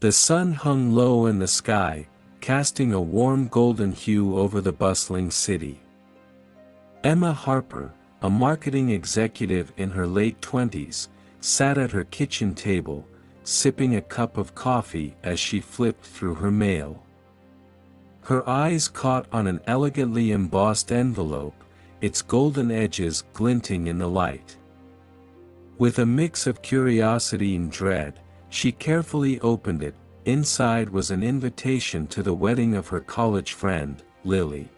The sun hung low in the sky, casting a warm golden hue over the bustling city. Emma Harper, a marketing executive in her late 20s, sat at her kitchen table, sipping a cup of coffee as she flipped through her mail. Her eyes caught on an elegantly embossed envelope, its golden edges glinting in the light. With a mix of curiosity and dread, she carefully opened it. Inside was an invitation to the wedding of her college friend, Lily.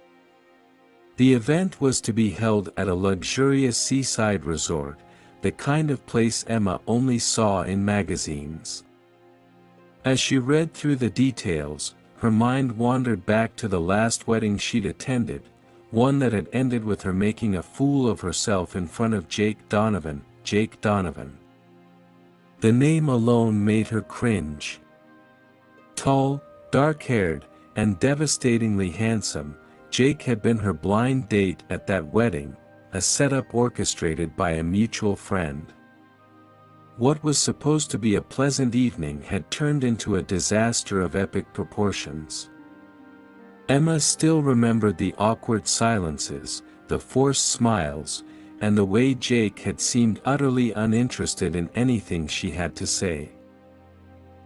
The event was to be held at a luxurious seaside resort, the kind of place Emma only saw in magazines. As she read through the details, her mind wandered back to the last wedding she'd attended, one that had ended with her making a fool of herself in front of Jake Donovan. The name alone made her cringe. Tall, dark-haired, and devastatingly handsome, Jake had been her blind date at that wedding, a setup orchestrated by a mutual friend. What was supposed to be a pleasant evening had turned into a disaster of epic proportions. Emma still remembered the awkward silences, the forced smiles, and the way Jake had seemed utterly uninterested in anything she had to say.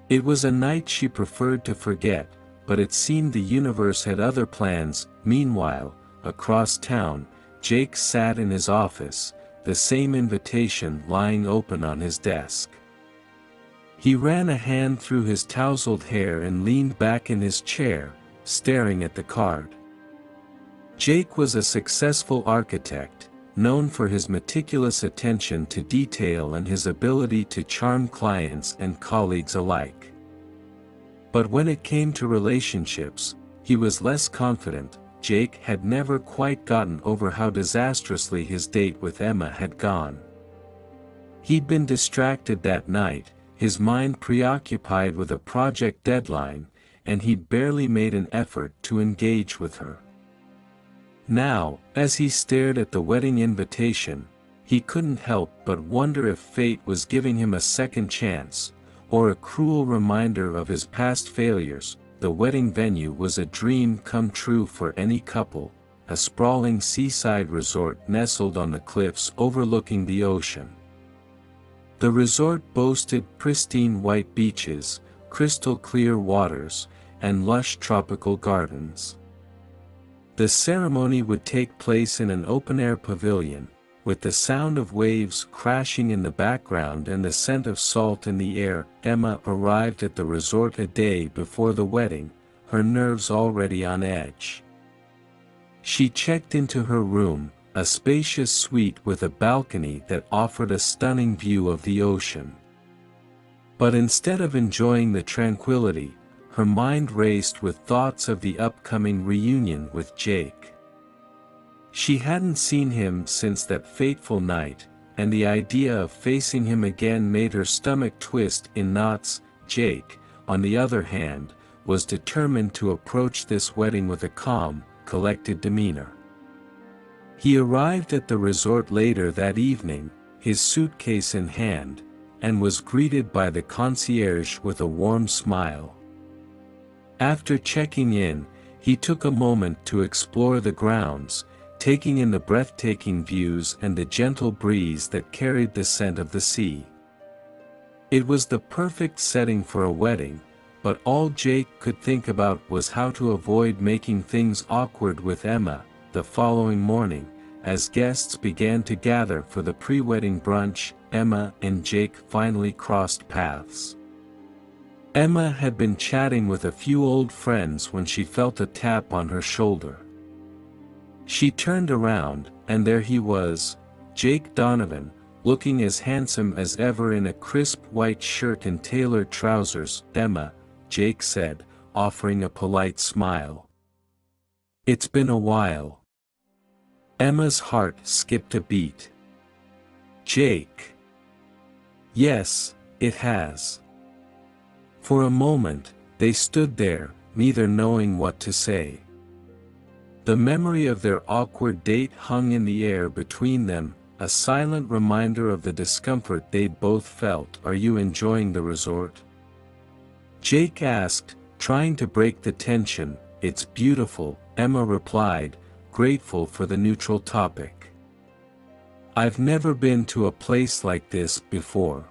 It was a night she preferred to forget, but it seemed the universe had other plans. Meanwhile, across town, Jake sat in his office, the same invitation lying open on his desk. He ran a hand through his tousled hair and leaned back in his chair, staring at the card. Jake was a successful architect, known for his meticulous attention to detail and his ability to charm clients and colleagues alike. But when it came to relationships, he was less confident. Jake had never quite gotten over how disastrously his date with Emma had gone. He'd been distracted that night, his mind preoccupied with a project deadline, and he'd barely made an effort to engage with her. Now, as he stared at the wedding invitation, he couldn't help but wonder if fate was giving him a second chance, or a cruel reminder of his past failures. The wedding venue was a dream come true for any couple, a sprawling seaside resort nestled on the cliffs overlooking the ocean. The resort boasted pristine white beaches, crystal clear waters, and lush tropical gardens. The ceremony would take place in an open-air pavilion, with the sound of waves crashing in the background and the scent of salt in the air. Emma arrived at the resort a day before the wedding, her nerves already on edge. She checked into her room, a spacious suite with a balcony that offered a stunning view of the ocean. But instead of enjoying the tranquility, her mind raced with thoughts of the upcoming reunion with Jake. She hadn't seen him since that fateful night, and the idea of facing him again made her stomach twist in knots. Jake, on the other hand, was determined to approach this wedding with a calm, collected demeanor. He arrived at the resort later that evening, his suitcase in hand, and was greeted by the concierge with a warm smile. After checking in, he took a moment to explore the grounds, taking in the breathtaking views and the gentle breeze that carried the scent of the sea. It was the perfect setting for a wedding, but all Jake could think about was how to avoid making things awkward with Emma. The following morning, as guests began to gather for the pre-wedding brunch, Emma and Jake finally crossed paths. Emma had been chatting with a few old friends when she felt a tap on her shoulder. She turned around, and there he was, Jake Donovan, looking as handsome as ever in a crisp white shirt and tailored trousers. "Emma," Jake said, offering a polite smile. "It's been a while." Emma's heart skipped a beat. "Jake." "Yes, it has." For a moment, they stood there, neither knowing what to say. The memory of their awkward date hung in the air between them, a silent reminder of the discomfort they'd both felt. "Are you enjoying the resort?" Jake asked, trying to break the tension. "It's beautiful," Emma replied, grateful for the neutral topic. "I've never been to a place like this before."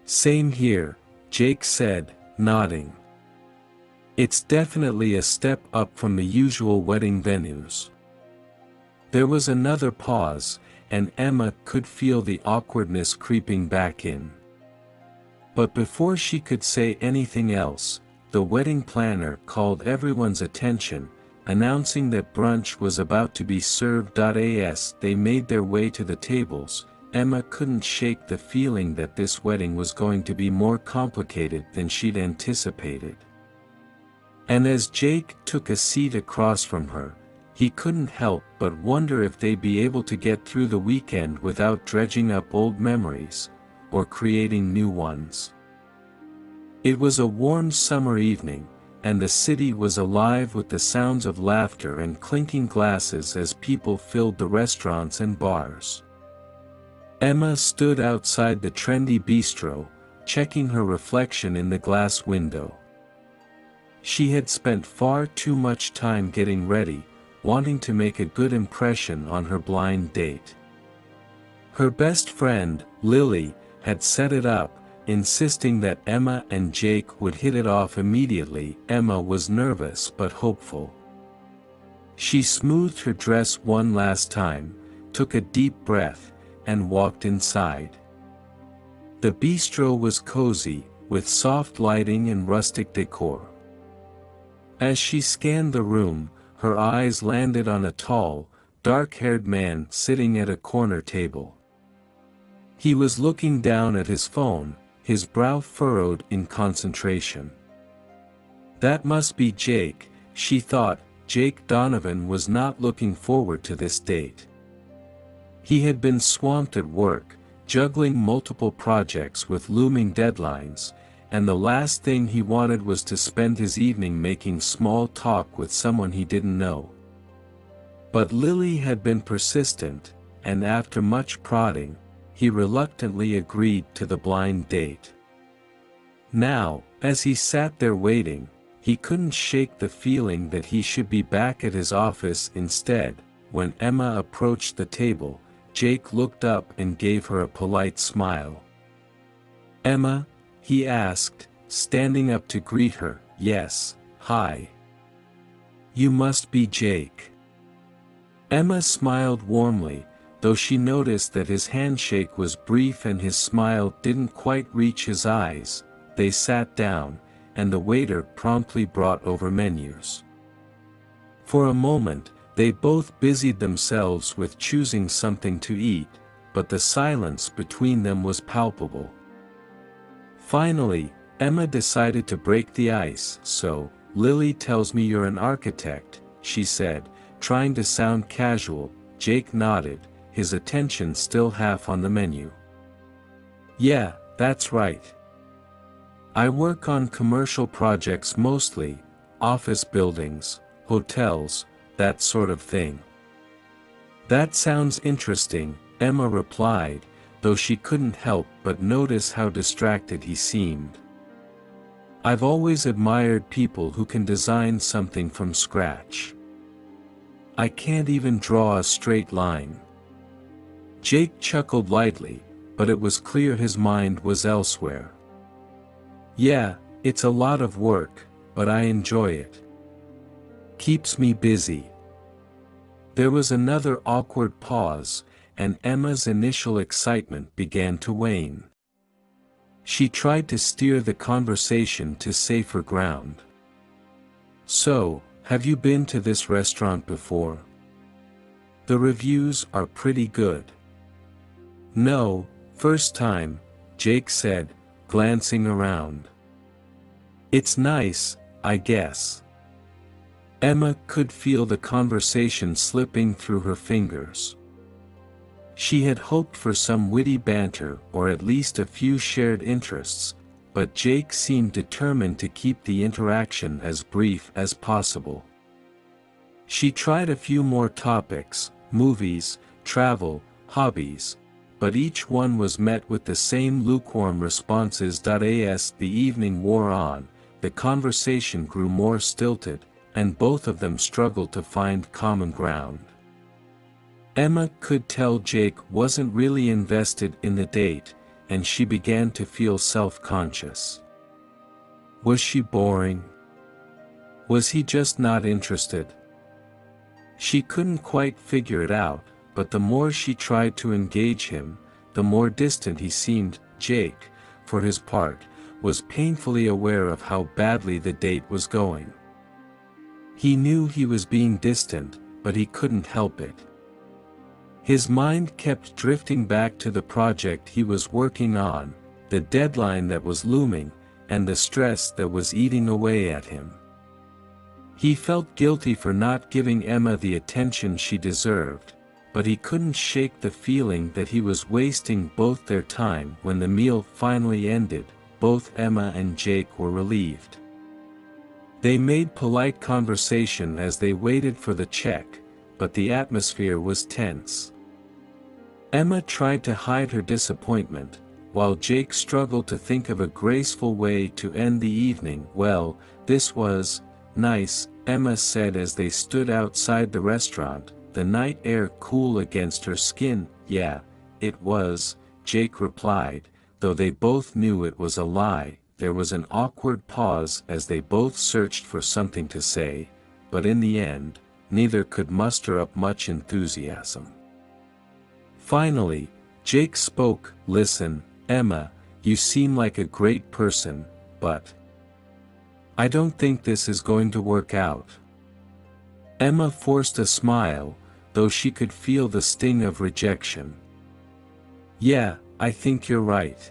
"Same here," Jake said, nodding. "It's definitely a step up from the usual wedding venues." There was another pause, and Emma could feel the awkwardness creeping back in. But before she could say anything else, the wedding planner called everyone's attention, announcing that brunch was about to be served. As they made their way to the tables, Emma couldn't shake the feeling that this wedding was going to be more complicated than she'd anticipated. And as Jake took a seat across from her, he couldn't help but wonder if they'd be able to get through the weekend without dredging up old memories, or creating new ones. It was a warm summer evening, and the city was alive with the sounds of laughter and clinking glasses as people filled the restaurants and bars. Emma stood outside the trendy bistro, checking her reflection in the glass window. She had spent far too much time getting ready, wanting to make a good impression on her blind date. Her best friend, Lily, had set it up, insisting that Emma and Jake would hit it off immediately. Emma was nervous but hopeful. She smoothed her dress one last time, took a deep breath, and walked inside. The bistro was cozy, with soft lighting and rustic decor. As she scanned the room, her eyes landed on a tall, dark-haired man sitting at a corner table. He was looking down at his phone, his brow furrowed in concentration. That must be Jake, she thought. Jake Donovan was not looking forward to this date. He had been swamped at work, juggling multiple projects with looming deadlines, and the last thing he wanted was to spend his evening making small talk with someone he didn't know. But Lily had been persistent, and after much prodding, he reluctantly agreed to the blind date. Now, as he sat there waiting, he couldn't shake the feeling that he should be back at his office instead. When Emma approached the table, Jake looked up and gave her a polite smile. "Emma?" he asked, standing up to greet her. "Yes, hi. You must be Jake." Emma smiled warmly, though she noticed that his handshake was brief and his smile didn't quite reach his eyes. They sat down, and the waiter promptly brought over menus. For a moment, they both busied themselves with choosing something to eat, but the silence between them was palpable. Finally, Emma decided to break the ice. "So, Lily tells me you're an architect," she said, trying to sound casual. Jake nodded, his attention still half on the menu. "Yeah, that's right. I work on commercial projects mostly, office buildings, hotels, that sort of thing." "That sounds interesting," Emma replied, though she couldn't help but notice how distracted he seemed. "I've always admired people who can design something from scratch. I can't even draw a straight line." Jake chuckled lightly, but it was clear his mind was elsewhere. "Yeah, it's a lot of work, but I enjoy it. Keeps me busy." There was another awkward pause, and Emma's initial excitement began to wane. She tried to steer the conversation to safer ground. "So, have you been to this restaurant before? The reviews are pretty good." "No, first time," Jake said, glancing around. "It's nice, I guess." Emma could feel the conversation slipping through her fingers. She had hoped for some witty banter or at least a few shared interests, but Jake seemed determined to keep the interaction as brief as possible. She tried a few more topics, movies, travel, hobbies, but each one was met with the same lukewarm responses. As the evening wore on, the conversation grew more stilted, and both of them struggled to find common ground. Emma could tell Jake wasn't really invested in the date, and she began to feel self-conscious. Was she boring? Was he just not interested? She couldn't quite figure it out, but the more she tried to engage him, the more distant he seemed. Jake, for his part, was painfully aware of how badly the date was going. He knew he was being distant, but he couldn't help it. His mind kept drifting back to the project he was working on, the deadline that was looming, and the stress that was eating away at him. He felt guilty for not giving Emma the attention she deserved, but he couldn't shake the feeling that he was wasting both their time. When the meal finally ended, both Emma and Jake were relieved. They made polite conversation as they waited for the check, but the atmosphere was tense. Emma tried to hide her disappointment, while Jake struggled to think of a graceful way to end the evening. "Well, this was nice," Emma said as they stood outside the restaurant, the night air cool against her skin. "Yeah, it was," Jake replied, though they both knew it was a lie. There was an awkward pause as they both searched for something to say, but in the end, neither could muster up much enthusiasm. Finally, Jake spoke. "Listen, Emma, you seem like a great person, but I don't think this is going to work out." Emma forced a smile, though she could feel the sting of rejection. "Yeah, I think you're right.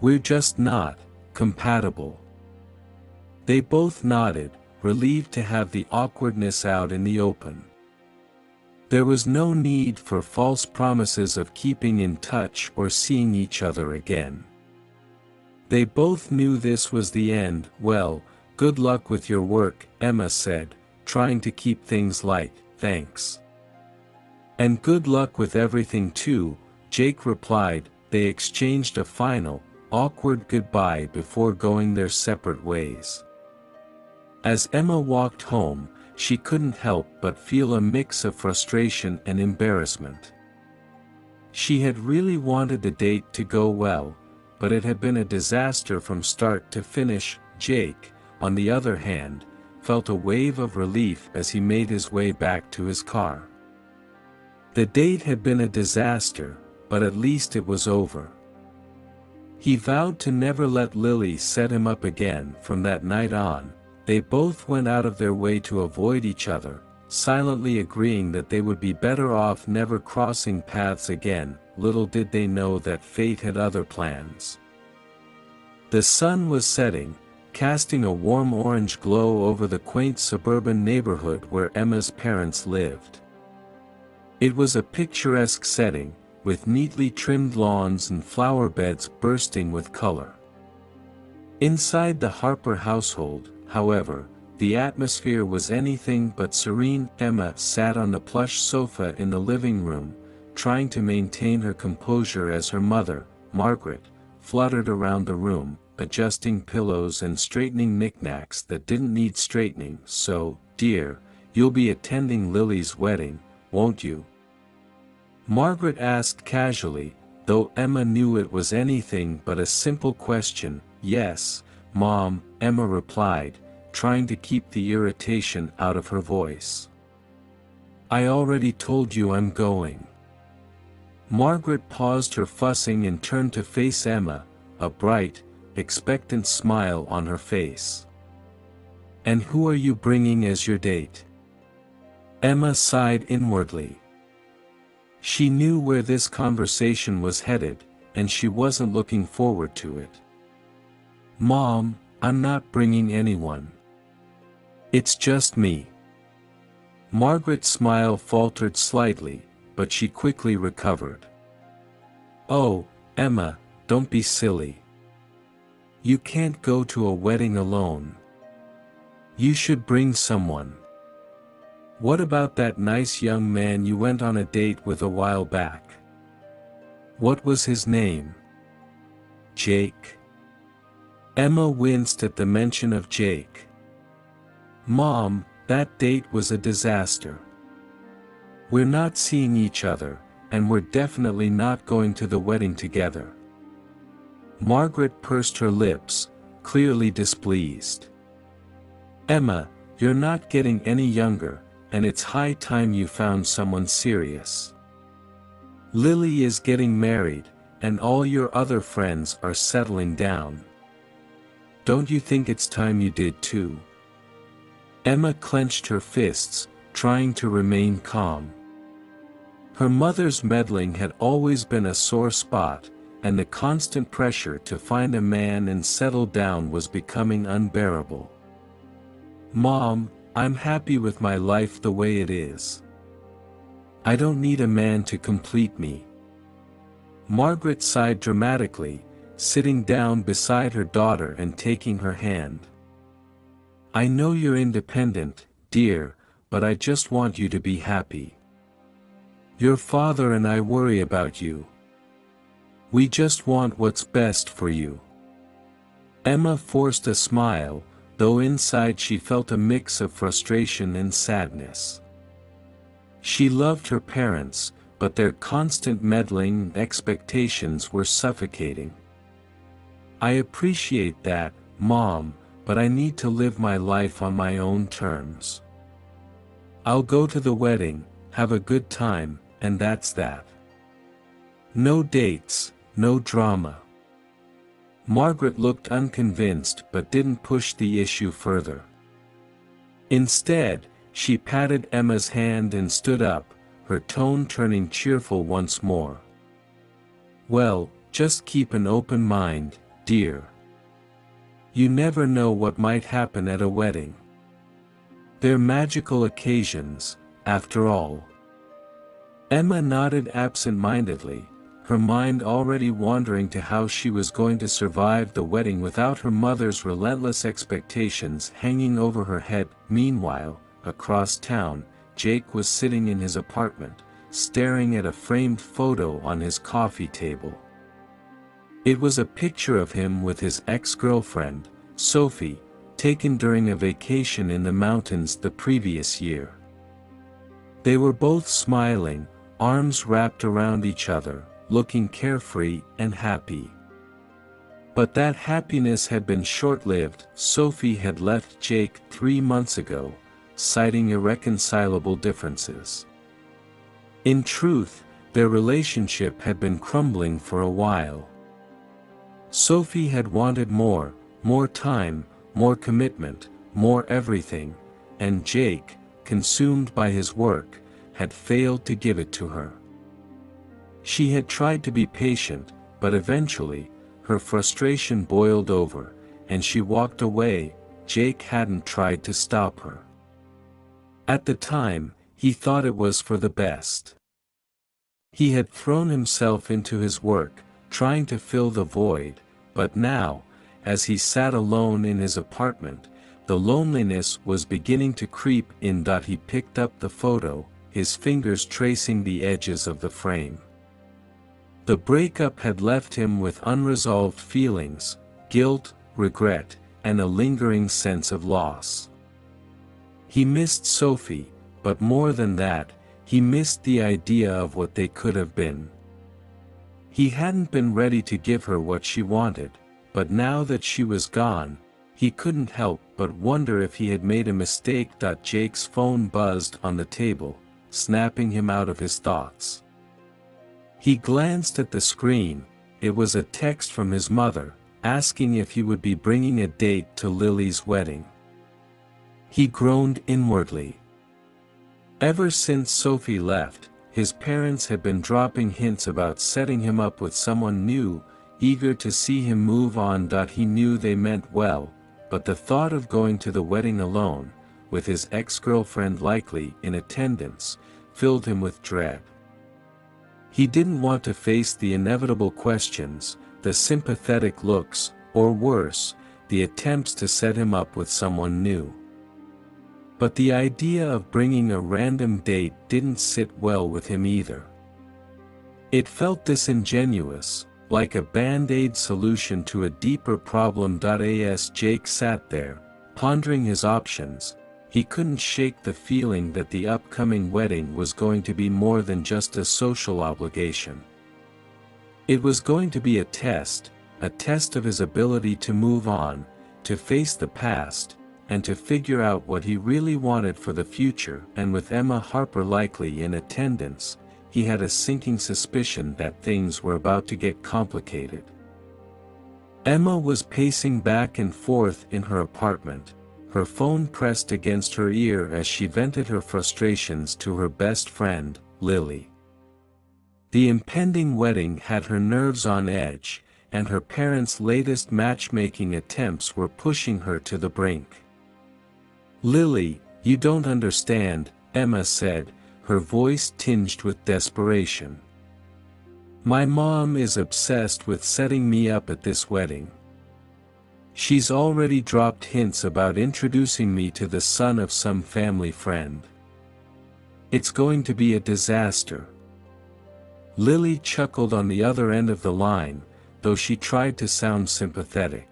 We're just not compatible." They both nodded, relieved to have the awkwardness out in the open. There was no need for false promises of keeping in touch or seeing each other again. They both knew this was the end. "Well, good luck with your work," Emma said, trying to keep things light. "Thanks." "And good luck with everything too," Jake replied. They exchanged a final, awkward goodbye before going their separate ways. As Emma walked home, she couldn't help but feel a mix of frustration and embarrassment. She had really wanted the date to go well, but it had been a disaster from start to finish. Jake, on the other hand, felt a wave of relief as he made his way back to his car. The date had been a disaster, but at least it was over. He vowed to never let Lily set him up again. From that night on, they both went out of their way to avoid each other, silently agreeing that they would be better off never crossing paths again. Little did they know that fate had other plans. The sun was setting, casting a warm orange glow over the quaint suburban neighborhood where Emma's parents lived. It was a picturesque setting, with neatly trimmed lawns and flower beds bursting with color. Inside the Harper household, however, the atmosphere was anything but serene. Emma sat on the plush sofa in the living room, trying to maintain her composure as her mother, Margaret, fluttered around the room, adjusting pillows and straightening knickknacks that didn't need straightening. "So, dear, you'll be attending Lily's wedding, won't you?" Margaret asked casually, though Emma knew it was anything but a simple question. "Yes, Mom," Emma replied, trying to keep the irritation out of her voice. "I already told you I'm going." Margaret paused her fussing and turned to face Emma, a bright, expectant smile on her face. "And who are you bringing as your date?" Emma sighed inwardly. She knew where this conversation was headed, and she wasn't looking forward to it. "Mom, I'm not bringing anyone. It's just me." Margaret's smile faltered slightly, but she quickly recovered. "Oh, Emma, don't be silly. You can't go to a wedding alone. You should bring someone. What about that nice young man you went on a date with a while back?" What was his name? Jake. Emma winced at the mention of Jake. Mom, that date was a disaster. We're not seeing each other, and we're definitely not going to the wedding together. Margaret pursed her lips, clearly displeased. Emma, you're not getting any younger, and it's high time you found someone serious. Lily is getting married, and all your other friends are settling down. Don't you think it's time you did too? Emma clenched her fists, trying to remain calm. Her mother's meddling had always been a sore spot, and the constant pressure to find a man and settle down was becoming unbearable. Mom, I'm happy with my life the way it is. I don't need a man to complete me. Margaret sighed dramatically, sitting down beside her daughter and taking her hand. I know you're independent, dear, but I just want you to be happy. Your father and I worry about you. We just want what's best for you. Emma forced a smile, though inside she felt a mix of frustration and sadness. She loved her parents, but their constant meddling and expectations were suffocating. I appreciate that, Mom, but I need to live my life on my own terms. I'll go to the wedding, have a good time, and that's that. No dates, no drama. Margaret looked unconvinced but didn't push the issue further. Instead, she patted Emma's hand and stood up, her tone turning cheerful once more. Well, just keep an open mind, dear. You never know what might happen at a wedding. They're magical occasions, after all. Emma nodded absent-mindedly, her mind already wandering to how she was going to survive the wedding without her mother's relentless expectations hanging over her head. Meanwhile, across town, Jake was sitting in his apartment, staring at a framed photo on his coffee table. It was a picture of him with his ex-girlfriend, Sophie, taken during a vacation in the mountains the previous year. They were both smiling, arms wrapped around each other, looking carefree and happy. But that happiness had been short-lived. Sophie had left Jake 3 months ago, citing irreconcilable differences. In truth, their relationship had been crumbling for a while. Sophie had wanted more time, more commitment, more everything, and Jake, consumed by his work, had failed to give it to her. She had tried to be patient, but eventually, her frustration boiled over, and she walked away. Jake hadn't tried to stop her. At the time, he thought it was for the best. He had thrown himself into his work, trying to fill the void, but now, as he sat alone in his apartment, the loneliness was beginning to creep in. He picked up the photo, his fingers tracing the edges of the frame. The breakup had left him with unresolved feelings, guilt, regret, and a lingering sense of loss. He missed Sophie, but more than that, he missed the idea of what they could have been. He hadn't been ready to give her what she wanted, but now that she was gone, he couldn't help but wonder if he had made a mistake. Jake's phone buzzed on the table, snapping him out of his thoughts. He glanced at the screen. It was a text from his mother, asking if he would be bringing a date to Lily's wedding. He groaned inwardly. Ever since Sophie left, his parents had been dropping hints about setting him up with someone new, eager to see him move on. He knew they meant well, but the thought of going to the wedding alone, with his ex-girlfriend likely in attendance, filled him with dread. He didn't want to face the inevitable questions, the sympathetic looks, or worse, the attempts to set him up with someone new. But the idea of bringing a random date didn't sit well with him either. It felt disingenuous, like a band-aid solution to a deeper problem. As Jake sat there, pondering his options, he couldn't shake the feeling that the upcoming wedding was going to be more than just a social obligation. It was going to be a test of his ability to move on, to face the past, and to figure out what he really wanted for the future. And with Emma Harper likely in attendance, he had a sinking suspicion that things were about to get complicated. Emma was pacing back and forth in her apartment, her phone pressed against her ear as she vented her frustrations to her best friend, Lily. The impending wedding had her nerves on edge, and her parents' latest matchmaking attempts were pushing her to the brink. "Lily, you don't understand," Emma said, her voice tinged with desperation. "My mom is obsessed with setting me up at this wedding. She's already dropped hints about introducing me to the son of some family friend. It's going to be a disaster." Lily chuckled on the other end of the line, though she tried to sound sympathetic.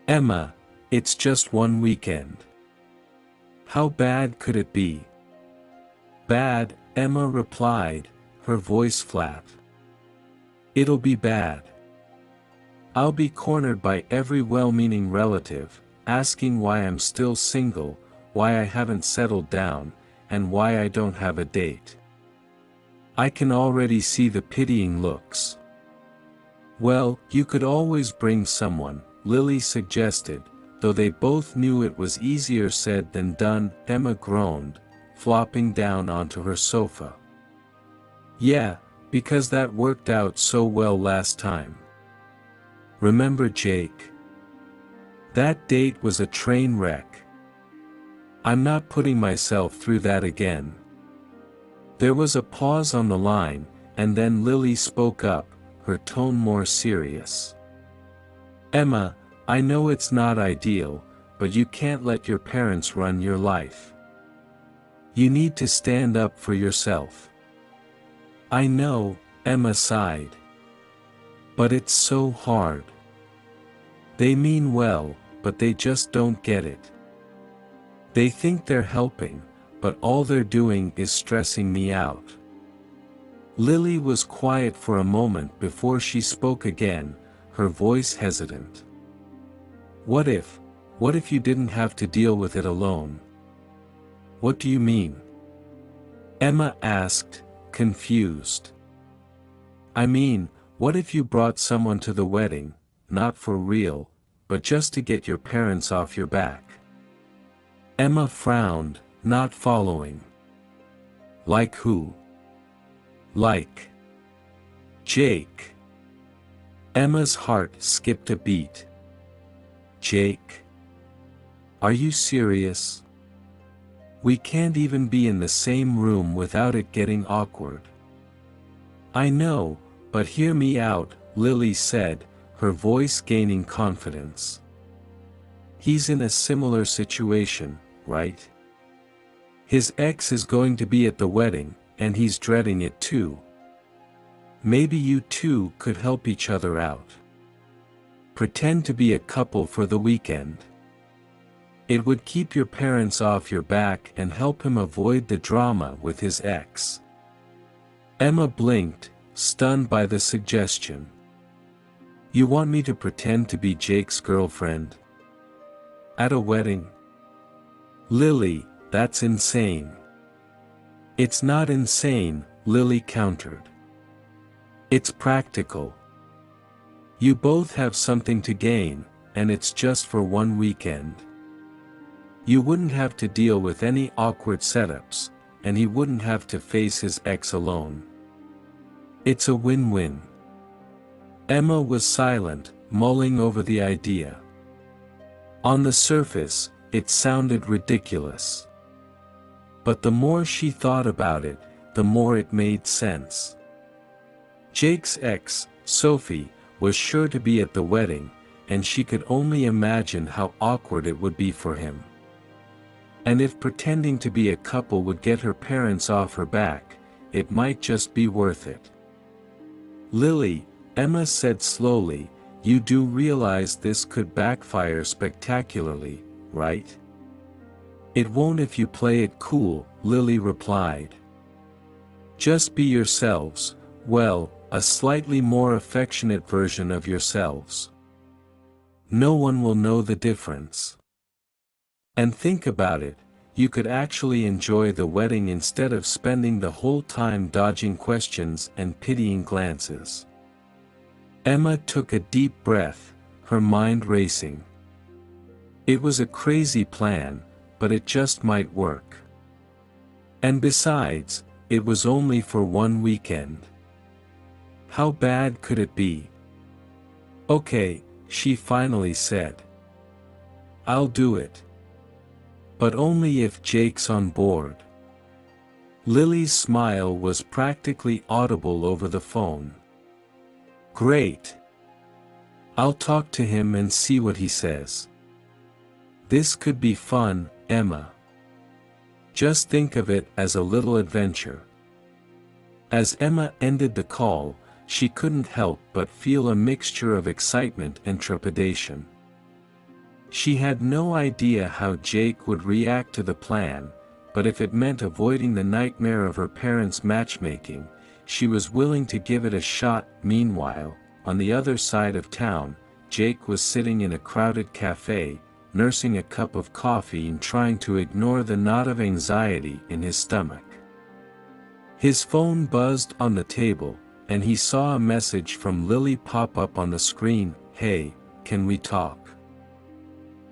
"Emma, it's just one weekend. How bad could it be?" "Bad," Emma replied, her voice flat. "It'll be bad. I'll be cornered by every well-meaning relative, asking why I'm still single, why I haven't settled down, and why I don't have a date. I can already see the pitying looks." "Well, you could always bring someone," Lily suggested, though they both knew it was easier said than done. Emma groaned, flopping down onto her sofa. "Yeah, because that worked out so well last time. Remember Jake? That date was a train wreck. I'm not putting myself through that again." There was a pause on the line, and then Lily spoke up, her tone more serious. "Emma, I know it's not ideal, but you can't let your parents run your life. You need to stand up for yourself." "I know," Emma sighed. "But it's so hard. They mean well, but they just don't get it. They think they're helping, but all they're doing is stressing me out." Lily was quiet for a moment before she spoke again, her voice hesitant. What if you didn't have to deal with it alone?" "What do you mean?" Emma asked, confused. "I mean, what if you brought someone to the wedding, not for real, but just to get your parents off your back?" Emma frowned, not following. "Like who?" "Like Jake." Emma's heart skipped a beat. "Jake? Are you serious? We can't even be in the same room without it getting awkward." "I know, but hear me out," Lily said, her voice gaining confidence. "He's in a similar situation, right? His ex is going to be at the wedding, and he's dreading it too. Maybe you two could help each other out. Pretend to be a couple for the weekend. It would keep your parents off your back and help him avoid the drama with his ex." Emma blinked, stunned by the suggestion. "You want me to pretend to be Jake's girlfriend? At a wedding?" "Lily, that's insane." "It's not insane," Lily countered. "It's practical. You both have something to gain, and it's just for one weekend. You wouldn't have to deal with any awkward setups, and he wouldn't have to face his ex alone. It's a win-win." Emma was silent, mulling over the idea. On the surface, it sounded ridiculous. But the more she thought about it, the more it made sense. Jake's ex, Sophie, was sure to be at the wedding, and she could only imagine how awkward it would be for him. And if pretending to be a couple would get her parents off her back, it might just be worth it. Lily, Emma said slowly, you do realize this could backfire spectacularly, right? It won't if you play it cool, Lily replied. Just be yourselves, well, a slightly more affectionate version of yourselves. No one will know the difference. And think about it, you could actually enjoy the wedding instead of spending the whole time dodging questions and pitying glances. Emma took a deep breath, her mind racing. It was a crazy plan, but it just might work. And besides, it was only for one weekend. How bad could it be? Okay, she finally said. I'll do it. But only if Jake's on board. Lily's smile was practically audible over the phone. Great. I'll talk to him and see what he says. This could be fun, Emma. Just think of it as a little adventure. As Emma ended the call, she couldn't help but feel a mixture of excitement and trepidation. She had no idea how Jake would react to the plan, but if it meant avoiding the nightmare of her parents' matchmaking, she was willing to give it a shot. Meanwhile, on the other side of town, Jake was sitting in a crowded cafe, nursing a cup of coffee and trying to ignore the knot of anxiety in his stomach. His phone buzzed on the table, and he saw a message from Lily pop up on the screen. Hey, can we talk?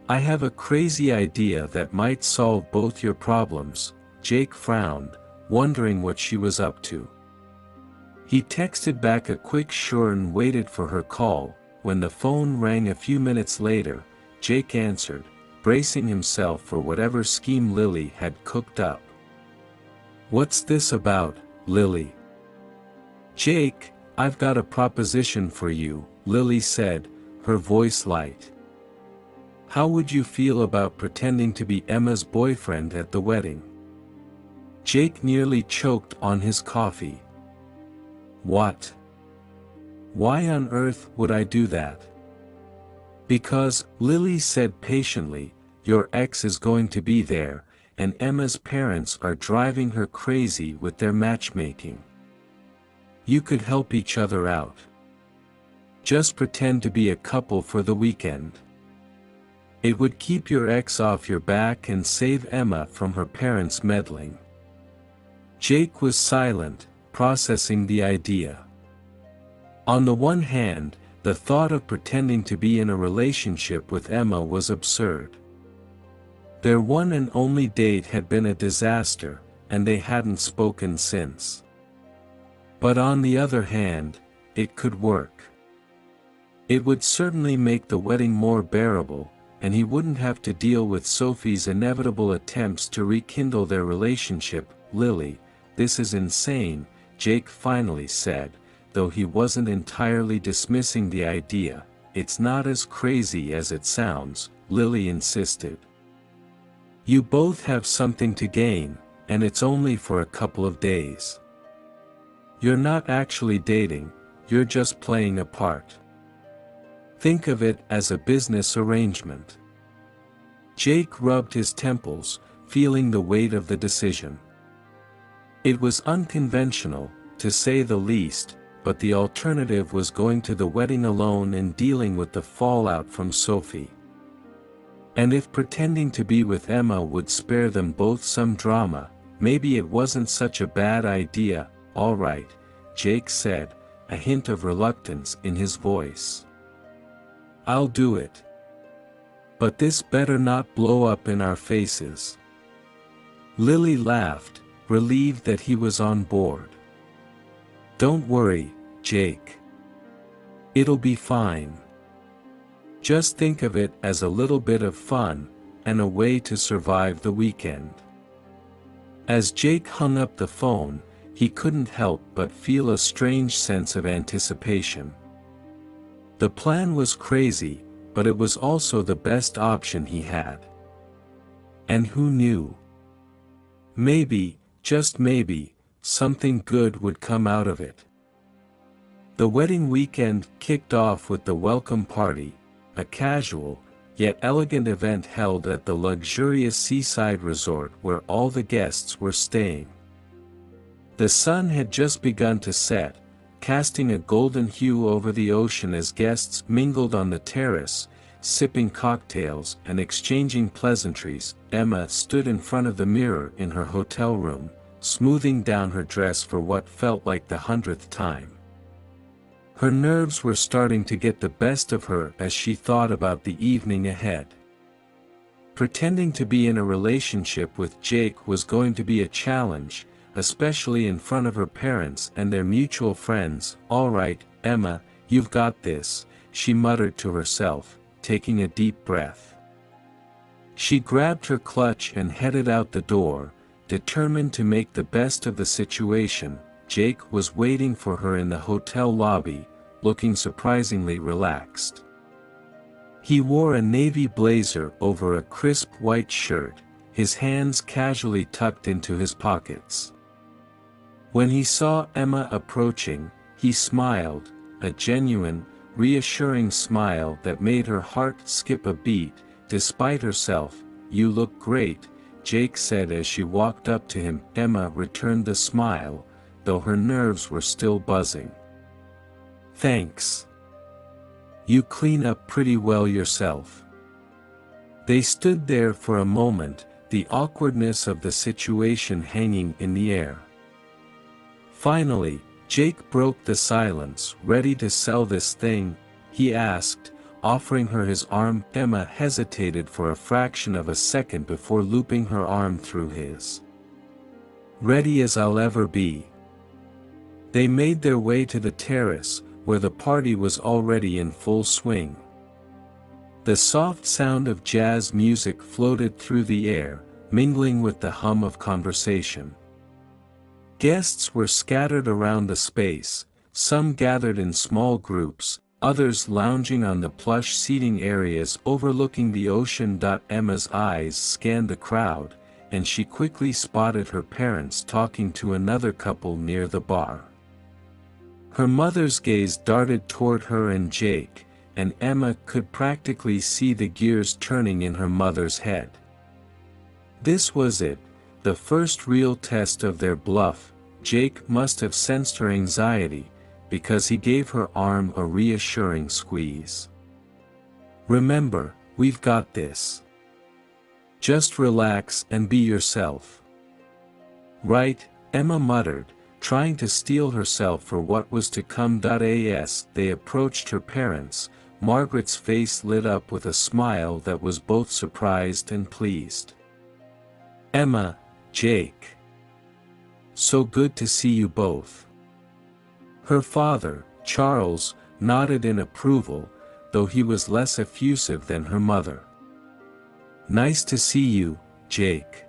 I have a crazy idea that might solve both your problems. Jake frowned, wondering what she was up to. He texted back a quick sure and waited for her call. When the phone rang a few minutes later, Jake answered, bracing himself for whatever scheme Lily had cooked up. What's this about, Lily? Jake, I've got a proposition for you, Lily said, her voice light. How would you feel about pretending to be Emma's boyfriend at the wedding? Jake nearly choked on his coffee. What? Why on earth would I do that? Because, Lily said patiently, your ex is going to be there, and Emma's parents are driving her crazy with their matchmaking. You could help each other out. Just pretend to be a couple for the weekend. It would keep your ex off your back and save Emma from her parents meddling. Jake was silent, processing the idea. On the one hand, the thought of pretending to be in a relationship with Emma was absurd. Their one and only date had been a disaster, and they hadn't spoken since. But on the other hand, it could work. It would certainly make the wedding more bearable, and he wouldn't have to deal with Sophie's inevitable attempts to rekindle their relationship. Lily, this is insane, Jake finally said, though he wasn't entirely dismissing the idea. It's not as crazy as it sounds, Lily insisted. You both have something to gain, and it's only for a couple of days. You're not actually dating, you're just playing a part. Think of it as a business arrangement. Jake rubbed his temples, feeling the weight of the decision. It was unconventional, to say the least, but the alternative was going to the wedding alone and dealing with the fallout from Sophie. And if pretending to be with Emma would spare them both some drama, maybe it wasn't such a bad idea. All right, Jake said, a hint of reluctance in his voice. I'll do it. But this better not blow up in our faces. Lily laughed, relieved that he was on board. Don't worry, Jake. It'll be fine. Just think of it as a little bit of fun, and a way to survive the weekend. As Jake hung up the phone, he couldn't help but feel a strange sense of anticipation. The plan was crazy, but it was also the best option he had. And who knew? Maybe, just maybe, something good would come out of it. The wedding weekend kicked off with the welcome party, a casual, yet elegant event held at the luxurious seaside resort where all the guests were staying. The sun had just begun to set, casting a golden hue over the ocean as guests mingled on the terrace, sipping cocktails and exchanging pleasantries. Emma stood in front of the mirror in her hotel room, smoothing down her dress for what felt like the 100th time. Her nerves were starting to get the best of her as she thought about the evening ahead. Pretending to be in a relationship with Jake was going to be a challenge, especially in front of her parents and their mutual friends. "All right, Emma, you've got this," she muttered to herself, taking a deep breath. She grabbed her clutch and headed out the door, determined to make the best of the situation. Jake was waiting for her in the hotel lobby, looking surprisingly relaxed. He wore a navy blazer over a crisp white shirt, his hands casually tucked into his pockets. When he saw Emma approaching, he smiled, a genuine, reassuring smile that made her heart skip a beat. Despite herself, "You look great," Jake said as she walked up to him. Emma returned the smile, though her nerves were still buzzing. "Thanks. You clean up pretty well yourself." They stood there for a moment, the awkwardness of the situation hanging in the air. Finally, Jake broke the silence. "Ready to sell this thing?" he asked, offering her his arm. Emma hesitated for a fraction of a second before looping her arm through his. "Ready as I'll ever be." They made their way to the terrace, where the party was already in full swing. The soft sound of jazz music floated through the air, mingling with the hum of conversation. Guests were scattered around the space, some gathered in small groups, others lounging on the plush seating areas overlooking the ocean. Emma's eyes scanned the crowd, and she quickly spotted her parents talking to another couple near the bar. Her mother's gaze darted toward her and Jake, and Emma could practically see the gears turning in her mother's head. This was it, the first real test of their bluff. Jake must have sensed her anxiety, because he gave her arm a reassuring squeeze. "Remember, we've got this. Just relax and be yourself." "Right," Emma muttered, trying to steel herself for what was to come. As they approached her parents, Margaret's face lit up with a smile that was both surprised and pleased. "Emma, Jake. So good to see you both." Her father, Charles, nodded in approval, though he was less effusive than her mother. "Nice to see you, Jake."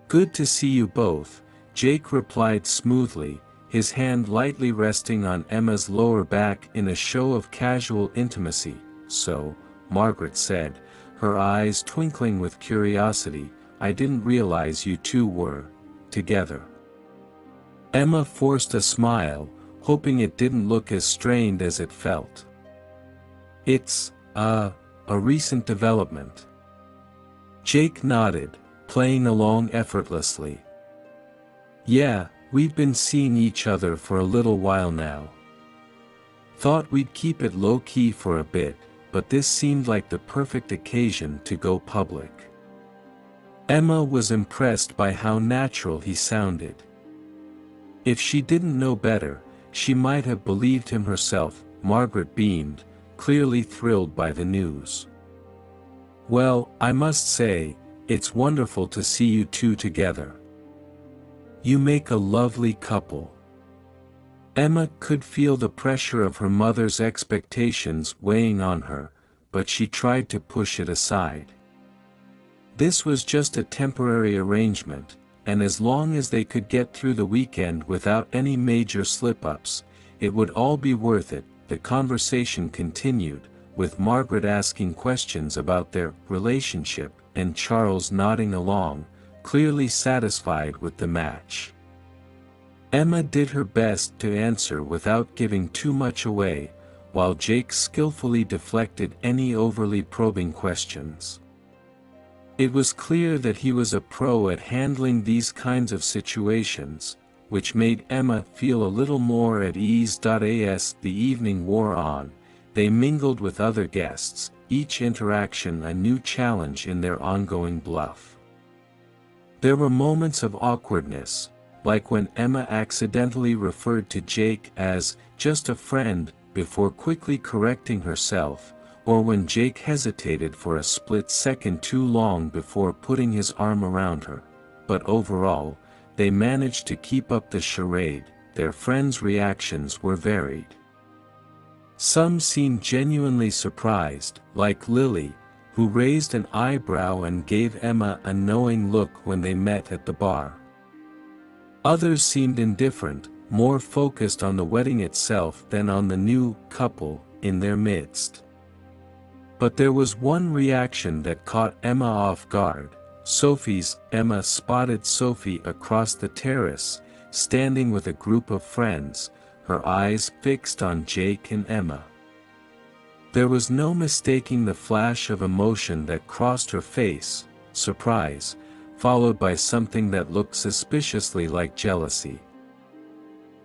"Good to see you both," Jake replied smoothly, his hand lightly resting on Emma's lower back in a show of casual intimacy. "So," Margaret said, her eyes twinkling with curiosity, "I didn't realize you two were together." Emma forced a smile, hoping it didn't look as strained as it felt. "It's a recent development." Jake nodded, playing along effortlessly. "Yeah, we've been seeing each other for a little while now. Thought we'd keep it low-key for a bit, but this seemed like the perfect occasion to go public." Emma was impressed by how natural he sounded. If she didn't know better, she might have believed him herself. Margaret beamed, clearly thrilled by the news. "Well, I must say, it's wonderful to see you two together. You make a lovely couple." Emma could feel the pressure of her mother's expectations weighing on her, but she tried to push it aside. This was just a temporary arrangement, and as long as they could get through the weekend without any major slip-ups, it would all be worth it. The conversation continued, with Margaret asking questions about their relationship, and Charles nodding along, clearly satisfied with the match. Emma did her best to answer without giving too much away, while Jake skillfully deflected any overly probing questions. It was clear that he was a pro at handling these kinds of situations, which made Emma feel a little more at ease. As the evening wore on, they mingled with other guests, each interaction a new challenge in their ongoing bluff. There were moments of awkwardness, like when Emma accidentally referred to Jake as just a friend before quickly correcting herself, or when Jake hesitated for a split second too long before putting his arm around her. But overall, they managed to keep up the charade. Their friends' reactions were varied. Some seemed genuinely surprised, like Lily, who raised an eyebrow and gave Emma a knowing look when they met at the bar. Others seemed indifferent, more focused on the wedding itself than on the new couple in their midst. But there was one reaction that caught Emma off guard. Sophie's. Emma spotted Sophie across the terrace, standing with a group of friends, her eyes fixed on Jake and Emma. There was no mistaking the flash of emotion that crossed her face: surprise, followed by something that looked suspiciously like jealousy.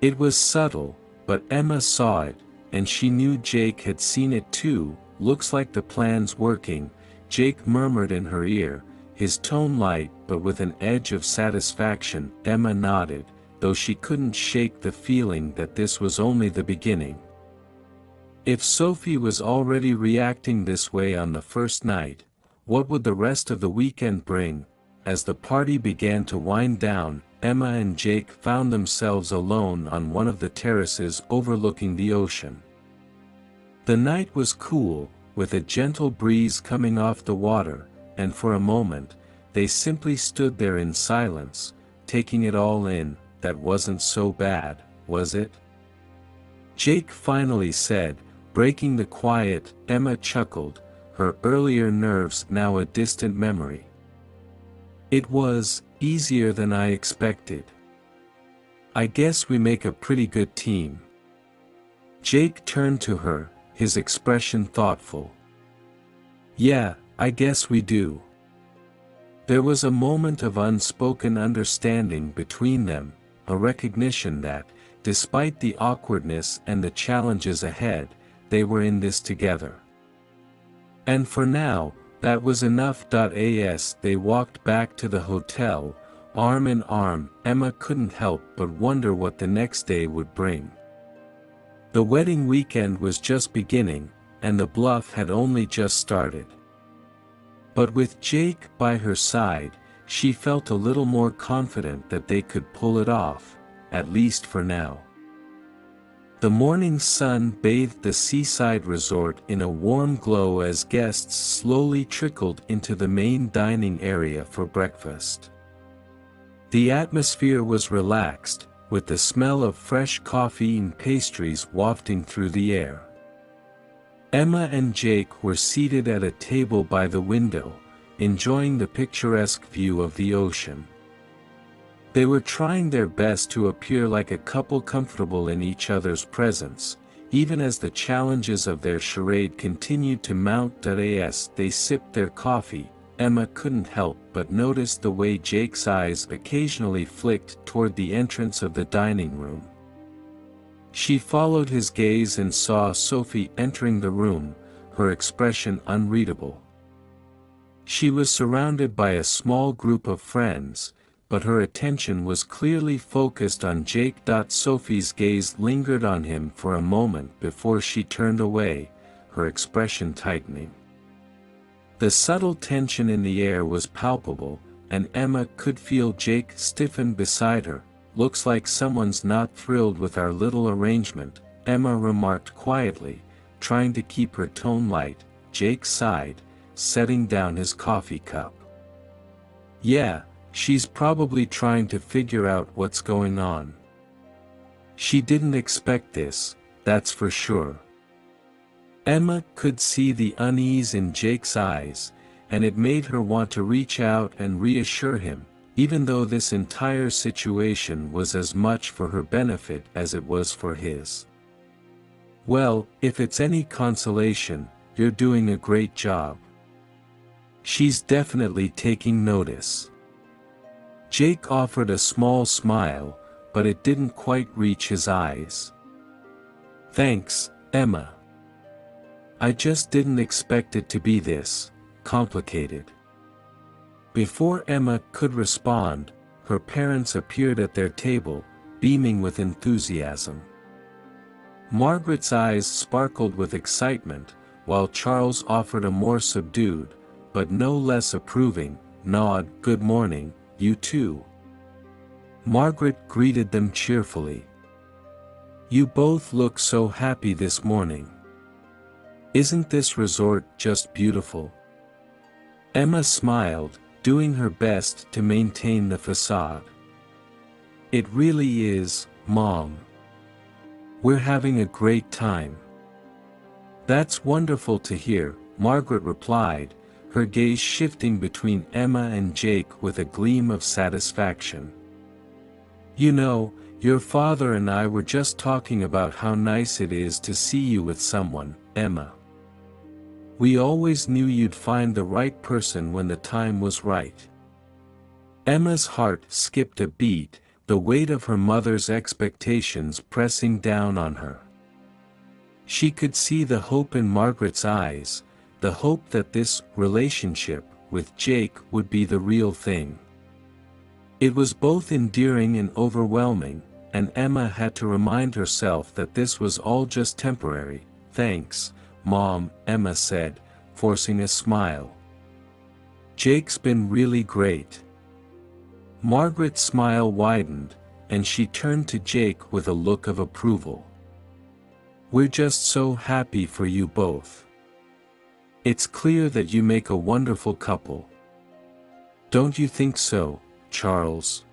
It was subtle, but Emma saw it, and she knew Jake had seen it too. "Looks like the plan's working," Jake murmured in her ear, his tone light but with an edge of satisfaction. Emma nodded, though she couldn't shake the feeling that this was only the beginning. If Sophie was already reacting this way on the first night, what would the rest of the weekend bring? As the party began to wind down, Emma and Jake found themselves alone on one of the terraces overlooking the ocean. The night was cool, with a gentle breeze coming off the water, and for a moment, they simply stood there in silence, taking it all in. "That wasn't so bad, was it?" Jake finally said, breaking the quiet. Emma chuckled, her earlier nerves now a distant memory. "It was easier than I expected. I guess we make a pretty good team." Jake turned to her, his expression thoughtful. "Yeah, I guess we do." There was a moment of unspoken understanding between them, a recognition that, despite the awkwardness and the challenges ahead, they were in this together. And for now, that was enough. As they walked back to the hotel, arm in arm, Emma couldn't help but wonder what the next day would bring. The wedding weekend was just beginning, and the bluff had only just started. But with Jake by her side, she felt a little more confident that they could pull it off, at least for now. The morning sun bathed the seaside resort in a warm glow as guests slowly trickled into the main dining area for breakfast. The atmosphere was relaxed, with the smell of fresh coffee and pastries wafting through the air. Emma and Jake were seated at a table by the window, enjoying the picturesque view of the ocean. They were trying their best to appear like a couple comfortable in each other's presence, even as the challenges of their charade continued to mount. As they sipped their coffee, Emma couldn't help but notice the way Jake's eyes occasionally flicked toward the entrance of the dining room. She followed his gaze and saw Sophie entering the room, her expression unreadable. She was surrounded by a small group of friends, but her attention was clearly focused on Jake. Sophie's gaze lingered on him for a moment before she turned away, her expression tightening. The subtle tension in the air was palpable, and Emma could feel Jake stiffen beside her. "Looks like someone's not thrilled with our little arrangement," Emma remarked quietly, trying to keep her tone light. Jake sighed, setting down his coffee cup. "Yeah, she's probably trying to figure out what's going on. She didn't expect this, that's for sure." Emma could see the unease in Jake's eyes, and it made her want to reach out and reassure him, even though this entire situation was as much for her benefit as it was for his. "Well, if it's any consolation, you're doing a great job. She's definitely taking notice." Jake offered a small smile, but it didn't quite reach his eyes. "Thanks, Emma. I just didn't expect it to be this complicated." Before Emma could respond, her parents appeared at their table, beaming with enthusiasm. Margaret's eyes sparkled with excitement, while Charles offered a more subdued, but no less approving, nod. "Good morning, you two." Margaret greeted them cheerfully. "You both look so happy this morning. Isn't this resort just beautiful?" Emma smiled, doing her best to maintain the facade. "It really is, Mom. We're having a great time." "That's wonderful to hear," Margaret replied, her gaze shifting between Emma and Jake with a gleam of satisfaction. "You know, your father and I were just talking about how nice it is to see you with someone, Emma. We always knew you'd find the right person when the time was right." Emma's heart skipped a beat, the weight of her mother's expectations pressing down on her. She could see the hope in Margaret's eyes, the hope that this relationship with Jake would be the real thing. It was both endearing and overwhelming, and Emma had to remind herself that this was all just temporary. "Thanks, Mom," Emma said, forcing a smile. "Jake's been really great." Margaret's smile widened, and she turned to Jake with a look of approval. "We're just so happy for you both. It's clear that you make a wonderful couple. Don't you think so, Charles?"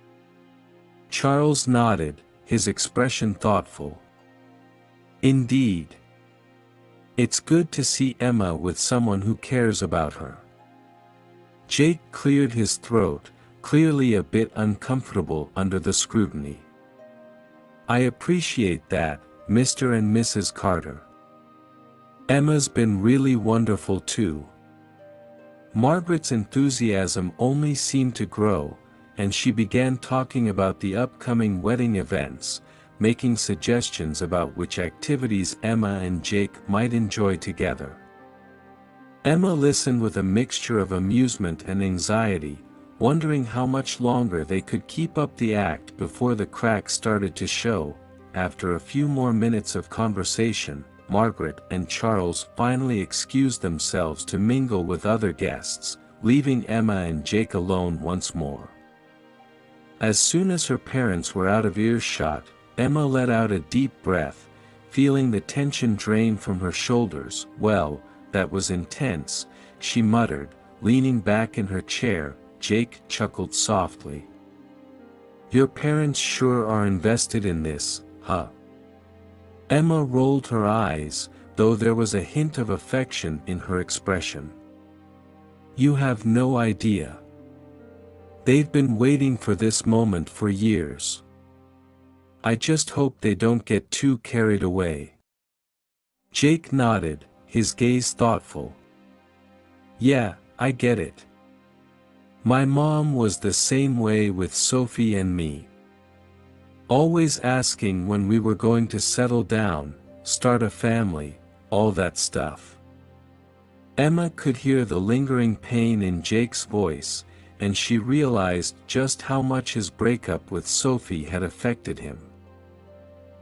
Charles nodded, his expression thoughtful. "Indeed. It's good to see Emma with someone who cares about her." Jake cleared his throat, clearly a bit uncomfortable under the scrutiny. "I appreciate that, Mr. and Mrs. Carter. Emma's been really wonderful too." Margaret's enthusiasm only seemed to grow, and she began talking about the upcoming wedding events, making suggestions about which activities Emma and Jake might enjoy together. Emma listened with a mixture of amusement and anxiety, wondering how much longer they could keep up the act before the cracks started to show. After a few more minutes of conversation, Margaret and Charles finally excused themselves to mingle with other guests, leaving Emma and Jake alone once more. As soon as her parents were out of earshot, Emma let out a deep breath, feeling the tension drain from her shoulders. "Well, that was intense," she muttered, leaning back in her chair. Jake chuckled softly. "Your parents sure are invested in this, huh?" Emma rolled her eyes, though there was a hint of affection in her expression. "You have no idea. They've been waiting for this moment for years. I just hope they don't get too carried away." Jake nodded, his gaze thoughtful. "Yeah, I get it. My mom was the same way with Sophie and me. Always asking when we were going to settle down, start a family, all that stuff." Emma could hear the lingering pain in Jake's voice, and she realized just how much his breakup with Sophie had affected him.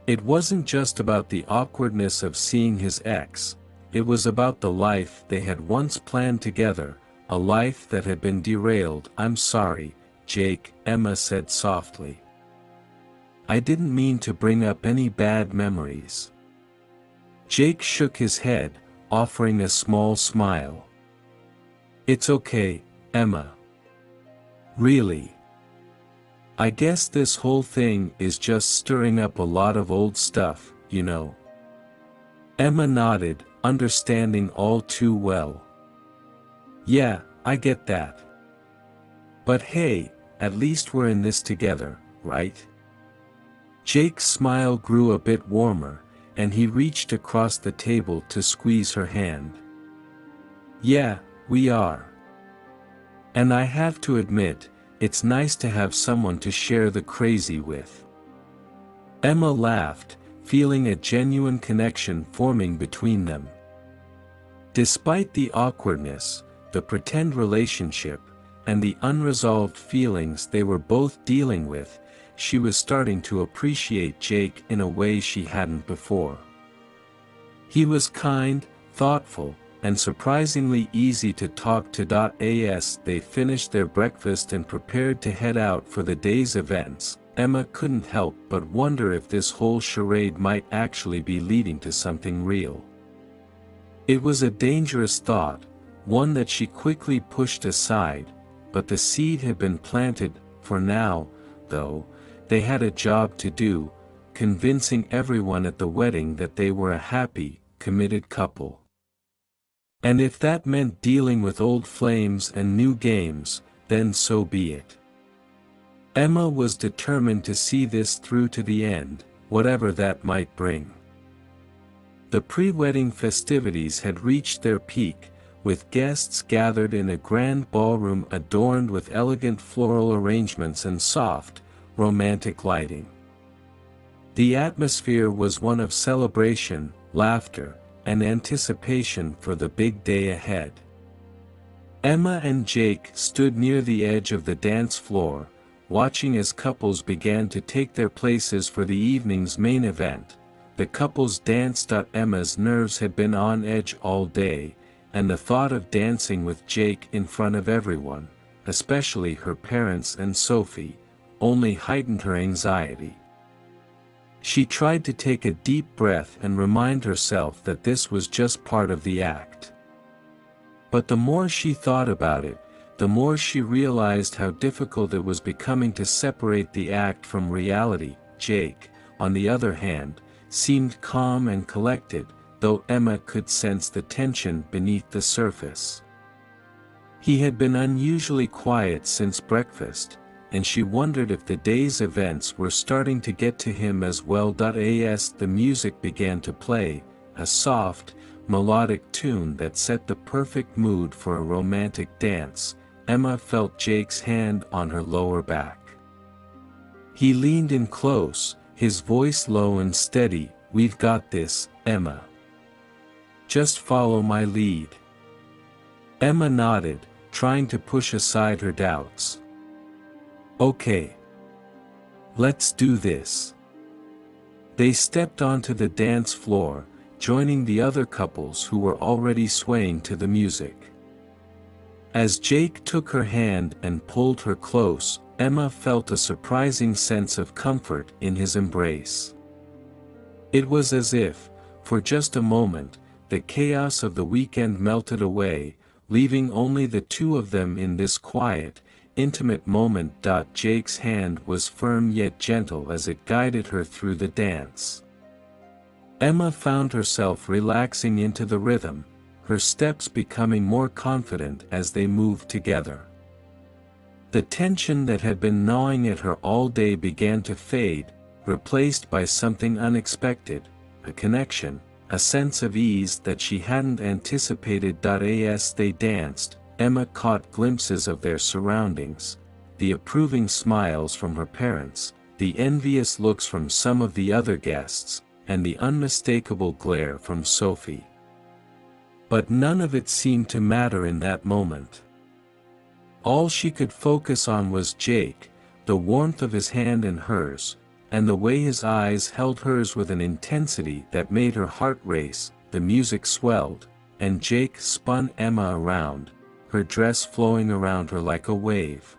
It wasn't just about the awkwardness of seeing his ex, it was about the life they had once planned together, a life that had been derailed. "I'm sorry, Jake," Emma said softly. "I didn't mean to bring up any bad memories." Jake shook his head, offering a small smile. "It's okay, Emma. Really. I guess this whole thing is just stirring up a lot of old stuff, you know." Emma nodded, understanding all too well. "Yeah, I get that. But hey, at least we're in this together, right? Jake's smile grew a bit warmer, and he reached across the table to squeeze her hand. Yeah, we are. And I have to admit, it's nice to have someone to share the crazy with. Emma laughed, feeling a genuine connection forming between them. Despite the awkwardness, the pretend relationship, and the unresolved feelings they were both dealing with, she was starting to appreciate Jake in a way she hadn't before. He was kind, thoughtful, and surprisingly easy to talk to. As they finished their breakfast and prepared to head out for the day's events, Emma couldn't help but wonder if this whole charade might actually be leading to something real. It was a dangerous thought, one that she quickly pushed aside, but the seed had been planted. For now, though, they had a job to do, convincing everyone at the wedding that they were a happy, committed couple. And if that meant dealing with old flames and new games, then so be it. Emma was determined to see this through to the end, whatever that might bring. The pre-wedding festivities had reached their peak, with guests gathered in a grand ballroom adorned with elegant floral arrangements and soft, romantic lighting. The atmosphere was one of celebration, laughter, and anticipation for the big day ahead. Emma and Jake stood near the edge of the dance floor, watching as couples began to take their places for the evening's main event. The couples danced. Emma's nerves had been on edge all day, and the thought of dancing with Jake in front of everyone, especially her parents and Sophie, only heightened her anxiety. She tried to take a deep breath and remind herself that this was just part of the act. But the more she thought about it, the more she realized how difficult it was becoming to separate the act from reality. Jake, on the other hand, seemed calm and collected, though Emma could sense the tension beneath the surface. He had been unusually quiet since breakfast, and she wondered if the day's events were starting to get to him as well. As the music began to play, a soft, melodic tune that set the perfect mood for a romantic dance, Emma felt Jake's hand on her lower back. He leaned in close, his voice low and steady. "We've got this, Emma. Just follow my lead." Emma nodded, trying to push aside her doubts. "Okay. Let's do this." They stepped onto the dance floor, joining the other couples who were already swaying to the music. As Jake took her hand and pulled her close, Emma felt a surprising sense of comfort in his embrace. It was as if, for just a moment, the chaos of the weekend melted away, leaving only the two of them in this quiet, intimate moment. Jake's hand was firm yet gentle as it guided her through the dance. Emma found herself relaxing into the rhythm, her steps becoming more confident as they moved together. The tension that had been gnawing at her all day began to fade, replaced by something unexpected, a connection, a sense of ease that she hadn't anticipated. As they danced, Emma caught glimpses of their surroundings, the approving smiles from her parents, the envious looks from some of the other guests, and the unmistakable glare from Sophie. But none of it seemed to matter in that moment. All she could focus on was Jake, the warmth of his hand in hers, and the way his eyes held hers with an intensity that made her heart race. The music swelled, and Jake spun Emma around, her dress flowing around her like a wave.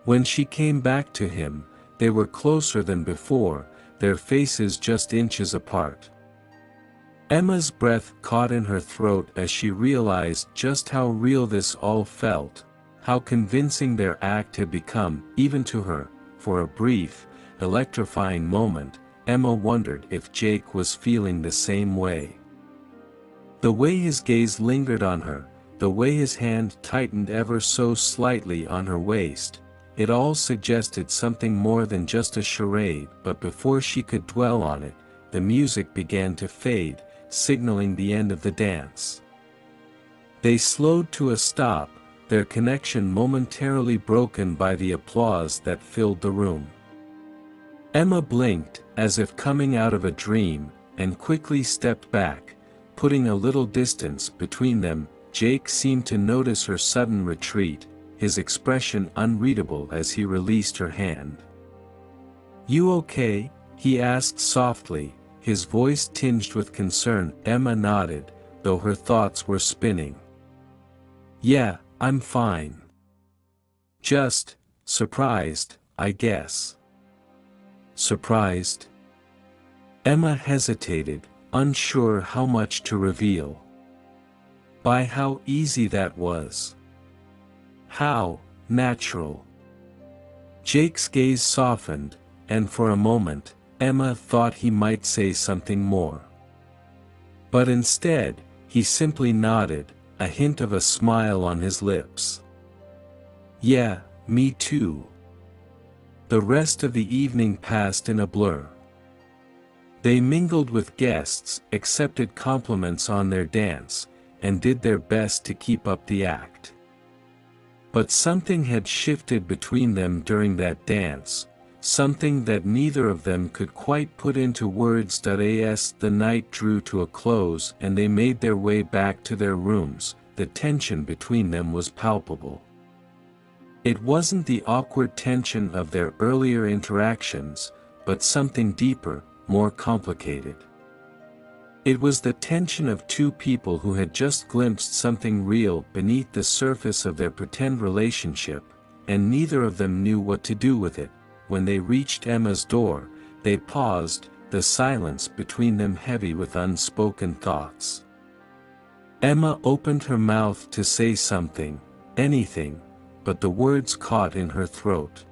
When she came back to him, they were closer than before, their faces just inches apart. Emma's breath caught in her throat as she realized just how real this all felt, how convincing their act had become, even to her. For a brief, electrifying moment, Emma wondered if Jake was feeling the same way. The way his gaze lingered on her, the way his hand tightened ever so slightly on her waist, it all suggested something more than just a charade, but before she could dwell on it, the music began to fade, signaling the end of the dance. They slowed to a stop, their connection momentarily broken by the applause that filled the room. Emma blinked, as if coming out of a dream, and quickly stepped back, putting a little distance between them. Jake seemed to notice her sudden retreat, his expression unreadable as he released her hand. "You okay?" he asked softly, his voice tinged with concern. Emma nodded, though her thoughts were spinning. "Yeah, I'm fine. Just surprised, I guess." "Surprised?" Emma hesitated, unsure how much to reveal. By how easy that was. How natural. Jake's gaze softened, and for a moment, Emma thought he might say something more. But instead, he simply nodded, a hint of a smile on his lips. "Yeah, me too." The rest of the evening passed in a blur. They mingled with guests, accepted compliments on their dance, and did their best to keep up the act. But something had shifted between them during that dance, something that neither of them could quite put into words. As the night drew to a close and they made their way back to their rooms, the tension between them was palpable. It wasn't the awkward tension of their earlier interactions, but something deeper, more complicated. It was the tension of two people who had just glimpsed something real beneath the surface of their pretend relationship, and neither of them knew what to do with it. When they reached Emma's door, they paused, the silence between them heavy with unspoken thoughts. Emma opened her mouth to say something, anything, but the words caught in her throat.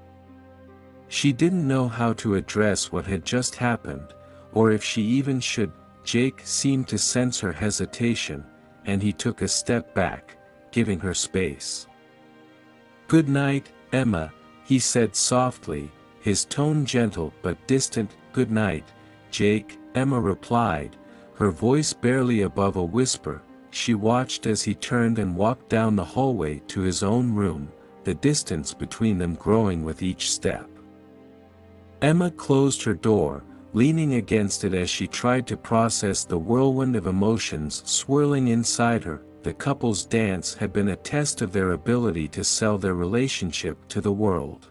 She didn't know how to address what had just happened, or if she even should. Jake seemed to sense her hesitation, and he took a step back, giving her space. "Good night, Emma," he said softly, his tone gentle but distant. "Good night, Jake," Emma replied, her voice barely above a whisper. She watched as he turned and walked down the hallway to his own room, the distance between them growing with each step. Emma closed her door, leaning against it as she tried to process the whirlwind of emotions swirling inside her. The couple's dance had been a test of their ability to sell their relationship to the world.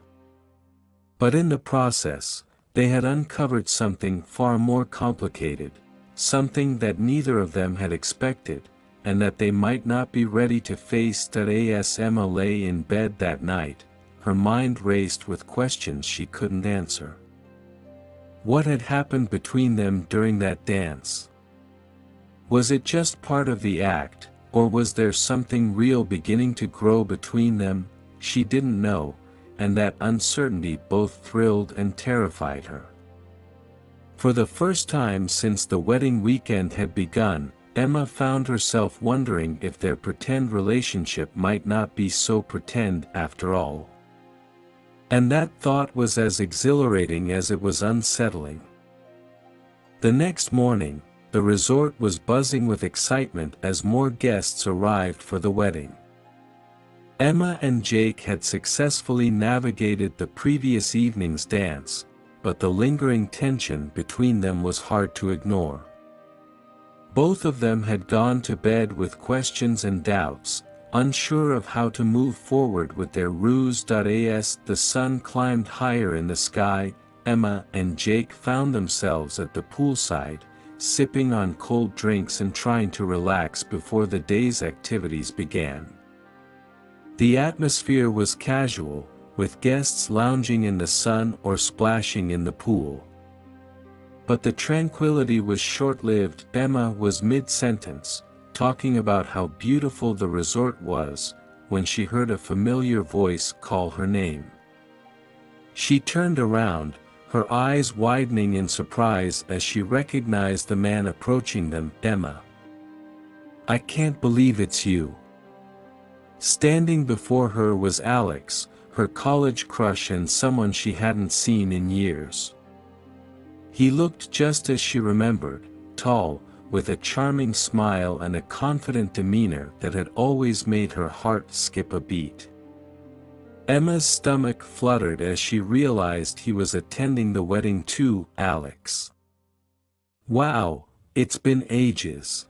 But in the process, they had uncovered something far more complicated, something that neither of them had expected, and that they might not be ready to face. As Emma lay in bed that night, her mind raced with questions she couldn't answer. What had happened between them during that dance? Was it just part of the act, or was there something real beginning to grow between them? She didn't know, and that uncertainty both thrilled and terrified her. For the first time since the wedding weekend had begun, Emma found herself wondering if their pretend relationship might not be so pretend after all. And that thought was as exhilarating as it was unsettling. The next morning, the resort was buzzing with excitement as more guests arrived for the wedding. Emma and Jake had successfully navigated the previous evening's dance, but the lingering tension between them was hard to ignore. Both of them had gone to bed with questions and doubts, unsure of how to move forward with their ruse. As the sun climbed higher in the sky, Emma and Jake found themselves at the poolside, sipping on cold drinks and trying to relax before the day's activities began. The atmosphere was casual, with guests lounging in the sun or splashing in the pool. But the tranquility was short-lived. Emma was mid-sentence, talking about how beautiful the resort was, when she heard a familiar voice call her name. She turned around, her eyes widening in surprise as she recognized the man approaching them. "Emma. I can't believe it's you." Standing before her was Alex, her college crush and someone she hadn't seen in years. He looked just as she remembered, tall, with a charming smile and a confident demeanor that had always made her heart skip a beat. Emma's stomach fluttered as she realized he was attending the wedding too. Alex. Wow, it's been ages.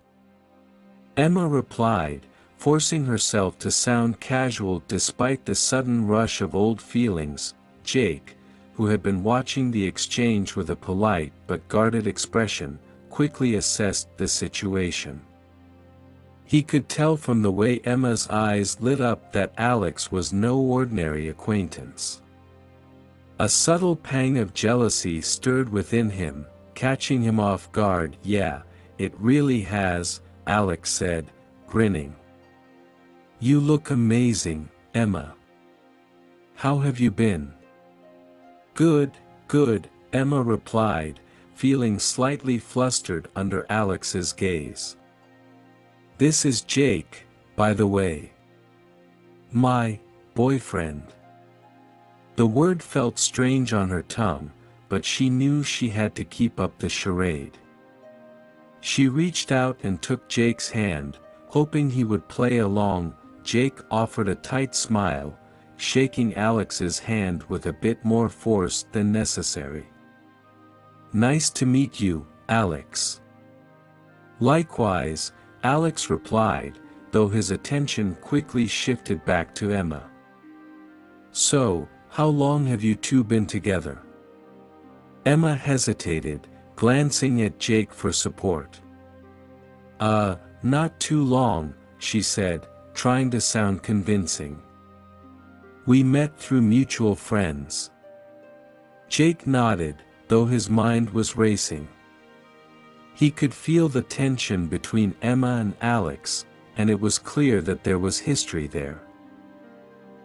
Emma replied, forcing herself to sound casual despite the sudden rush of old feelings. Jake, who had been watching the exchange with a polite but guarded expression, quickly assessed the situation. He could tell from the way Emma's eyes lit up that Alex was no ordinary acquaintance. A subtle pang of jealousy stirred within him, catching him off guard. "Yeah, it really has," Alex said, grinning. "You look amazing, Emma. How have you been?" "Good, good," Emma replied, feeling slightly flustered under Alex's gaze. "This is Jake, by the way. My boyfriend." The word felt strange on her tongue, but she knew she had to keep up the charade. She reached out and took Jake's hand, hoping he would play along. Jake offered a tight smile, shaking Alex's hand with a bit more force than necessary. "Nice to meet you, Alex." "Likewise," Alex replied, though his attention quickly shifted back to Emma. "So, how long have you two been together?" Emma hesitated, glancing at Jake for support. Not too long," she said, trying to sound convincing. "We met through mutual friends." Jake nodded, though his mind was racing. He could feel the tension between Emma and Alex, and it was clear that there was history there.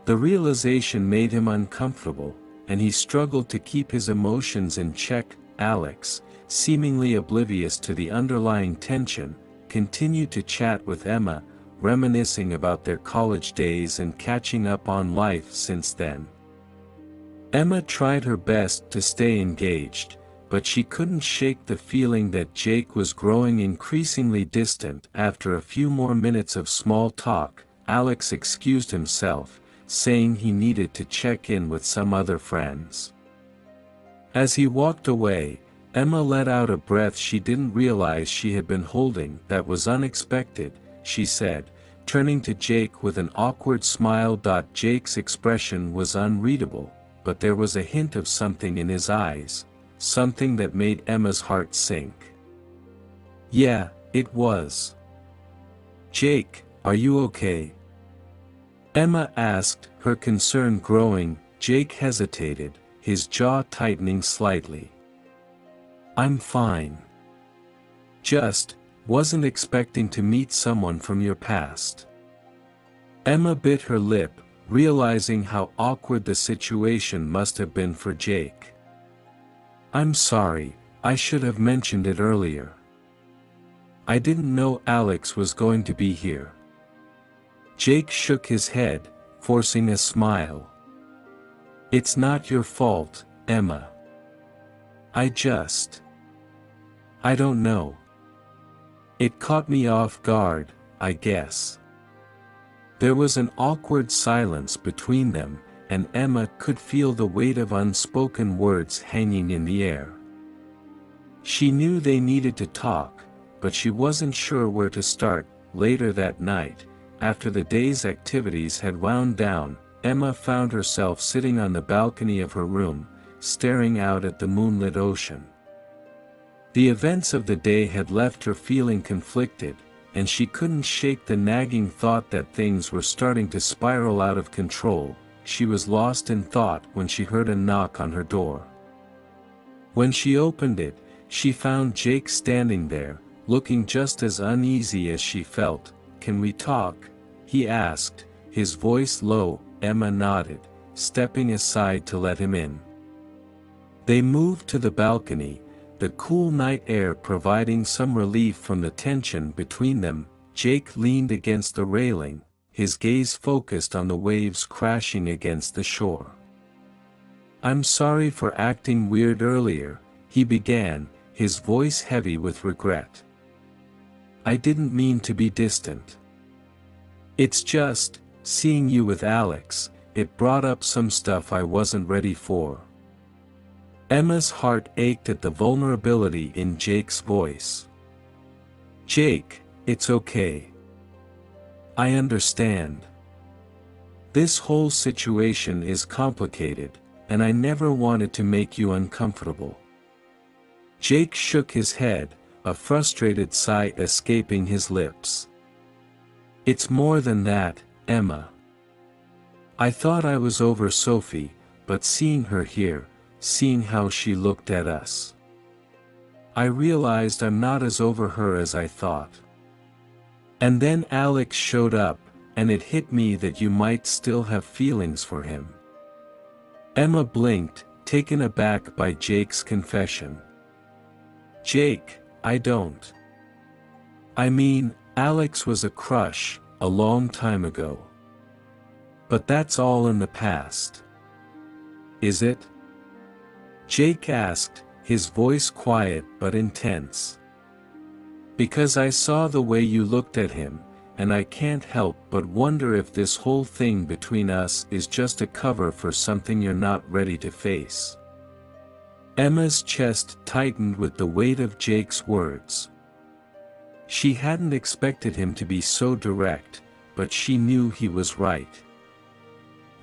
The realization made him uncomfortable, and he struggled to keep his emotions in check. Alex, seemingly oblivious to the underlying tension, continued to chat with Emma, reminiscing about their college days and catching up on life since then. Emma tried her best to stay engaged, but she couldn't shake the feeling that Jake was growing increasingly distant. After a few more minutes of small talk, Alex excused himself, saying he needed to check in with some other friends. As he walked away, Emma let out a breath she didn't realize she had been holding. "That was unexpected," she said, turning to Jake with an awkward smile. Jake's expression was unreadable, but there was a hint of something in his eyes, something that made Emma's heart sink. "Yeah, it was." "Jake, are you okay?" Emma asked, her concern growing. Jake hesitated, his jaw tightening slightly. "I'm fine. Just, wasn't expecting to meet someone from your past." Emma bit her lip, realizing how awkward the situation must have been for Jake. "I'm sorry, I should have mentioned it earlier. I didn't know Alex was going to be here." Jake shook his head, forcing a smile. "It's not your fault, Emma. I don't know. It caught me off guard, I guess." There was an awkward silence between them, and Emma could feel the weight of unspoken words hanging in the air. She knew they needed to talk, but she wasn't sure where to start. Later that night, after the day's activities had wound down, Emma found herself sitting on the balcony of her room, staring out at the moonlit ocean. The events of the day had left her feeling conflicted, and she couldn't shake the nagging thought that things were starting to spiral out of control. She was lost in thought when she heard a knock on her door. When she opened it, she found Jake standing there, looking just as uneasy as she felt. "Can we talk?" he asked, his voice low. Emma nodded, stepping aside to let him in. They moved to the balcony, the cool night air providing some relief from the tension between them. Jake leaned against the railing, his gaze focused on the waves crashing against the shore. "I'm sorry for acting weird earlier," he began, his voice heavy with regret. "I didn't mean to be distant. It's just, seeing you with Alex, it brought up some stuff I wasn't ready for." Emma's heart ached at the vulnerability in Jake's voice. "Jake, it's okay. I understand. This whole situation is complicated, and I never wanted to make you uncomfortable." Jake shook his head, a frustrated sigh escaping his lips. "It's more than that, Emma. I thought I was over Sophie, but seeing her here, seeing how she looked at us, I realized I'm not as over her as I thought. And then Alex showed up, and it hit me that you might still have feelings for him." Emma blinked, taken aback by Jake's confession. "Jake, I don't. I mean, Alex was a crush, a long time ago. But that's all in the past. Is it?" Jake asked, his voice quiet but intense. "Because I saw the way you looked at him, and I can't help but wonder if this whole thing between us is just a cover for something you're not ready to face." Emma's chest tightened with the weight of Jake's words. She hadn't expected him to be so direct, but she knew he was right.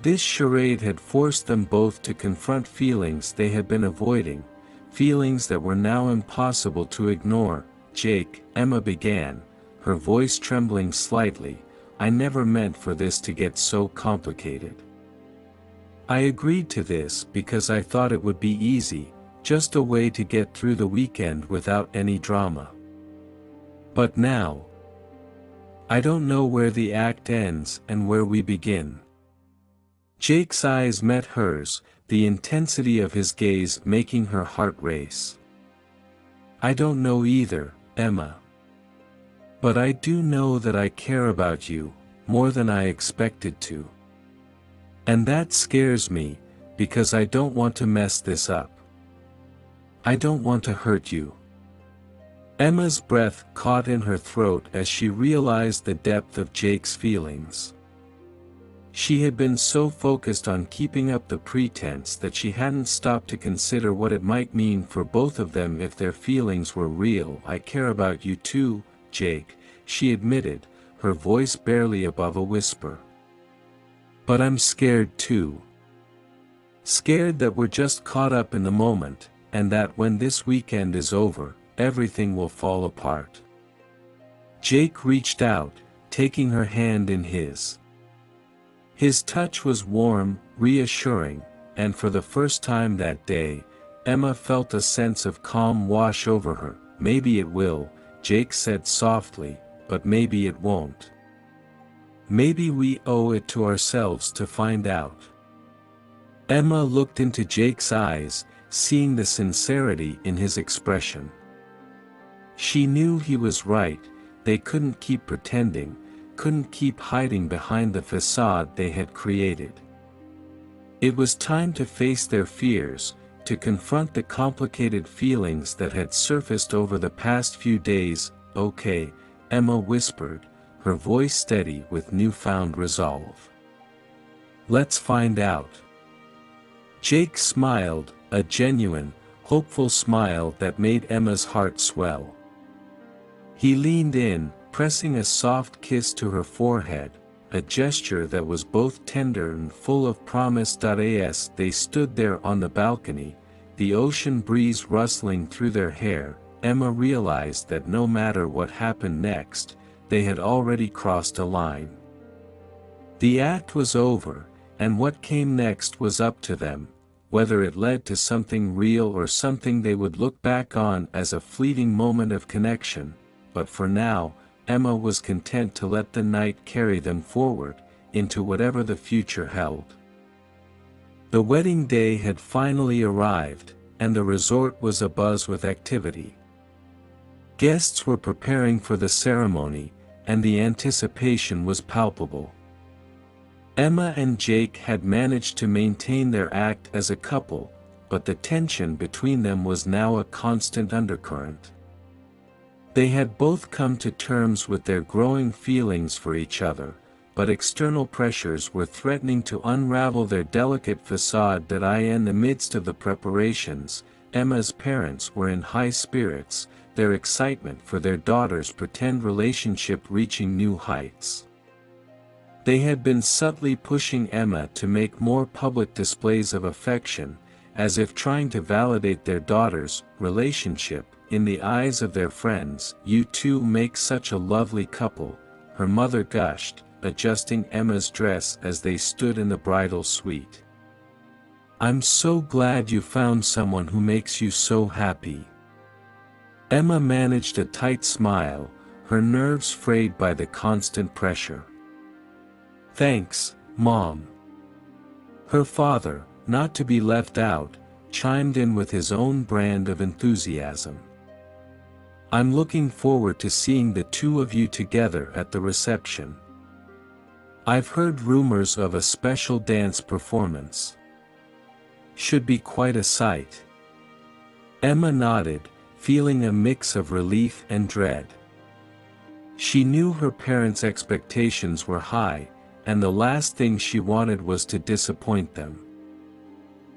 This charade had forced them both to confront feelings they had been avoiding, feelings that were now impossible to ignore. "Jake," Emma began, her voice trembling slightly, "I never meant for this to get so complicated. I agreed to this because I thought it would be easy, just a way to get through the weekend without any drama. But now, I don't know where the act ends and where we begin." Jake's eyes met hers, the intensity of his gaze making her heart race. "I don't know either, Emma. But I do know that I care about you, more than I expected to. And that scares me, because I don't want to mess this up. I don't want to hurt you." Emma's breath caught in her throat as she realized the depth of Jake's feelings. She had been so focused on keeping up the pretense that she hadn't stopped to consider what it might mean for both of them if their feelings were real. "I care about you too, Jake," she admitted, her voice barely above a whisper. "But I'm scared too. Scared that we're just caught up in the moment, and that when this weekend is over, everything will fall apart." Jake reached out, taking her hand in his. His touch was warm, reassuring, and for the first time that day, Emma felt a sense of calm wash over her. "Maybe it will," Jake said softly, "but maybe it won't. Maybe we owe it to ourselves to find out." Emma looked into Jake's eyes, seeing the sincerity in his expression. She knew he was right, they couldn't keep pretending, couldn't keep hiding behind the facade they had created. It was time to face their fears, to confront the complicated feelings that had surfaced over the past few days. "Okay," Emma whispered, her voice steady with newfound resolve. "Let's find out." Jake smiled, a genuine, hopeful smile that made Emma's heart swell. He leaned in, pressing a soft kiss to her forehead, a gesture that was both tender and full of promise. As they stood there on the balcony, the ocean breeze rustling through their hair, Emma realized that no matter what happened next, they had already crossed a line. The act was over, and what came next was up to them, whether it led to something real or something they would look back on as a fleeting moment of connection. But for now, Emma was content to let the night carry them forward, into whatever the future held. The wedding day had finally arrived, and the resort was abuzz with activity. Guests were preparing for the ceremony, and the anticipation was palpable. Emma and Jake had managed to maintain their act as a couple, but the tension between them was now a constant undercurrent. They had both come to terms with their growing feelings for each other, but external pressures were threatening to unravel their delicate facade. In the midst of the preparations, Emma's parents were in high spirits, their excitement for their daughter's pretend relationship reaching new heights. They had been subtly pushing Emma to make more public displays of affection, as if trying to validate their daughter's relationship in the eyes of their friends. "You two make such a lovely couple," her mother gushed, adjusting Emma's dress as they stood in the bridal suite. "I'm so glad you found someone who makes you so happy." Emma managed a tight smile, her nerves frayed by the constant pressure. "Thanks, Mom." Her father, not to be left out, chimed in with his own brand of enthusiasm. "I'm looking forward to seeing the two of you together at the reception. I've heard rumors of a special dance performance. Should be quite a sight." Emma nodded, feeling a mix of relief and dread. She knew her parents' expectations were high, and the last thing she wanted was to disappoint them.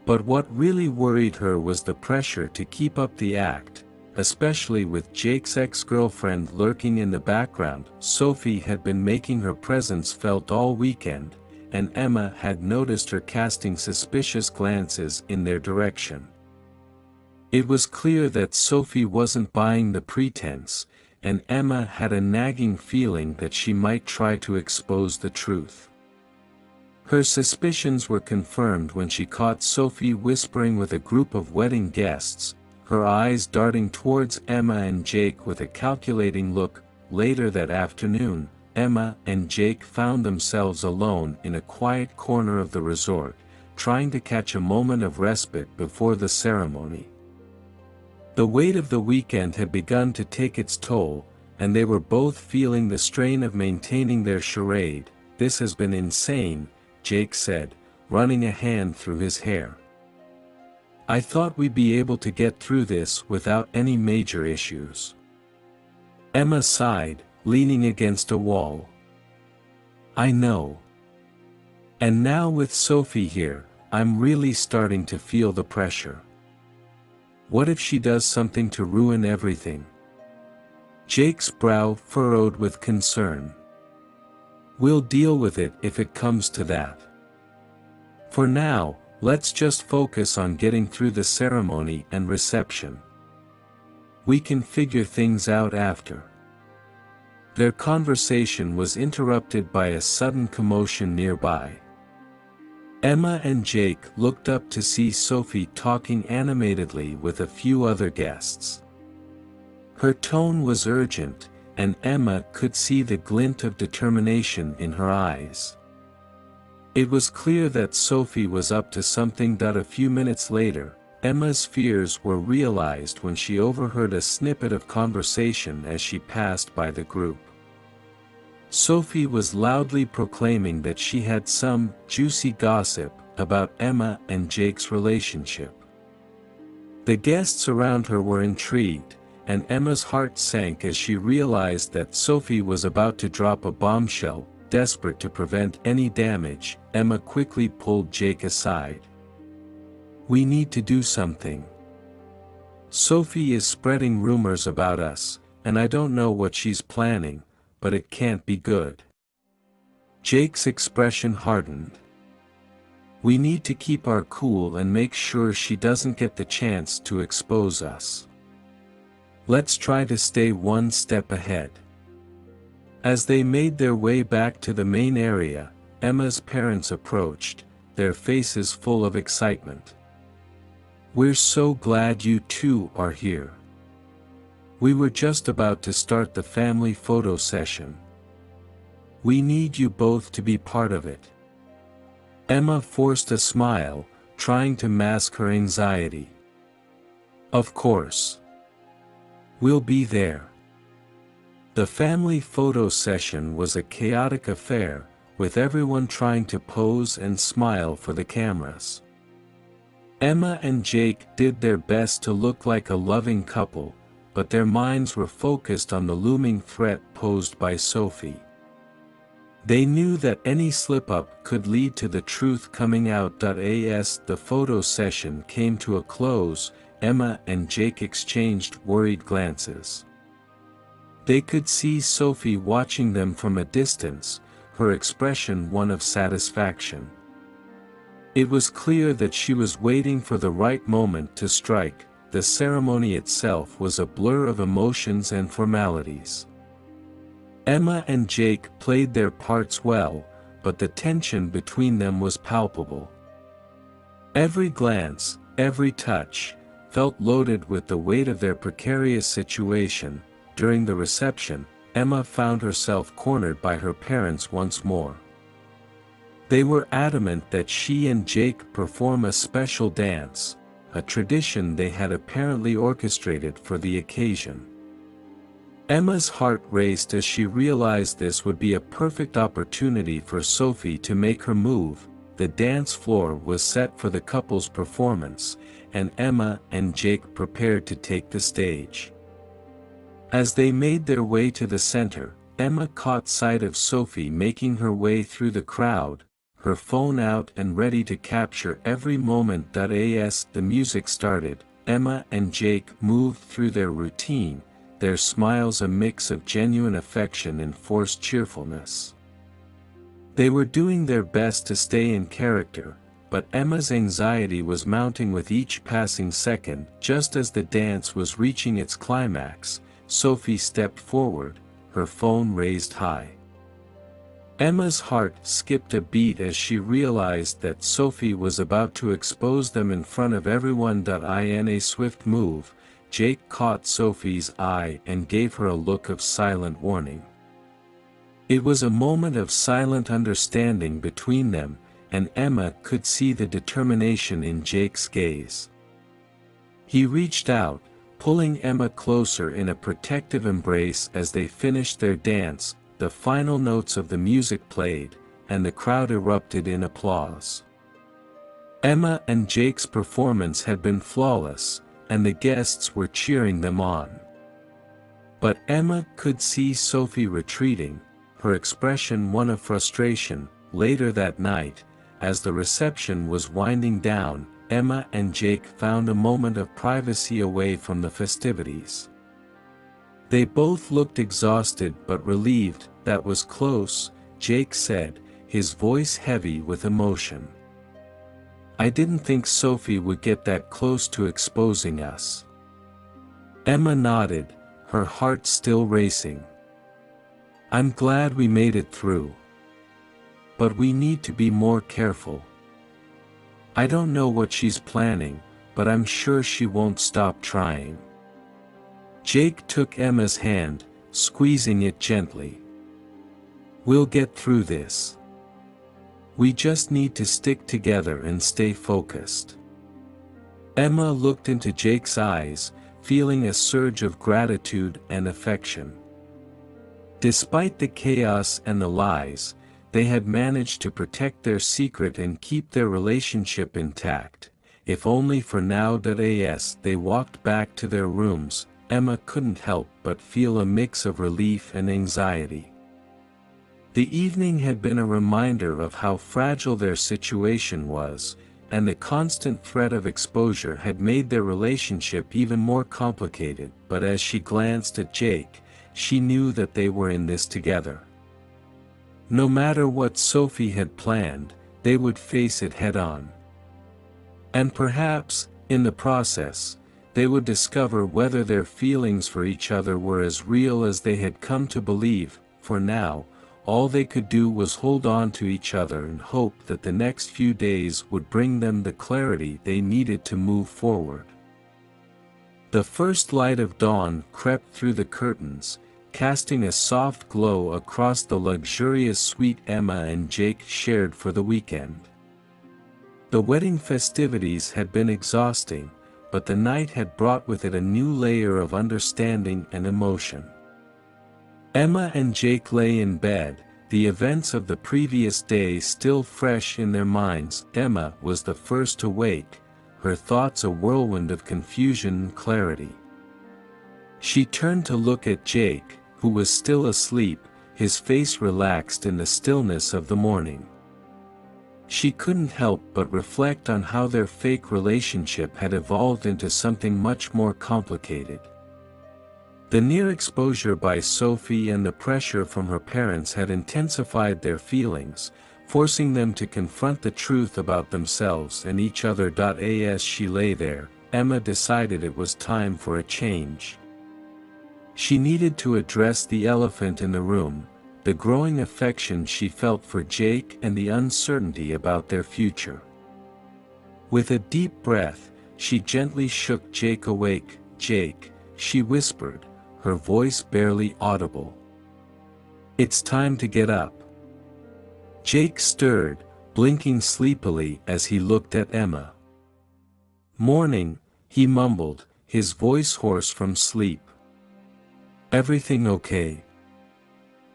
But what really worried her was the pressure to keep up the act, especially with Jake's ex-girlfriend lurking in the background. Sophie had been making her presence felt all weekend, and Emma had noticed her casting suspicious glances in their direction. It was clear that Sophie wasn't buying the pretense, and Emma had a nagging feeling that she might try to expose the truth. Her suspicions were confirmed when she caught Sophie whispering with a group of wedding guests, her eyes darting towards Emma and Jake with a calculating look. Later that afternoon, Emma and Jake found themselves alone in a quiet corner of the resort, trying to catch a moment of respite before the ceremony. The weight of the weekend had begun to take its toll, and they were both feeling the strain of maintaining their charade. "This has been insane," Jake said, running a hand through his hair. "I thought we'd be able to get through this without any major issues." Emma sighed, leaning against a wall. "I know. And now with Sophie here, I'm really starting to feel the pressure. What if she does something to ruin everything?" Jake's brow furrowed with concern. "We'll deal with it if it comes to that. For now, let's just focus on getting through the ceremony and reception. We can figure things out after." Their conversation was interrupted by a sudden commotion nearby. Emma and Jake looked up to see Sophie talking animatedly with a few other guests. Her tone was urgent, and Emma could see the glint of determination in her eyes. It was clear that Sophie was up to something. A few minutes later, Emma's fears were realized when she overheard a snippet of conversation as she passed by the group. Sophie was loudly proclaiming that she had some juicy gossip about Emma and Jake's relationship. The guests around her were intrigued, and Emma's heart sank as she realized that Sophie was about to drop a bombshell. Desperate to prevent any damage, Emma quickly pulled Jake aside. "We need to do something. Sophie is spreading rumors about us, and I don't know what she's planning, but it can't be good." Jake's expression hardened. "We need to keep our cool and make sure she doesn't get the chance to expose us. Let's try to stay one step ahead." As they made their way back to the main area, Emma's parents approached, their faces full of excitement. "We're so glad you two are here. We were just about to start the family photo session. We need you both to be part of it." Emma forced a smile, trying to mask her anxiety. "Of course. We'll be there." The family photo session was a chaotic affair, with everyone trying to pose and smile for the cameras. Emma and Jake did their best to look like a loving couple, but their minds were focused on the looming threat posed by Sophie. They knew that any slip-up could lead to the truth coming out. As the photo session came to a close, Emma and Jake exchanged worried glances. They could see Sophie watching them from a distance, her expression one of satisfaction. It was clear that she was waiting for the right moment to strike. The ceremony itself was a blur of emotions and formalities. Emma and Jake played their parts well, but the tension between them was palpable. Every glance, every touch, felt loaded with the weight of their precarious situation. During the reception, Emma found herself cornered by her parents once more. They were adamant that she and Jake perform a special dance, a tradition they had apparently orchestrated for the occasion. Emma's heart raced as she realized this would be a perfect opportunity for Sophie to make her move. The dance floor was set for the couple's performance, and Emma and Jake prepared to take the stage. As they made their way to the center, Emma caught sight of Sophie making her way through the crowd, her phone out and ready to capture every moment. As the music started, Emma and Jake moved through their routine, their smiles a mix of genuine affection and forced cheerfulness. They were doing their best to stay in character, but Emma's anxiety was mounting with each passing second. Just as the dance was reaching its climax, Sophie stepped forward, her phone raised high. Emma's heart skipped a beat as she realized that Sophie was about to expose them in front of everyone. In a swift move, Jake caught Sophie's eye and gave her a look of silent warning. It was a moment of silent understanding between them, and Emma could see the determination in Jake's gaze. He reached out, pulling Emma closer in a protective embrace as they finished their dance. The final notes of the music played, and the crowd erupted in applause. Emma and Jake's performance had been flawless, and the guests were cheering them on. But Emma could see Sophie retreating, her expression one of frustration. Later that night, as the reception was winding down, Emma and Jake found a moment of privacy away from the festivities. They both looked exhausted but relieved. That was close, Jake said, his voice heavy with emotion. I didn't think Sophie would get that close to exposing us. Emma nodded, her heart still racing. I'm glad we made it through. But we need to be more careful. I don't know what she's planning, but I'm sure she won't stop trying. Jake took Emma's hand, squeezing it gently. We'll get through this. We just need to stick together and stay focused. Emma looked into Jake's eyes, feeling a surge of gratitude and affection. Despite the chaos and the lies, they had managed to protect their secret and keep their relationship intact, if only for now. As they walked back to their rooms, Emma couldn't help but feel a mix of relief and anxiety. The evening had been a reminder of how fragile their situation was, and the constant threat of exposure had made their relationship even more complicated. But as she glanced at Jake, she knew that they were in this together. No matter what Sophie had planned, they would face it head-on. And perhaps, in the process, they would discover whether their feelings for each other were as real as they had come to believe. For now, all they could do was hold on to each other and hope that the next few days would bring them the clarity they needed to move forward. The first light of dawn crept through the curtains, casting a soft glow across the luxurious suite Emma and Jake shared for the weekend. The wedding festivities had been exhausting, but the night had brought with it a new layer of understanding and emotion. Emma and Jake lay in bed, the events of the previous day still fresh in their minds. Emma was the first to wake, her thoughts a whirlwind of confusion and clarity. She turned to look at Jake, who was still asleep, his face relaxed in the stillness of the morning. She couldn't help but reflect on how their fake relationship had evolved into something much more complicated. The near exposure by Sophie and the pressure from her parents had intensified their feelings, forcing them to confront the truth about themselves and each other. As she lay there, Emma decided it was time for a change. She needed to address the elephant in the room, the growing affection she felt for Jake and the uncertainty about their future. With a deep breath, she gently shook Jake awake. "Jake," she whispered, her voice barely audible. "It's time to get up." Jake stirred, blinking sleepily as he looked at Emma. "Morning," he mumbled, his voice hoarse from sleep. "Everything okay?"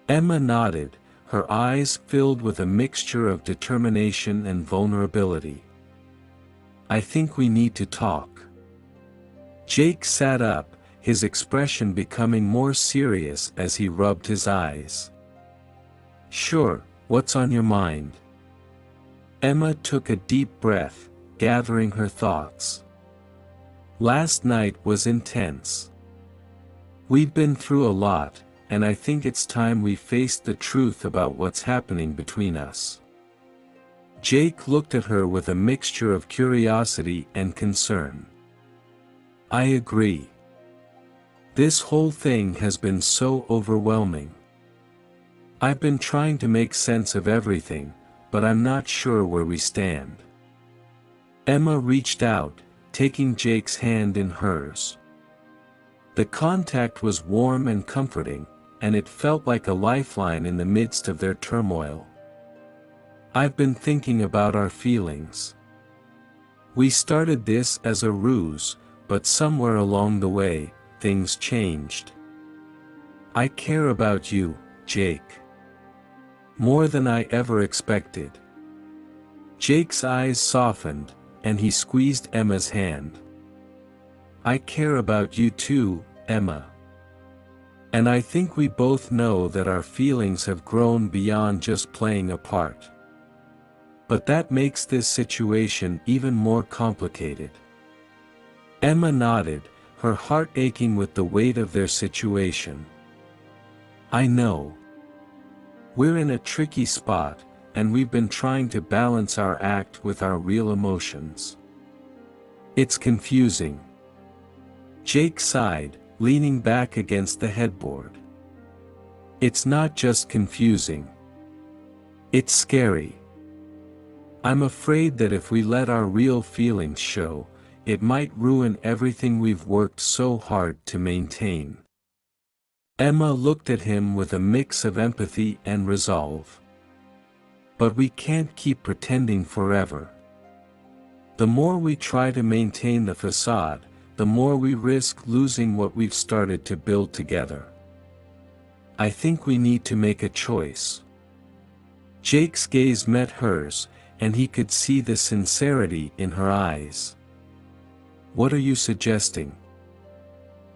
Emma nodded, her eyes filled with a mixture of determination and vulnerability. "I think we need to talk." Jake sat up, his expression becoming more serious as he rubbed his eyes. "Sure, what's on your mind?" Emma took a deep breath, gathering her thoughts. "Last night was intense. We've been through a lot, and I think it's time we faced the truth about what's happening between us." Jake looked at her with a mixture of curiosity and concern. "I agree. This whole thing has been so overwhelming. I've been trying to make sense of everything, but I'm not sure where we stand." Emma reached out, taking Jake's hand in hers. The contact was warm and comforting, and it felt like a lifeline in the midst of their turmoil. "I've been thinking about our feelings. We started this as a ruse, but somewhere along the way, things changed. I care about you, Jake. More than I ever expected." Jake's eyes softened, and he squeezed Emma's hand. "I care about you too, Emma. And I think we both know that our feelings have grown beyond just playing a part. But that makes this situation even more complicated." Emma nodded, her heart aching with the weight of their situation. "I know. We're in a tricky spot, and we've been trying to balance our act with our real emotions. It's confusing." Jake sighed, leaning back against the headboard. "It's not just confusing. It's scary. I'm afraid that if we let our real feelings show, it might ruin everything we've worked so hard to maintain." Emma looked at him with a mix of empathy and resolve. "But we can't keep pretending forever. The more we try to maintain the facade, the more we risk losing what we've started to build together. I think we need to make a choice." Jake's gaze met hers, and he could see the sincerity in her eyes. "What are you suggesting?"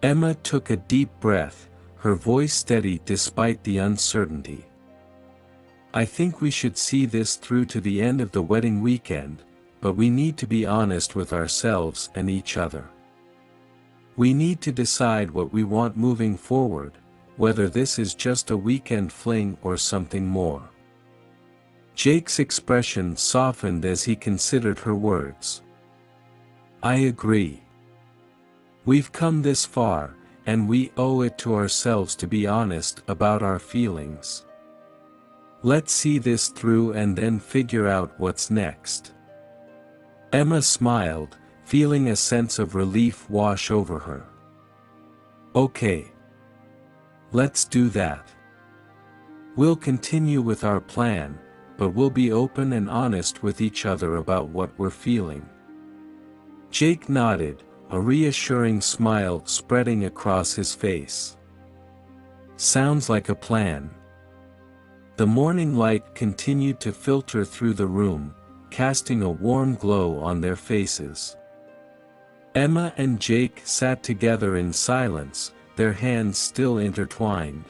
Emma took a deep breath, her voice steady despite the uncertainty. "I think we should see this through to the end of the wedding weekend, but we need to be honest with ourselves and each other. We need to decide what we want moving forward, whether this is just a weekend fling or something more." Jake's expression softened as he considered her words. "I agree. We've come this far, and we owe it to ourselves to be honest about our feelings. Let's see this through and then figure out what's next." Emma smiled, feeling a sense of relief wash over her. "Okay. Let's do that. We'll continue with our plan, but we'll be open and honest with each other about what we're feeling." Jake nodded, a reassuring smile spreading across his face. "Sounds like a plan." The morning light continued to filter through the room, casting a warm glow on their faces. Emma and Jake sat together in silence, their hands still intertwined.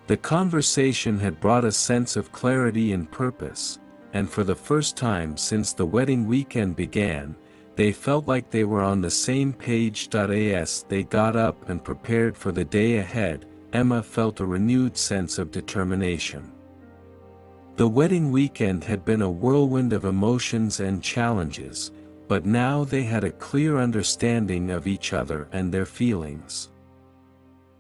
The conversation had brought a sense of clarity and purpose, and for the first time since the wedding weekend began, they felt like they were on the same page. As they got up and prepared for the day ahead, Emma felt a renewed sense of determination. The wedding weekend had been a whirlwind of emotions and challenges, but now they had a clear understanding of each other and their feelings.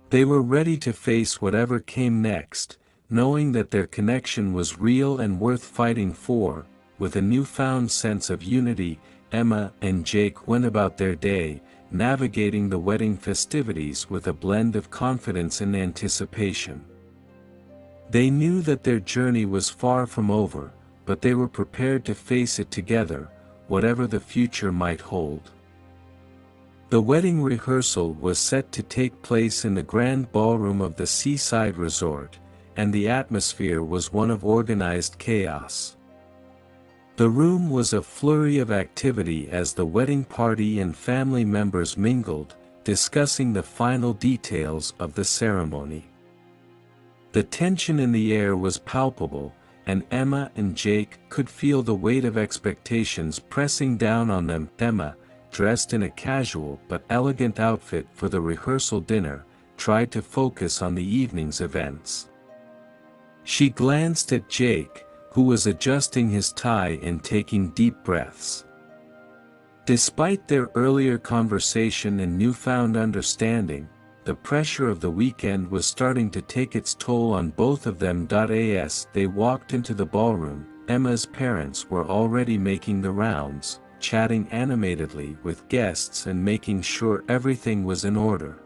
They were ready to face whatever came next, knowing that their connection was real and worth fighting for. With a newfound sense of unity, Emma and Jake went about their day, navigating the wedding festivities with a blend of confidence and anticipation. They knew that their journey was far from over, but they were prepared to face it together, whatever the future might hold. The wedding rehearsal was set to take place in the grand ballroom of the seaside resort, and the atmosphere was one of organized chaos. The room was a flurry of activity as the wedding party and family members mingled, discussing the final details of the ceremony. The tension in the air was palpable, and Emma and Jake could feel the weight of expectations pressing down on them. Emma, dressed in a casual but elegant outfit for the rehearsal dinner, tried to focus on the evening's events. She glanced at Jake, who was adjusting his tie and taking deep breaths. Despite their earlier conversation and newfound understanding, the pressure of the weekend was starting to take its toll on both of them. As they walked into the ballroom, Emma's parents were already making the rounds, chatting animatedly with guests and making sure everything was in order.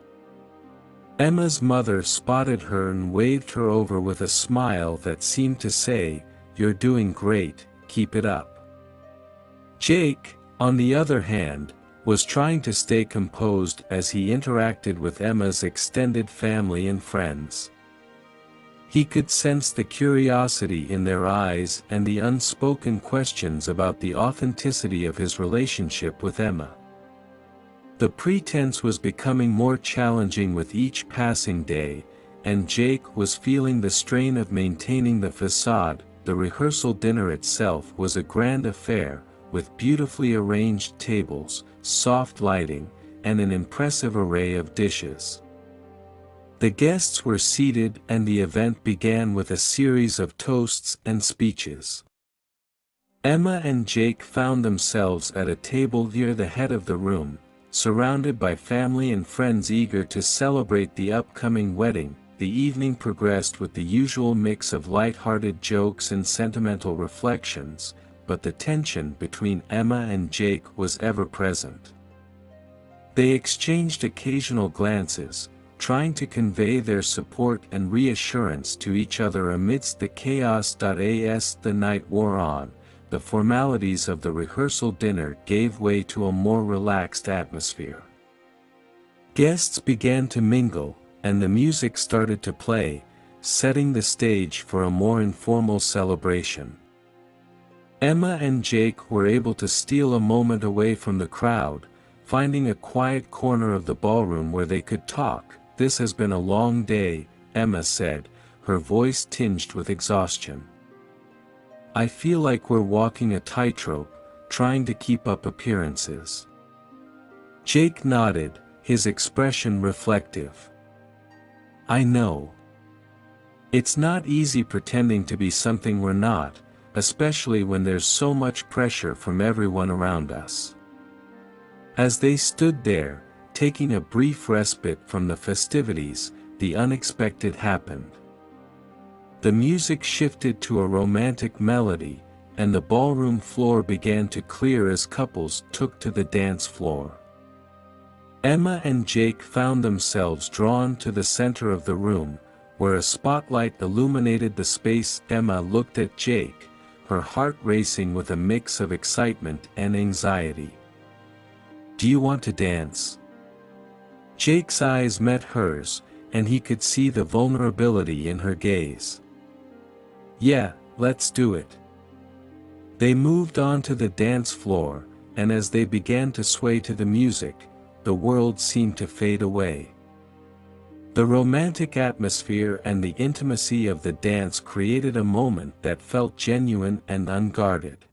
Emma's mother spotted her and waved her over with a smile that seemed to say, "You're doing great, keep it up." Jake, on the other hand, was trying to stay composed as he interacted with Emma's extended family and friends. He could sense the curiosity in their eyes and the unspoken questions about the authenticity of his relationship with Emma. The pretense was becoming more challenging with each passing day, and Jake was feeling the strain of maintaining the facade. The rehearsal dinner itself was a grand affair, with beautifully arranged tables, soft lighting, and an impressive array of dishes. The guests were seated and the event began with a series of toasts and speeches. Emma and Jake found themselves at a table near the head of the room, surrounded by family and friends eager to celebrate the upcoming wedding. The evening progressed with the usual mix of light-hearted jokes and sentimental reflections, but the tension between Emma and Jake was ever present. They exchanged occasional glances, trying to convey their support and reassurance to each other amidst the chaos. As the night wore on, the formalities of the rehearsal dinner gave way to a more relaxed atmosphere. Guests began to mingle, and the music started to play, setting the stage for a more informal celebration. Emma and Jake were able to steal a moment away from the crowd, finding a quiet corner of the ballroom where they could talk. "This has been a long day," Emma said, her voice tinged with exhaustion. "I feel like we're walking a tightrope, trying to keep up appearances." Jake nodded, his expression reflective. "I know. It's not easy pretending to be something we're not, especially when there's so much pressure from everyone around us." As they stood there, taking a brief respite from the festivities, the unexpected happened. The music shifted to a romantic melody, and the ballroom floor began to clear as couples took to the dance floor. Emma and Jake found themselves drawn to the center of the room, where a spotlight illuminated the space. Emma looked at Jake, her heart racing with a mix of excitement and anxiety. "Do you want to dance?" Jake's eyes met hers, and he could see the vulnerability in her gaze. Yeah, let's do it. They moved on to the dance floor, and as they began to sway to the music, the world seemed to fade away. The romantic atmosphere and the intimacy of the dance created a moment that felt genuine and unguarded.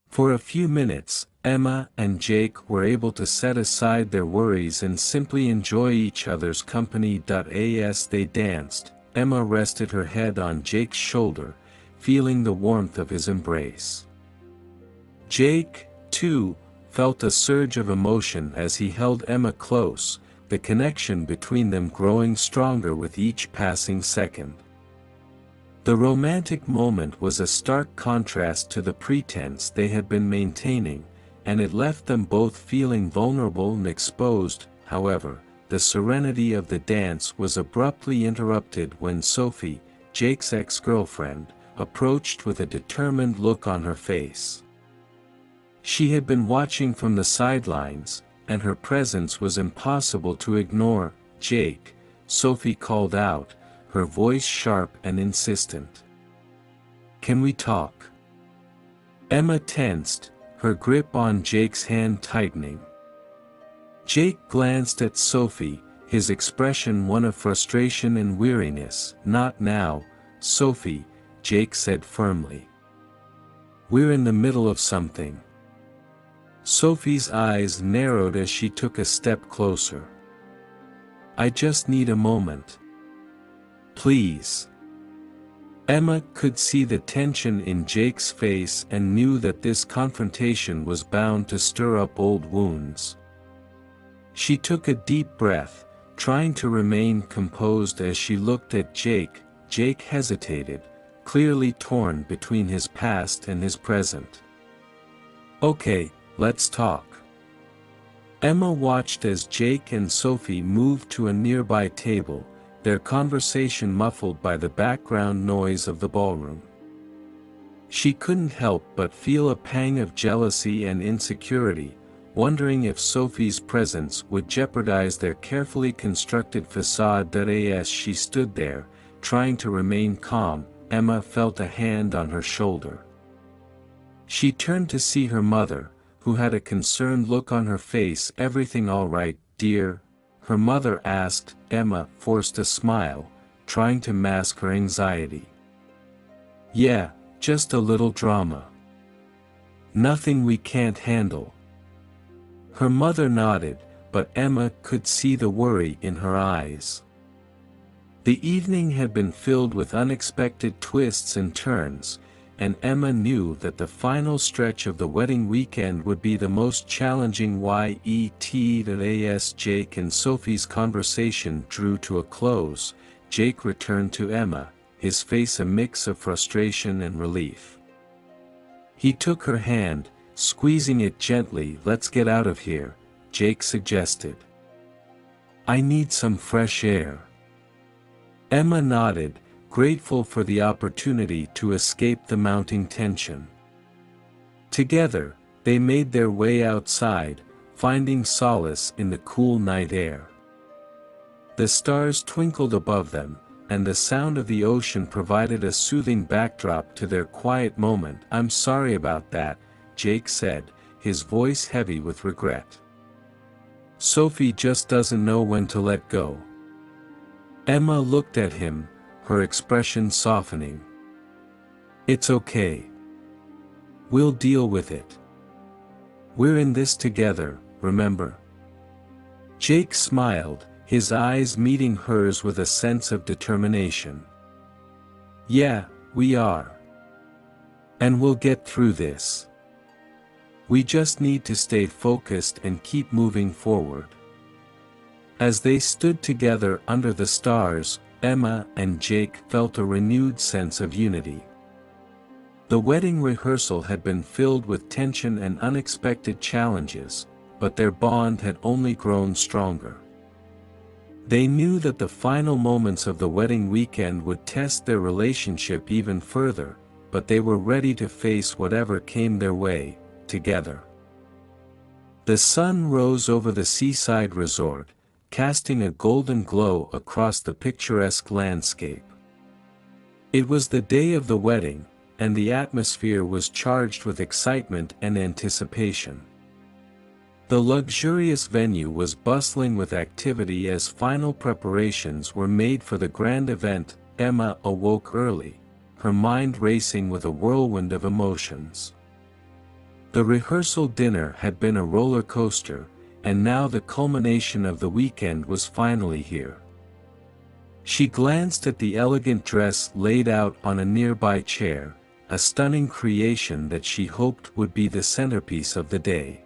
For a few minutes, Emma and Jake were able to set aside their worries and simply enjoy each other's company. As they danced, Emma rested her head on Jake's shoulder, feeling the warmth of his embrace. Jake, too, felt a surge of emotion as he held Emma close, the connection between them growing stronger with each passing second. The romantic moment was a stark contrast to the pretense they had been maintaining, and it left them both feeling vulnerable and exposed. However, the serenity of the dance was abruptly interrupted when Sophie, Jake's ex-girlfriend, approached with a determined look on her face. She had been watching from the sidelines, and her presence was impossible to ignore. "Jake," Sophie called out, her voice sharp and insistent. "Can we talk?" Emma tensed, her grip on Jake's hand tightening. Jake glanced at Sophie, his expression one of frustration and weariness. "Not now, Sophie," Jake said firmly. "We're in the middle of something." Sophie's eyes narrowed as she took a step closer. "I just need a moment. Please." Emma could see the tension in Jake's face and knew that this confrontation was bound to stir up old wounds. She took a deep breath, trying to remain composed as she looked at Jake. Jake hesitated, clearly torn between his past and his present. "Okay, let's talk." Emma watched as Jake and Sophie moved to a nearby table, their conversation muffled by the background noise of the ballroom. She couldn't help but feel a pang of jealousy and insecurity, wondering if Sophie's presence would jeopardize their carefully constructed facade. As she stood there, trying to remain calm, Emma felt a hand on her shoulder. She turned to see her mother, who had a concerned look on her face. "Everything all right, dear?" her mother asked. Emma forced a smile, trying to mask her anxiety. "Yeah, just a little drama. Nothing we can't handle." Her mother nodded, but Emma could see the worry in her eyes. The evening had been filled with unexpected twists and turns, and Emma knew that the final stretch of the wedding weekend would be the most challenging. As Jake and Sophie's conversation drew to a close, Jake returned to Emma, his face a mix of frustration and relief. He took her hand, squeezing it gently. "Let's get out of here," Jake suggested. "I need some fresh air." Emma nodded, grateful for the opportunity to escape the mounting tension. Together, they made their way outside, finding solace in the cool night air. The stars twinkled above them, and the sound of the ocean provided a soothing backdrop to their quiet moment. "I'm sorry about that," Jake said, his voice heavy with regret. "Sophie just doesn't know when to let go." Emma looked at him, her expression softening. "It's okay. We'll deal with it. We're in this together, remember?" Jake smiled, his eyes meeting hers with a sense of determination. "Yeah, we are. And we'll get through this. We just need to stay focused and keep moving forward." As they stood together under the stars, Emma and Jake felt a renewed sense of unity. The wedding rehearsal had been filled with tension and unexpected challenges, but their bond had only grown stronger. They knew that the final moments of the wedding weekend would test their relationship even further, but they were ready to face whatever came their way, together. The sun rose over the seaside resort, casting a golden glow across the picturesque landscape. It was the day of the wedding, and the atmosphere was charged with excitement and anticipation. The luxurious venue was bustling with activity as final preparations were made for the grand event. Emma awoke early, her mind racing with a whirlwind of emotions. The rehearsal dinner had been a roller coaster, and now the culmination of the weekend was finally here. She glanced at the elegant dress laid out on a nearby chair, a stunning creation that she hoped would be the centerpiece of the day.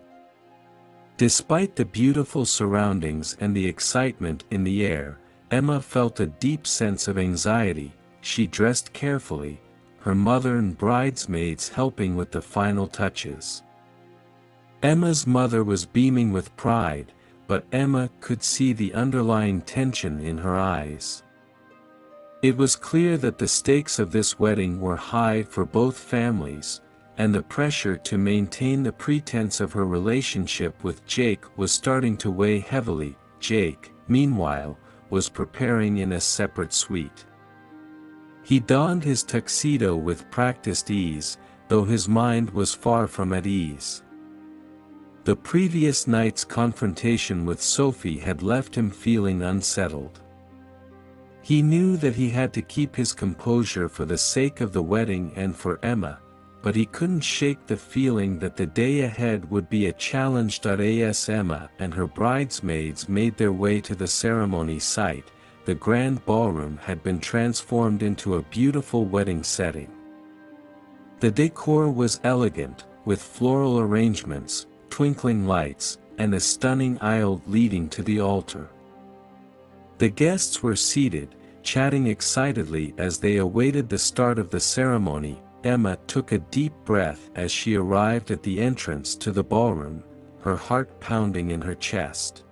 Despite the beautiful surroundings and the excitement in the air, Emma felt a deep sense of anxiety. She dressed carefully, her mother and bridesmaids helping with the final touches. Emma's mother was beaming with pride, but Emma could see the underlying tension in her eyes. It was clear that the stakes of this wedding were high for both families, and the pressure to maintain the pretense of her relationship with Jake was starting to weigh heavily. Jake, meanwhile, was preparing in a separate suite. He donned his tuxedo with practiced ease, though his mind was far from at ease. The previous night's confrontation with Sophie had left him feeling unsettled. He knew that he had to keep his composure for the sake of the wedding and for Emma, but he couldn't shake the feeling that the day ahead would be a challenge. As Emma and her bridesmaids made their way to the ceremony site, the grand ballroom had been transformed into a beautiful wedding setting. The decor was elegant, with floral arrangements, twinkling lights, and a stunning aisle leading to the altar. The guests were seated, chatting excitedly as they awaited the start of the ceremony. Emma took a deep breath as she arrived at the entrance to the ballroom, her heart pounding in her chest.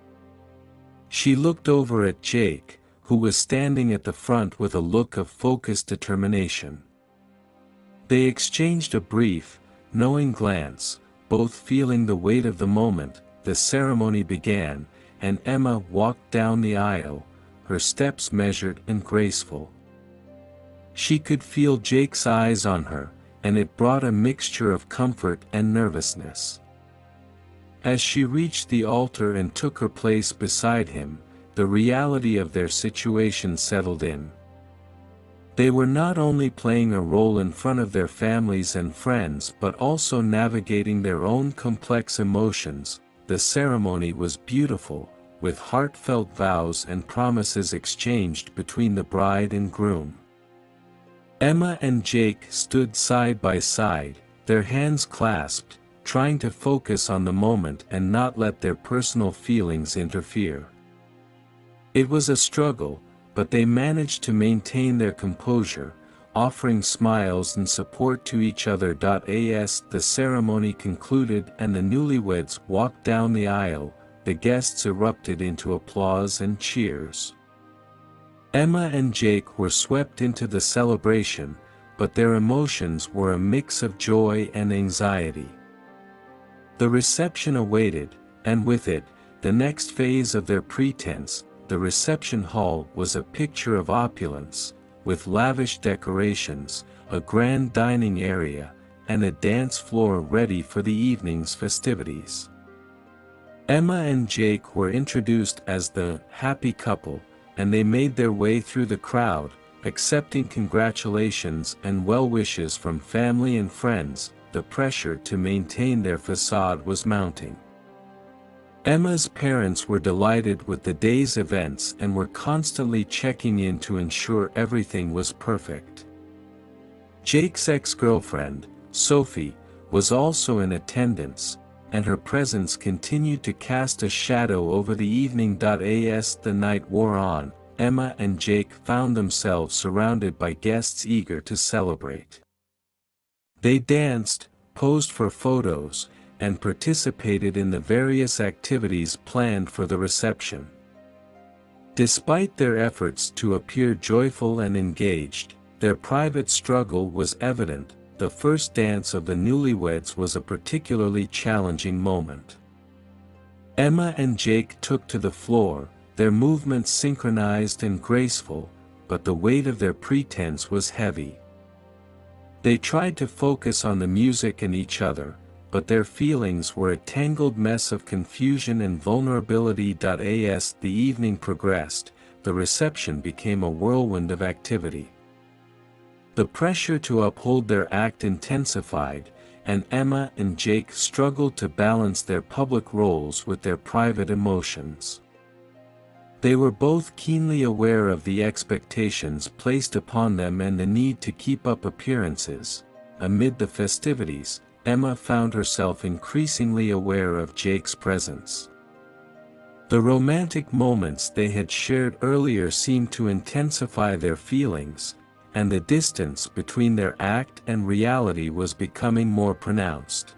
She looked over at Jake, who was standing at the front with a look of focused determination. They exchanged a brief, knowing glance, both feeling the weight of the moment. The ceremony began, and Emma walked down the aisle, her steps measured and graceful. She could feel Jake's eyes on her, and it brought a mixture of comfort and nervousness. As she reached the altar and took her place beside him, the reality of their situation settled in. They were not only playing a role in front of their families and friends but also navigating their own complex emotions. The ceremony was beautiful, with heartfelt vows and promises exchanged between the bride and groom. Emma and Jake stood side by side, their hands clasped, trying to focus on the moment and not let their personal feelings interfere. It was a struggle, but they managed to maintain their composure, offering smiles and support to each other. As the ceremony concluded and the newlyweds walked down the aisle, the guests erupted into applause and cheers. Emma and Jake were swept into the celebration, but their emotions were a mix of joy and anxiety. The reception awaited, and with it, the next phase of their pretense. The reception hall was a picture of opulence, with lavish decorations, a grand dining area, and a dance floor ready for the evening's festivities. Emma and Jake were introduced as the happy couple, and they made their way through the crowd, accepting congratulations and well wishes from family and friends. The pressure to maintain their facade was mounting. Emma's parents were delighted with the day's events and were constantly checking in to ensure everything was perfect. Jake's ex-girlfriend, Sophie, was also in attendance, and her presence continued to cast a shadow over the evening. As the night wore on, Emma and Jake found themselves surrounded by guests eager to celebrate. They danced, posed for photos, and participated in the various activities planned for the reception. Despite their efforts to appear joyful and engaged, their private struggle was evident. The first dance of the newlyweds was a particularly challenging moment. Emma and Jake took to the floor, their movements synchronized and graceful, but the weight of their pretense was heavy. They tried to focus on the music and each other, but their feelings were a tangled mess of confusion and vulnerability. As the evening progressed, the reception became a whirlwind of activity. The pressure to uphold their act intensified, and Emma and Jake struggled to balance their public roles with their private emotions. They were both keenly aware of the expectations placed upon them and the need to keep up appearances. Amid the festivities, Emma found herself increasingly aware of Jake's presence. The romantic moments they had shared earlier seemed to intensify their feelings, and the distance between their act and reality was becoming more pronounced.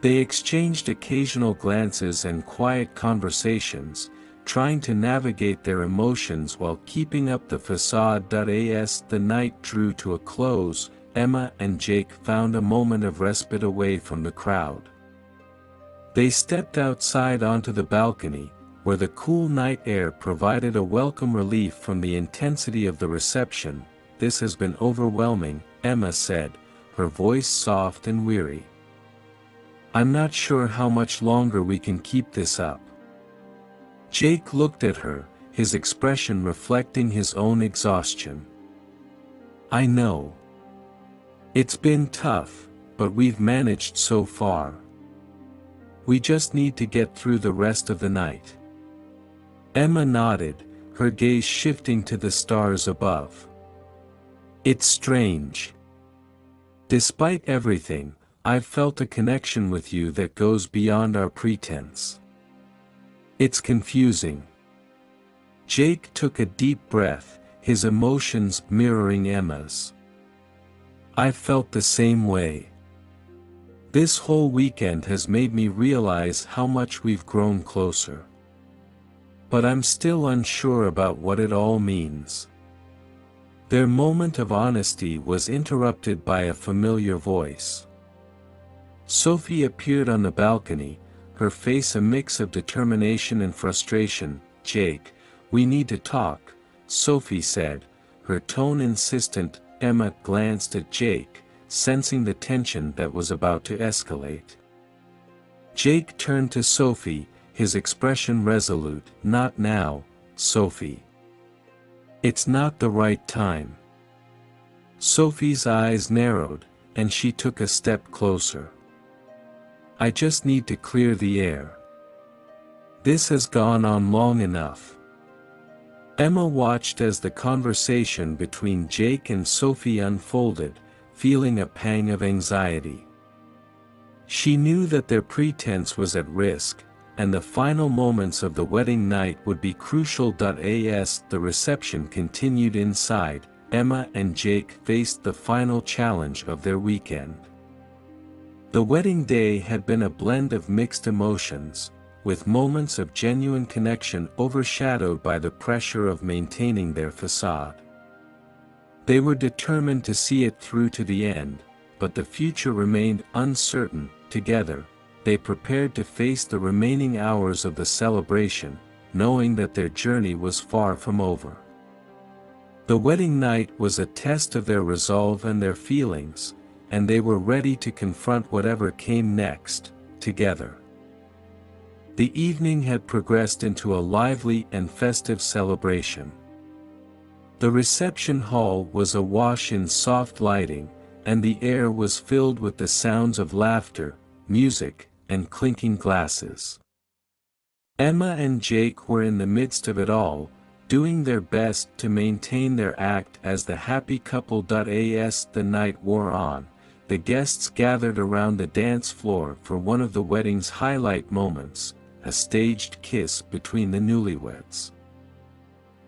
They exchanged occasional glances and quiet conversations, trying to navigate their emotions while keeping up the facade. As the night drew to a close, Emma and Jake found a moment of respite away from the crowd. They stepped outside onto the balcony, where the cool night air provided a welcome relief from the intensity of the reception. "This has been overwhelming," Emma said, her voice soft and weary. "I'm not sure how much longer we can keep this up." Jake looked at her, his expression reflecting his own exhaustion. "I know. It's been tough, but we've managed so far. We just need to get through the rest of the night." Emma nodded, her gaze shifting to the stars above. "It's strange. Despite everything, I've felt a connection with you that goes beyond our pretense. It's confusing." Jake took a deep breath, his emotions mirroring Emma's. "I've felt the same way. This whole weekend has made me realize how much we've grown closer. But I'm still unsure about what it all means." Their moment of honesty was interrupted by a familiar voice. Sophie appeared on the balcony, her face a mix of determination and frustration. "Jake, we need to talk," Sophie said, her tone insistent. Emma glanced at Jake, sensing the tension that was about to escalate. Jake turned to Sophie, his expression resolute. "Not now, Sophie. It's not the right time." Sophie's eyes narrowed, and she took a step closer. "I just need to clear the air. This has gone on long enough." Emma watched as the conversation between Jake and Sophie unfolded, feeling a pang of anxiety. She knew that their pretense was at risk, and the final moments of the wedding night would be crucial. As the reception continued inside, Emma and Jake faced the final challenge of their weekend. The wedding day had been a blend of mixed emotions, with moments of genuine connection overshadowed by the pressure of maintaining their facade. They were determined to see it through to the end, but the future remained uncertain. Together, they prepared to face the remaining hours of the celebration, knowing that their journey was far from over. The wedding night was a test of their resolve and their feelings, and they were ready to confront whatever came next, together. The evening had progressed into a lively and festive celebration. The reception hall was awash in soft lighting, and the air was filled with the sounds of laughter, music, and clinking glasses. Emma and Jake were in the midst of it all, doing their best to maintain their act as the happy couple. As the night wore on, the guests gathered around the dance floor for one of the wedding's highlight moments, a staged kiss between the newlyweds.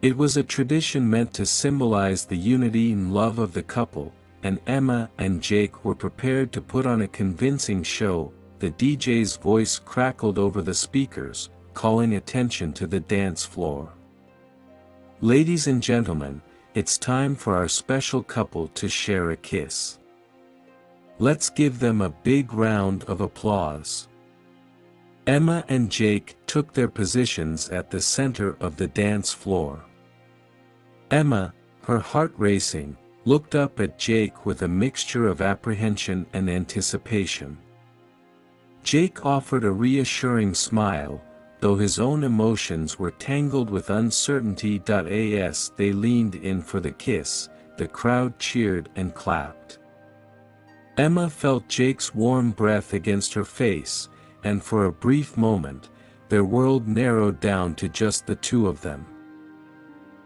It was a tradition meant to symbolize the unity and love of the couple, and Emma and Jake were prepared to put on a convincing show. The DJ's voice crackled over the speakers, calling attention to the dance floor. "Ladies and gentlemen, it's time for our special couple to share a kiss. Let's give them a big round of applause." Emma and Jake took their positions at the center of the dance floor. Emma, her heart racing, looked up at Jake with a mixture of apprehension and anticipation. Jake offered a reassuring smile, though his own emotions were tangled with uncertainty. As they leaned in for the kiss, the crowd cheered and clapped. Emma felt Jake's warm breath against her face, and for a brief moment, their world narrowed down to just the two of them.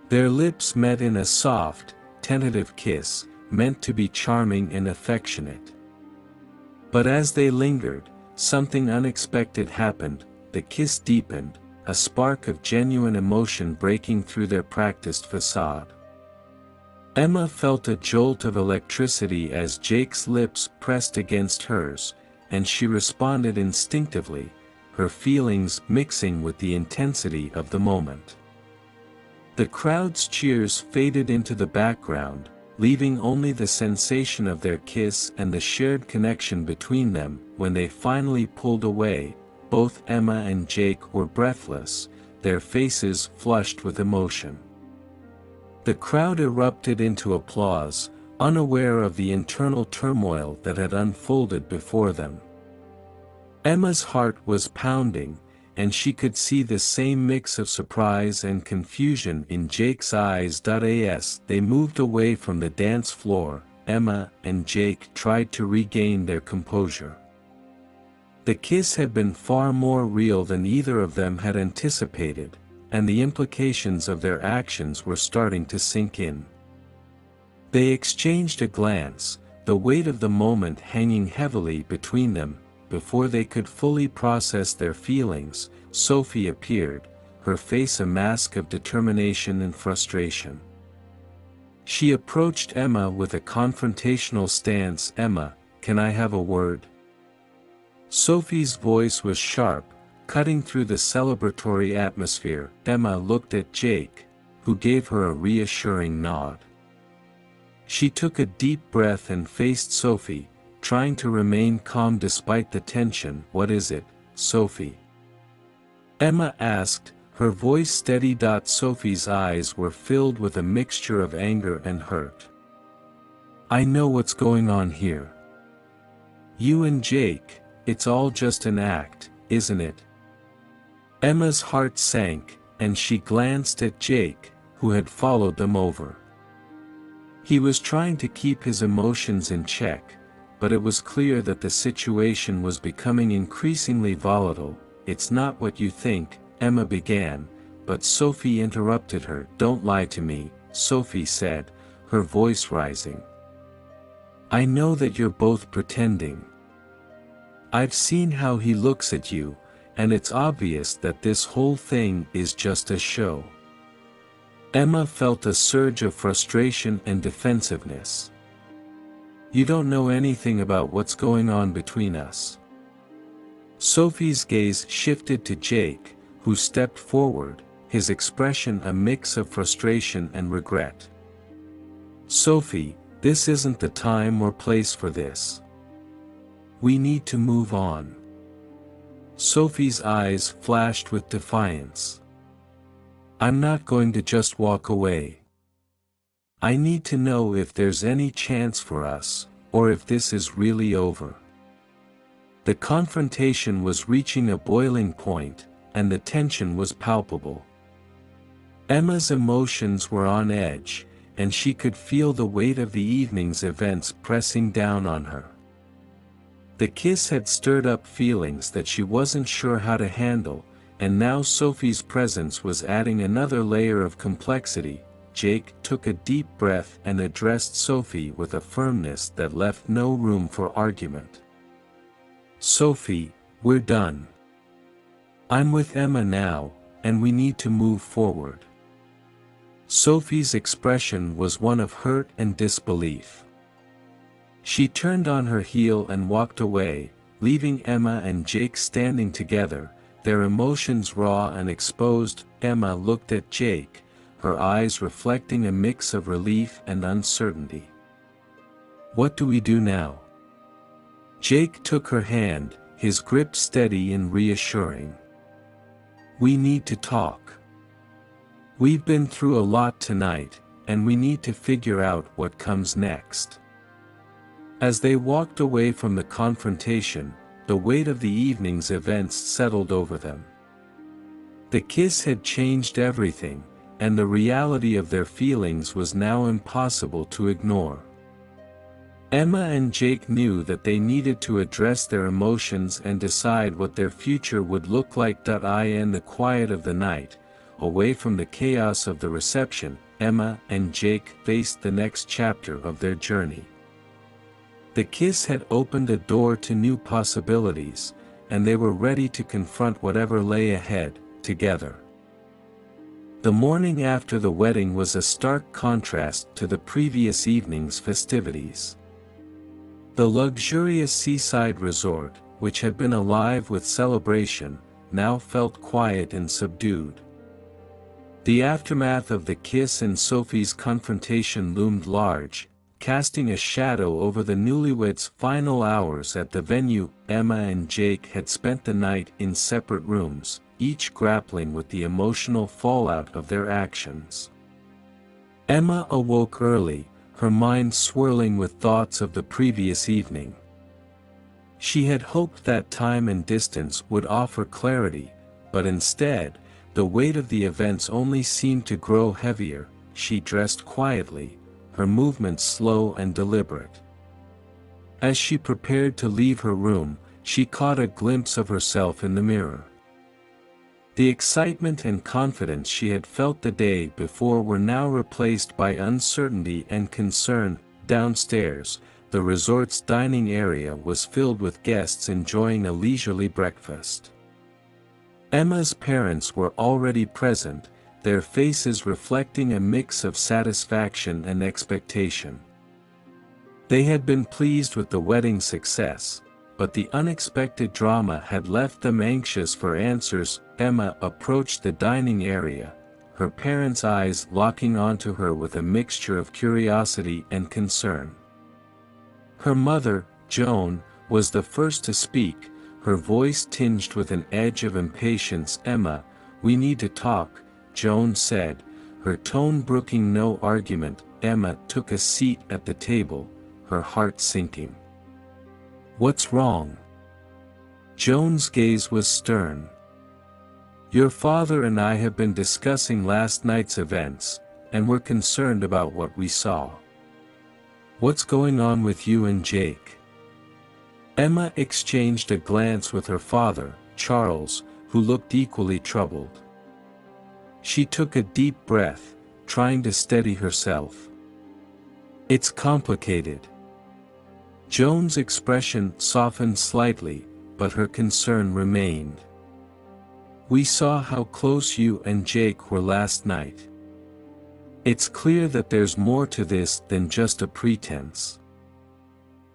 Their lips met in a soft, tentative kiss, meant to be charming and affectionate. But as they lingered, something unexpected happened. The kiss deepened, a spark of genuine emotion breaking through their practiced facade. Emma felt a jolt of electricity as Jake's lips pressed against hers, and she responded instinctively, her feelings mixing with the intensity of the moment. The crowd's cheers faded into the background, leaving only the sensation of their kiss and the shared connection between them. When they finally pulled away, both Emma and Jake were breathless, their faces flushed with emotion. The crowd erupted into applause, unaware of the internal turmoil that had unfolded before them. Emma's heart was pounding, and she could see the same mix of surprise and confusion in Jake's eyes. As they moved away from the dance floor, Emma and Jake tried to regain their composure. The kiss had been far more real than either of them had anticipated, and the implications of their actions were starting to sink in. They exchanged a glance, the weight of the moment hanging heavily between them. Before they could fully process their feelings, Sophie appeared, her face a mask of determination and frustration. She approached Emma with a confrontational stance. "Emma, can I have a word?" Sophie's voice was sharp, cutting through the celebratory atmosphere. Emma looked at Jake, who gave her a reassuring nod. She took a deep breath and faced Sophie, trying to remain calm despite the tension. "What is it, Sophie?" Emma asked, her voice steady. Sophie's eyes were filled with a mixture of anger and hurt. "I know what's going on here. You and Jake, it's all just an act, isn't it?" Emma's heart sank, and she glanced at Jake, who had followed them over. He was trying to keep his emotions in check, but it was clear that the situation was becoming increasingly volatile. "It's not what you think," Emma began, but Sophie interrupted her. "Don't lie to me," Sophie said, her voice rising. "I know that you're both pretending. I've seen how he looks at you, and it's obvious that this whole thing is just a show." Emma felt a surge of frustration and defensiveness. "You don't know anything about what's going on between us." Sophie's gaze shifted to Jake, who stepped forward, his expression a mix of frustration and regret. "Sophie, this isn't the time or place for this. We need to move on." Sophie's eyes flashed with defiance. "I'm not going to just walk away. I need to know if there's any chance for us, or if this is really over." The confrontation was reaching a boiling point, and the tension was palpable. Emma's emotions were on edge, and she could feel the weight of the evening's events pressing down on her. The kiss had stirred up feelings that she wasn't sure how to handle, and now Sophie's presence was adding another layer of complexity. Jake took a deep breath and addressed Sophie with a firmness that left no room for argument. "Sophie, we're done. I'm with Emma now, and we need to move forward." Sophie's expression was one of hurt and disbelief. She turned on her heel and walked away, leaving Emma and Jake standing together, their emotions raw and exposed. Emma looked at Jake, her eyes reflecting a mix of relief and uncertainty. "What do we do now?" Jake took her hand, his grip steady and reassuring. "We need to talk. We've been through a lot tonight, and we need to figure out what comes next." As they walked away from the confrontation, the weight of the evening's events settled over them. The kiss had changed everything, and the reality of their feelings was now impossible to ignore. Emma and Jake knew that they needed to address their emotions and decide what their future would look like. In the quiet of the night, away from the chaos of the reception, Emma and Jake faced the next chapter of their journey. The kiss had opened a door to new possibilities, and they were ready to confront whatever lay ahead, together. The morning after the wedding was a stark contrast to the previous evening's festivities. The luxurious seaside resort, which had been alive with celebration, now felt quiet and subdued. The aftermath of the kiss and Sophie's confrontation loomed large, casting a shadow over the newlyweds' final hours at the venue. Emma and Jake had spent the night in separate rooms, each grappling with the emotional fallout of their actions. Emma awoke early, her mind swirling with thoughts of the previous evening. She had hoped that time and distance would offer clarity, but instead, the weight of the events only seemed to grow heavier. She dressed quietly, her movements slow and deliberate. As she prepared to leave her room, she caught a glimpse of herself in the mirror. The excitement and confidence she had felt the day before were now replaced by uncertainty and concern. Downstairs, the resort's dining area was filled with guests enjoying a leisurely breakfast. Emma's parents were already present, their faces reflecting a mix of satisfaction and expectation. They had been pleased with the wedding's success, but the unexpected drama had left them anxious for answers. Emma approached the dining area, her parents' eyes locking onto her with a mixture of curiosity and concern. Her mother, Joan, was the first to speak, her voice tinged with an edge of impatience. "Emma, we need to talk," Joan said, her tone brooking no argument. Emma took a seat at the table, her heart sinking. "What's wrong?" Joan's gaze was stern. "Your father and I have been discussing last night's events, and we're concerned about what we saw. What's going on with you and Jake?" Emma exchanged a glance with her father, Charles, who looked equally troubled. She took a deep breath, trying to steady herself. "It's complicated." Joan's expression softened slightly, but her concern remained. "We saw how close you and Jake were last night. It's clear that there's more to this than just a pretense.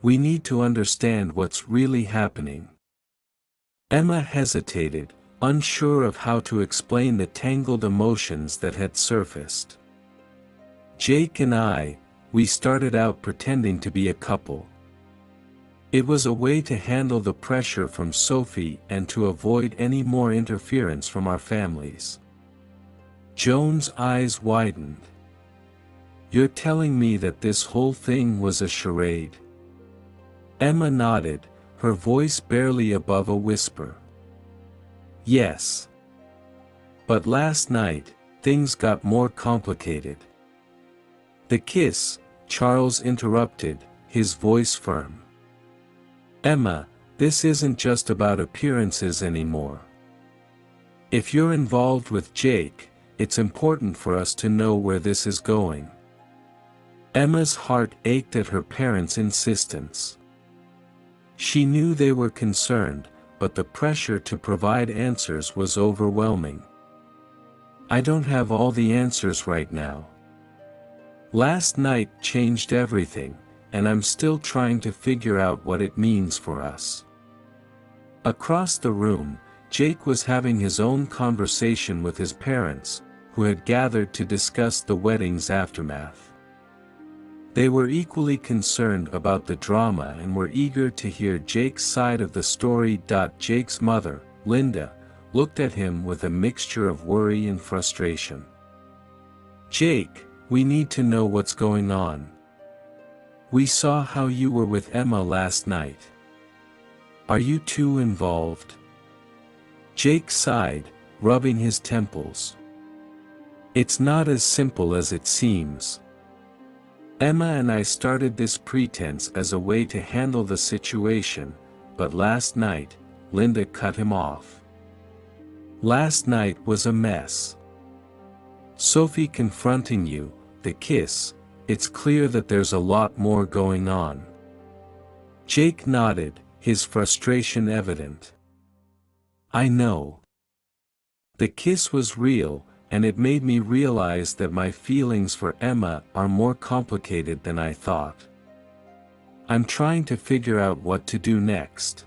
We need to understand what's really happening." Emma hesitated, unsure of how to explain the tangled emotions that had surfaced. "Jake and we started out pretending to be a couple. It was a way to handle the pressure from Sophie and to avoid any more interference from our families." Joan's eyes widened. "You're telling me that this whole thing was a charade?" Emma nodded, her voice barely above a whisper. "Yes. But last night, things got more complicated." "The kiss," Charles interrupted, his voice firm. "Emma, this isn't just about appearances anymore. If you're involved with Jake, it's important for us to know where this is going." Emma's heart ached at her parents' insistence. She knew they were concerned, but the pressure to provide answers was overwhelming. "I don't have all the answers right now. Last night changed everything, and I'm still trying to figure out what it means for us." Across the room, Jake was having his own conversation with his parents, who had gathered to discuss the wedding's aftermath. They were equally concerned about the drama and were eager to hear Jake's side of the story. Jake's mother, Linda, looked at him with a mixture of worry and frustration. "Jake, We need to know what's going on. We saw how you were with Emma last night. Are you too involved? Jake sighed, rubbing his temples. It's not as simple as it seems. Emma and I started this pretense as a way to handle the situation, but last night, Linda cut him off. Last night was a mess. Sophie confronting you, the kiss, it's clear that there's a lot more going on. Jake nodded, his frustration evident. I know. The kiss was real, and it made me realize that my feelings for Emma are more complicated than I thought. I'm trying to figure out what to do next.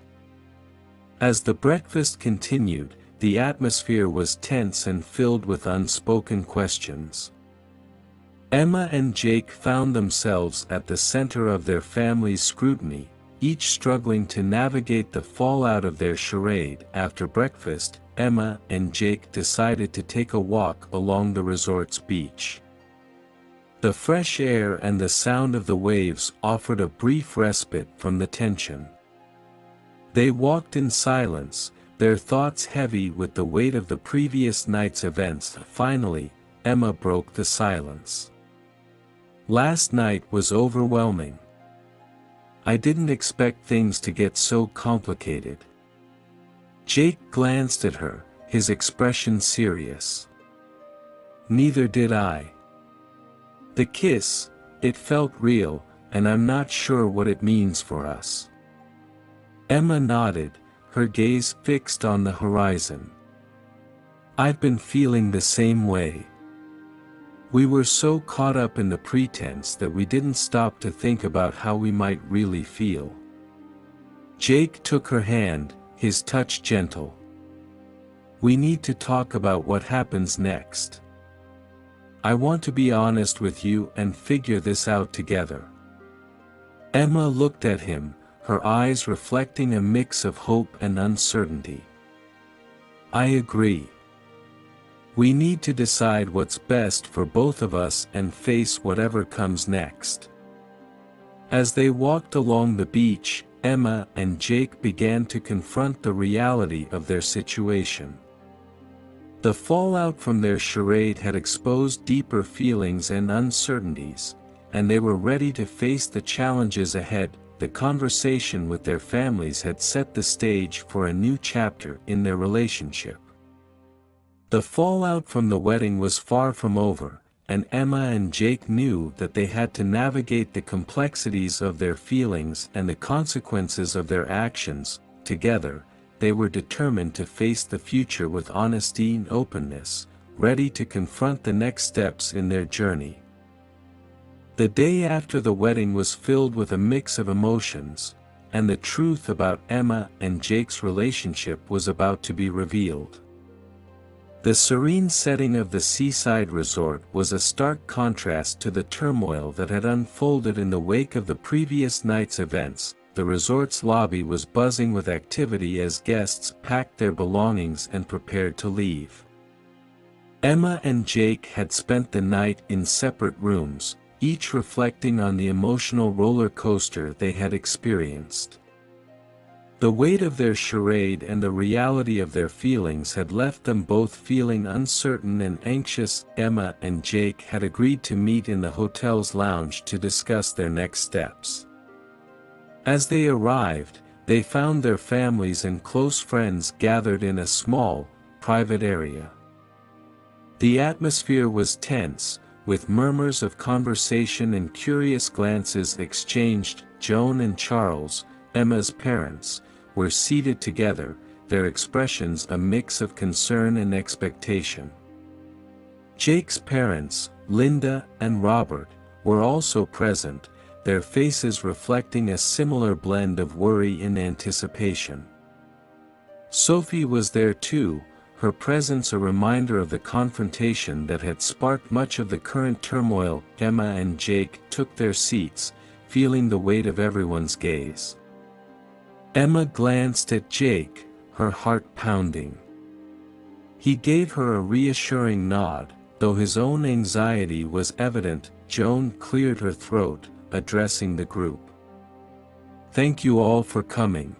As the breakfast continued, the atmosphere was tense and filled with unspoken questions. Emma and Jake found themselves at the center of their family's scrutiny, each struggling to navigate the fallout of their charade. After breakfast, Emma and Jake decided to take a walk along the resort's beach. The fresh air and the sound of the waves offered a brief respite from the tension. They walked in silence, their thoughts heavy with the weight of the previous night's events. Finally, Emma broke the silence. Last night was overwhelming. I didn't expect things to get so complicated. Jake glanced at her, his expression serious. Neither did I. The kiss, it felt real, and I'm not sure what it means for us. Emma nodded, her gaze fixed on the horizon. I've been feeling the same way. We were so caught up in the pretense that we didn't stop to think about how we might really feel. Jake took her hand, his touch gentle. We need to talk about what happens next. I want to be honest with you and figure this out together. Emma looked at him, her eyes reflecting a mix of hope and uncertainty. I agree. We need to decide what's best for both of us and face whatever comes next. As they walked along the beach, Emma and Jake began to confront the reality of their situation. The fallout from their charade had exposed deeper feelings and uncertainties, and they were ready to face the challenges ahead. The conversation with their families had set the stage for a new chapter in their relationship. The fallout from the wedding was far from over, and Emma and Jake knew that they had to navigate the complexities of their feelings and the consequences of their actions. Together, they were determined to face the future with honesty and openness, ready to confront the next steps in their journey. The day after the wedding was filled with a mix of emotions, and the truth about Emma and Jake's relationship was about to be revealed. The serene setting of the seaside resort was a stark contrast to the turmoil that had unfolded in the wake of the previous night's events. The resort's lobby was buzzing with activity as guests packed their belongings and prepared to leave. Emma and Jake had spent the night in separate rooms, each reflecting on the emotional roller coaster they had experienced. The weight of their charade and the reality of their feelings had left them both feeling uncertain and anxious. Emma and Jake had agreed to meet in the hotel's lounge to discuss their next steps. As they arrived, they found their families and close friends gathered in a small, private area. The atmosphere was tense, with murmurs of conversation and curious glances exchanged. Joan and Charles, Emma's parents, were seated together, their expressions a mix of concern and expectation. Jake's parents, Linda and Robert, were also present, their faces reflecting a similar blend of worry and anticipation. Sophie was there too, her presence a reminder of the confrontation that had sparked much of the current turmoil. Emma and Jake took their seats, feeling the weight of everyone's gaze. Emma glanced at Jake, her heart pounding. He gave her a reassuring nod, Though his own anxiety was evident, Joan cleared her throat, addressing the group. "Thank you all for coming.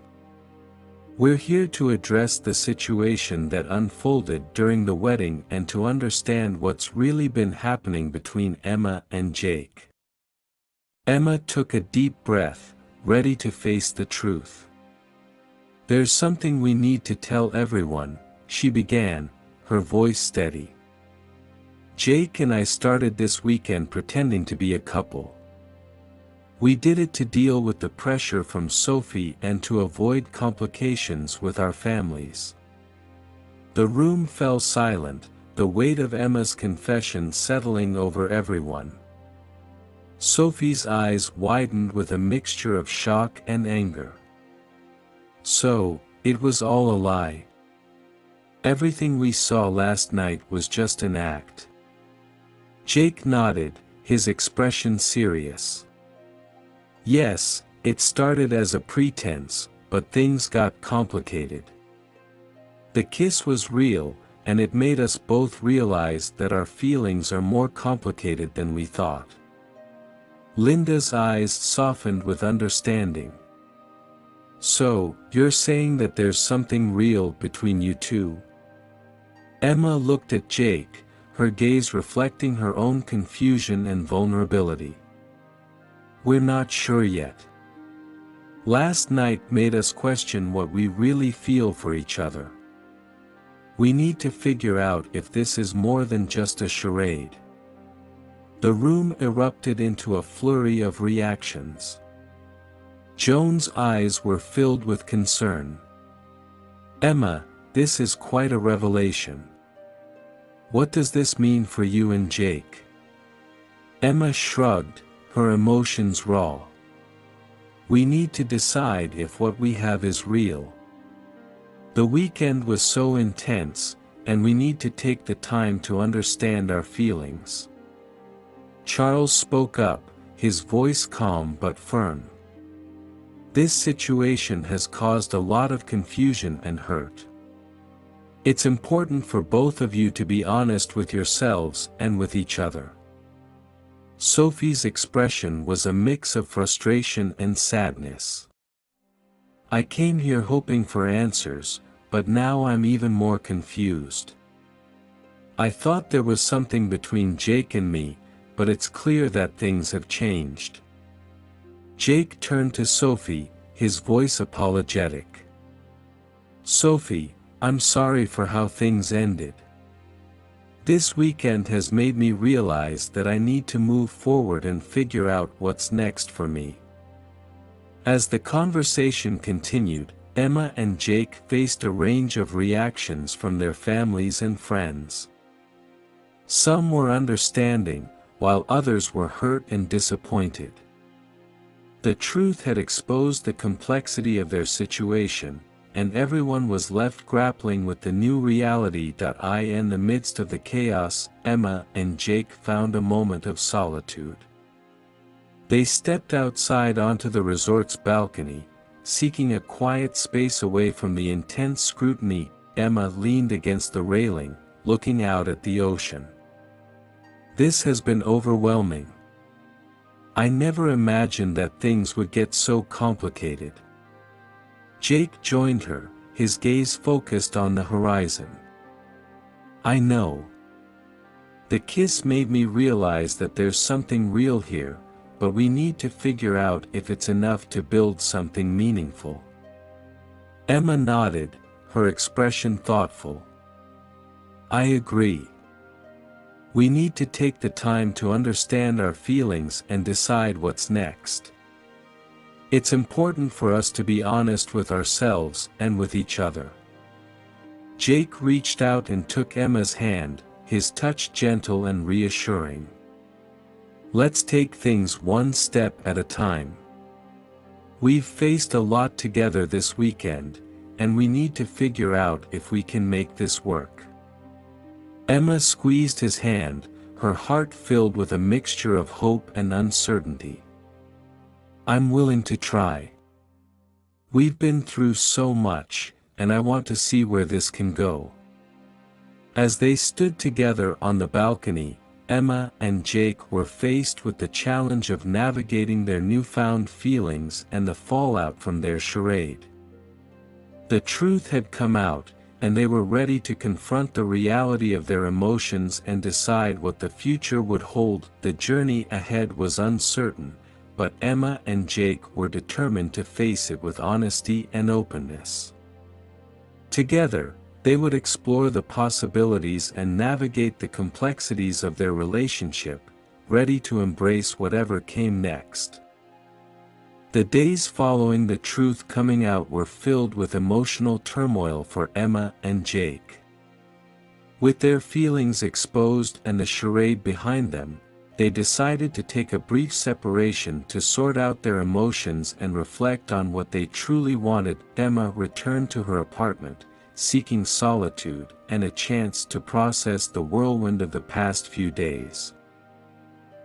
We're here to address the situation that unfolded during the wedding and to understand what's really been happening between Emma and Jake." Emma took a deep breath, ready to face the truth. "There's something we need to tell everyone," she began, her voice steady. "Jake and I started this weekend pretending to be a couple. We did it to deal with the pressure from Sophie and to avoid complications with our families." The room fell silent, the weight of Emma's confession settling over everyone. Sophie's eyes widened with a mixture of shock and anger. "So, it was all a lie. Everything we saw last night was just an act." Jake nodded, his expression serious. "Yes, it started as a pretense, but things got complicated. The kiss was real, and it made us both realize that our feelings are more complicated than we thought." Linda's eyes softened with understanding. "So, you're saying that there's something real between you two?" Emma looked at Jake, her gaze reflecting her own confusion and vulnerability. "We're not sure yet. Last night made us question what we really feel for each other. We need to figure out if this is more than just a charade." The room erupted into a flurry of reactions. Joan's eyes were filled with concern. "Emma, this is quite a revelation. What does this mean for you and Jake?" Emma shrugged, her emotions raw. "We need to decide if what we have is real. The weekend was so intense, and we need to take the time to understand our feelings." Charles spoke up, his voice calm but firm. "This situation has caused a lot of confusion and hurt. It's important for both of you to be honest with yourselves and with each other." Sophie's expression was a mix of frustration and sadness. "I came here hoping for answers, but now I'm even more confused. I thought there was something between Jake and me, but it's clear that things have changed." Jake turned to Sophie, his voice apologetic. "Sophie, I'm sorry for how things ended. This weekend has made me realize that I need to move forward and figure out what's next for me." As the conversation continued, Emma and Jake faced a range of reactions from their families and friends. Some were understanding, while others were hurt and disappointed. The truth had exposed the complexity of their situation, and everyone was left grappling with the new reality. In the midst of the chaos, Emma and Jake found a moment of solitude. They stepped outside onto the resort's balcony, seeking a quiet space away from the intense scrutiny. Emma leaned against the railing, looking out at the ocean. "This has been overwhelming. I never imagined that things would get so complicated." Jake joined her, his gaze focused on the horizon. "I know. The kiss made me realize that there's something real here, but we need to figure out if it's enough to build something meaningful." Emma nodded, her expression thoughtful. "I agree. We need to take the time to understand our feelings and decide what's next. It's important for us to be honest with ourselves and with each other." Jake reached out and took Emma's hand, his touch gentle and reassuring. "Let's take things one step at a time. We've faced a lot together this weekend, and we need to figure out if we can make this work." Emma squeezed his hand, her heart filled with a mixture of hope and uncertainty. "I'm willing to try. We've been through so much, and I want to see where this can go." As they stood together on the balcony, Emma and Jake were faced with the challenge of navigating their newfound feelings and the fallout from their charade. The truth had come out, and they were ready to confront the reality of their emotions and decide what the future would hold. The journey ahead was uncertain, but Emma and Jake were determined to face it with honesty and openness. Together, they would explore the possibilities and navigate the complexities of their relationship, ready to embrace whatever came next. The days following the truth coming out were filled with emotional turmoil for Emma and Jake. With their feelings exposed and the charade behind them, they decided to take a brief separation to sort out their emotions and reflect on what they truly wanted. Emma returned to her apartment, seeking solitude and a chance to process the whirlwind of the past few days.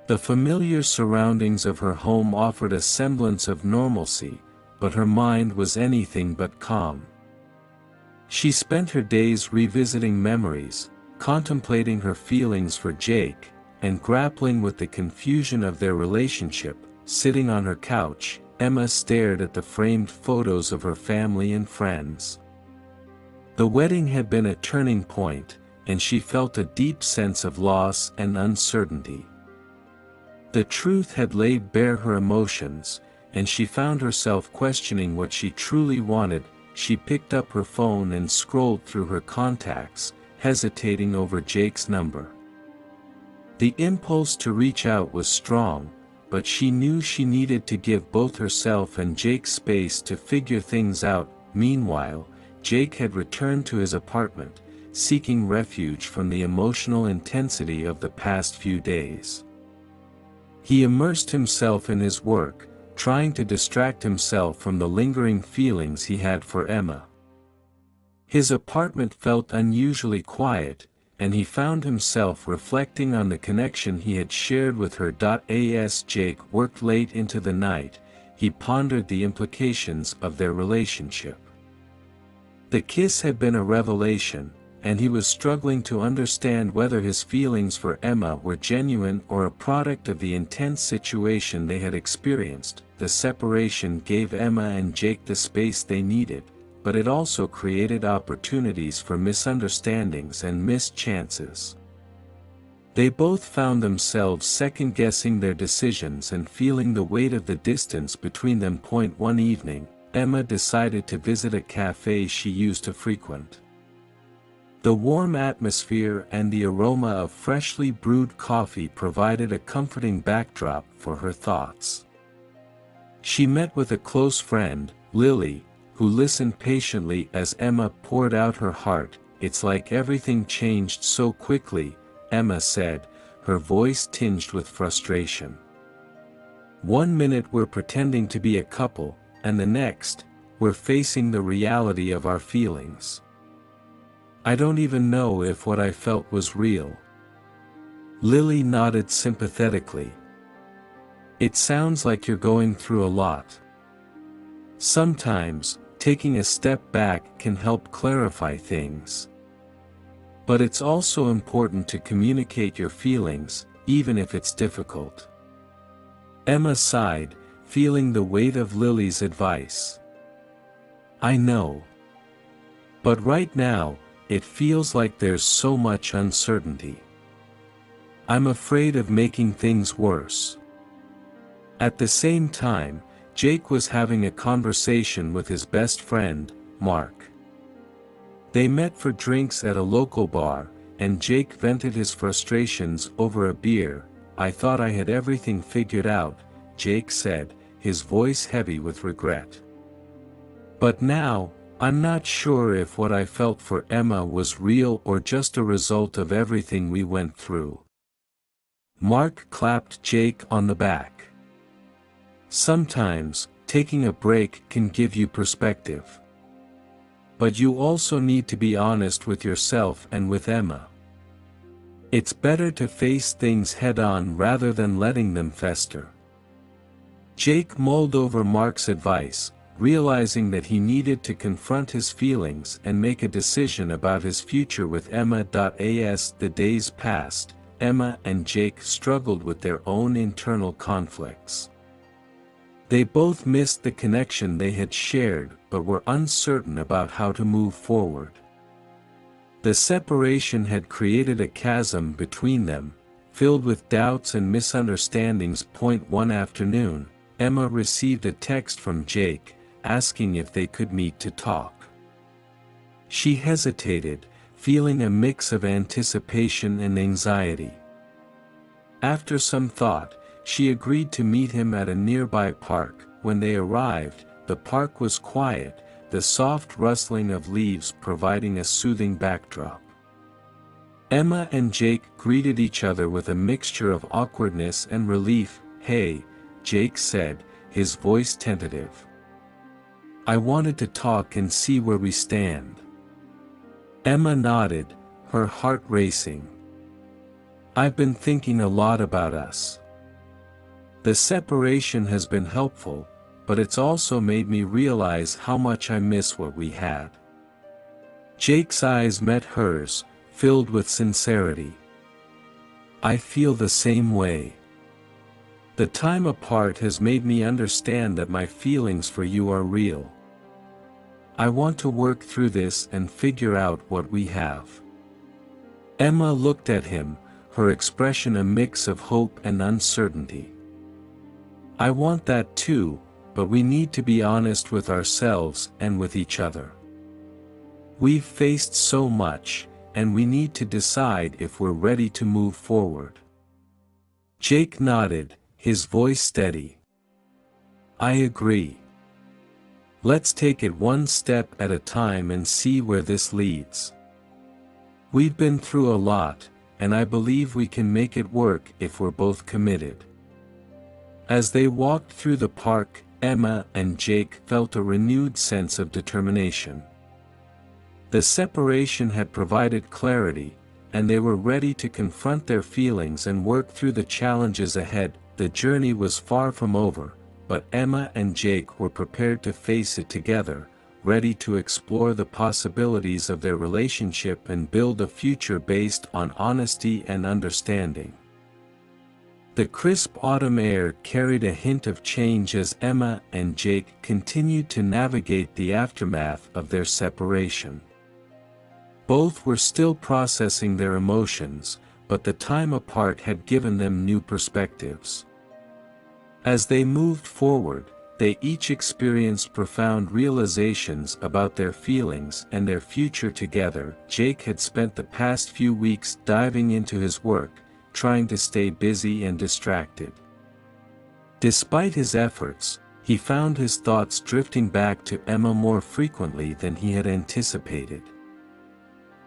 The familiar surroundings of her home offered a semblance of normalcy, but her mind was anything but calm. She spent her days revisiting memories, contemplating her feelings for Jake, and grappling with the confusion of their relationship. Sitting on her couch, Emma stared at the framed photos of her family and friends. The wedding had been a turning point, and she felt a deep sense of loss and uncertainty. The truth had laid bare her emotions, and she found herself questioning what she truly wanted. She picked up her phone and scrolled through her contacts, hesitating over Jake's number. The impulse to reach out was strong, but she knew she needed to give both herself and Jake space to figure things out. Meanwhile, Jake had returned to his apartment, seeking refuge from the emotional intensity of the past few days. He immersed himself in his work, trying to distract himself from the lingering feelings he had for Emma. His apartment felt unusually quiet, and he found himself reflecting on the connection he had shared with her. As Jake worked late into the night, he pondered the implications of their relationship. The kiss had been a revelation, and he was struggling to understand whether his feelings for Emma were genuine or a product of the intense situation they had experienced. The separation gave Emma and Jake the space they needed, but it also created opportunities for misunderstandings and missed chances. They both found themselves second-guessing their decisions and feeling the weight of the distance between them. One evening, Emma decided to visit a cafe she used to frequent. The warm atmosphere and the aroma of freshly brewed coffee provided a comforting backdrop for her thoughts. She met with a close friend, Lily, who listened patiently as Emma poured out her heart. "It's like everything changed so quickly," Emma said, her voice tinged with frustration. "One minute we're pretending to be a couple, and the next, we're facing the reality of our feelings. I don't even know if what I felt was real." Lily nodded sympathetically. "It sounds like you're going through a lot. Sometimes, taking a step back can help clarify things. But it's also important to communicate your feelings, even if it's difficult." Emma sighed, feeling the weight of Lily's advice. "I know. But right now, it feels like there's so much uncertainty. I'm afraid of making things worse." At the same time, Jake was having a conversation with his best friend, Mark. They met for drinks at a local bar, and Jake vented his frustrations over a beer. "I thought I had everything figured out," Jake said, his voice heavy with regret. "But now, I'm not sure if what I felt for Emma was real or just a result of everything we went through." Mark clapped Jake on the back. "Sometimes, taking a break can give you perspective. But you also need to be honest with yourself and with Emma. It's better to face things head-on rather than letting them fester." Jake mulled over Mark's advice, realizing that he needed to confront his feelings and make a decision about his future with Emma. As the days passed, Emma and Jake struggled with their own internal conflicts. They both missed the connection they had shared but were uncertain about how to move forward. The separation had created a chasm between them, filled with doubts and misunderstandings. One afternoon, Emma received a text from Jake, asking if they could meet to talk. She hesitated, feeling a mix of anticipation and anxiety. After some thought, she agreed to meet him at a nearby park. When they arrived, the park was quiet, the soft rustling of leaves providing a soothing backdrop. Emma and Jake greeted each other with a mixture of awkwardness and relief. "Hey," Jake said, his voice tentative. "I wanted to talk and see where we stand." Emma nodded, her heart racing. "I've been thinking a lot about us. The separation has been helpful, but it's also made me realize how much I miss what we had." Jake's eyes met hers, filled with sincerity. "I feel the same way. The time apart has made me understand that my feelings for you are real. I want to work through this and figure out what we have." Emma looked at him, her expression a mix of hope and uncertainty. "I want that too, but we need to be honest with ourselves and with each other. We've faced so much, and we need to decide if we're ready to move forward." Jake nodded, his voice steady. "I agree. Let's take it one step at a time and see where this leads. We've been through a lot, and I believe we can make it work if we're both committed." As they walked through the park, Emma and Jake felt a renewed sense of determination. The separation had provided clarity, and they were ready to confront their feelings and work through the challenges ahead. The journey was far from over, but Emma and Jake were prepared to face it together, ready to explore the possibilities of their relationship and build a future based on honesty and understanding. The crisp autumn air carried a hint of change as Emma and Jake continued to navigate the aftermath of their separation. Both were still processing their emotions, but the time apart had given them new perspectives. As they moved forward, they each experienced profound realizations about their feelings and their future together. Jake had spent the past few weeks diving into his work, trying to stay busy and distracted. Despite his efforts, he found his thoughts drifting back to Emma more frequently than he had anticipated.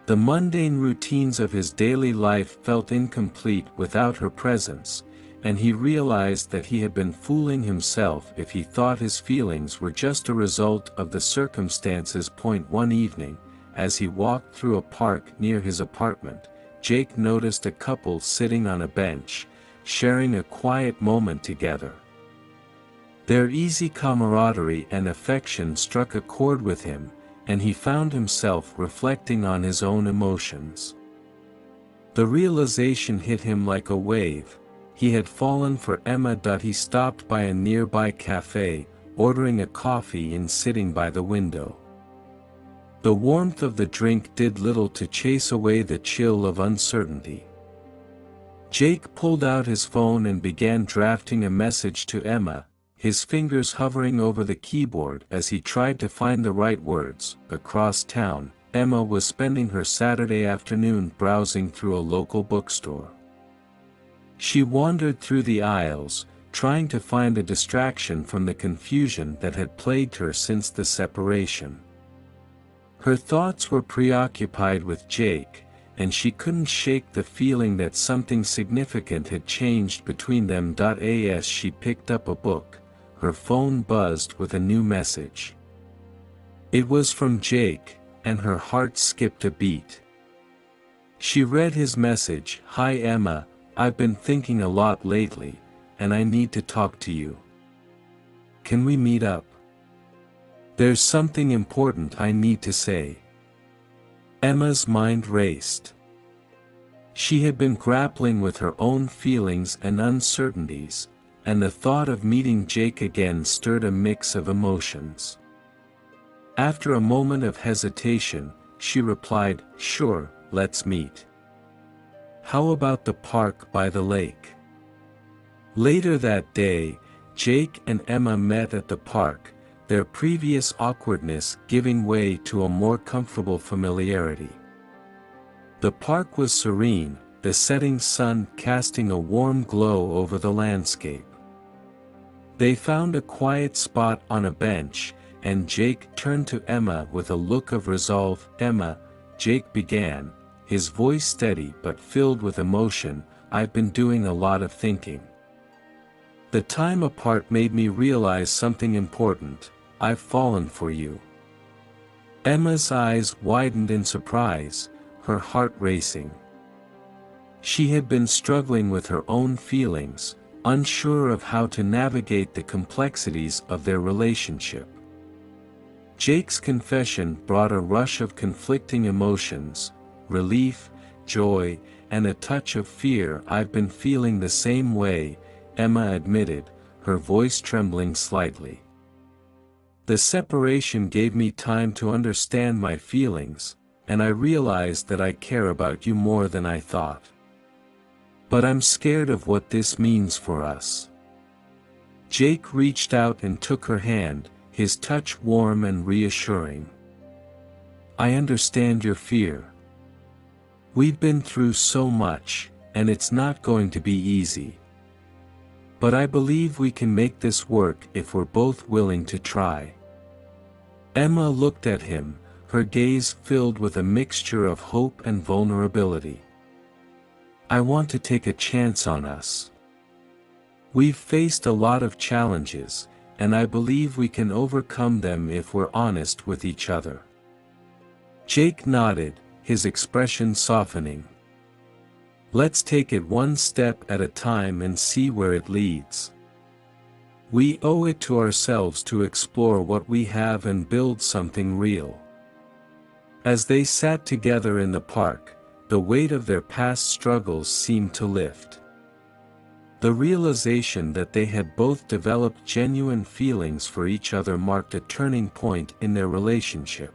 The mundane routines of his daily life felt incomplete without her presence, and he realized that he had been fooling himself if he thought his feelings were just a result of the circumstances. One evening, as he walked through a park near his apartment, Jake noticed a couple sitting on a bench, sharing a quiet moment together. Their easy camaraderie and affection struck a chord with him, and he found himself reflecting on his own emotions. The realization hit him like a wave. He had fallen for Emma. He stopped by a nearby cafe, ordering a coffee and sitting by the window. The warmth of the drink did little to chase away the chill of uncertainty. Jake pulled out his phone and began drafting a message to Emma, his fingers hovering over the keyboard as he tried to find the right words. Across town, Emma was spending her Saturday afternoon browsing through a local bookstore. She wandered through the aisles, trying to find a distraction from the confusion that had plagued her since the separation. Her thoughts were preoccupied with Jake, and she couldn't shake the feeling that something significant had changed between them. As she picked up a book, her phone buzzed with a new message. It was from Jake, and her heart skipped a beat. She read his message. "Hi Emma, I've been thinking a lot lately, and I need to talk to you. Can we meet up?" There's something important I need to say. Emma's mind raced. She had been grappling with her own feelings and uncertainties, and the thought of meeting Jake again stirred a mix of emotions. After a moment of hesitation, she replied, "Sure, let's meet. How about the park by the lake?" Later that day, Jake and Emma met at the park, their previous awkwardness giving way to a more comfortable familiarity. The park was serene, the setting sun casting a warm glow over the landscape. They found a quiet spot on a bench, and Jake turned to Emma with a look of resolve. "Emma," Jake began, his voice steady but filled with emotion, "I've been doing a lot of thinking. The time apart made me realize something important. I've fallen for you." Emma's eyes widened in surprise, her heart racing. She had been struggling with her own feelings, unsure of how to navigate the complexities of their relationship. Jake's confession brought a rush of conflicting emotions, relief, joy, and a touch of fear. "I've been feeling the same way," Emma admitted, her voice trembling slightly. "The separation gave me time to understand my feelings, and I realized that I care about you more than I thought. But I'm scared of what this means for us." Jake reached out and took her hand, his touch warm and reassuring. "I understand your fear. We've been through so much, and it's not going to be easy. But I believe we can make this work if we're both willing to try." Emma looked at him, her gaze filled with a mixture of hope and vulnerability. "I want to take a chance on us. We've faced a lot of challenges, and I believe we can overcome them if we're honest with each other." Jake nodded, his expression softening. "Let's take it one step at a time and see where it leads. We owe it to ourselves to explore what we have and build something real." As they sat together in the park, the weight of their past struggles seemed to lift. The realization that they had both developed genuine feelings for each other marked a turning point in their relationship.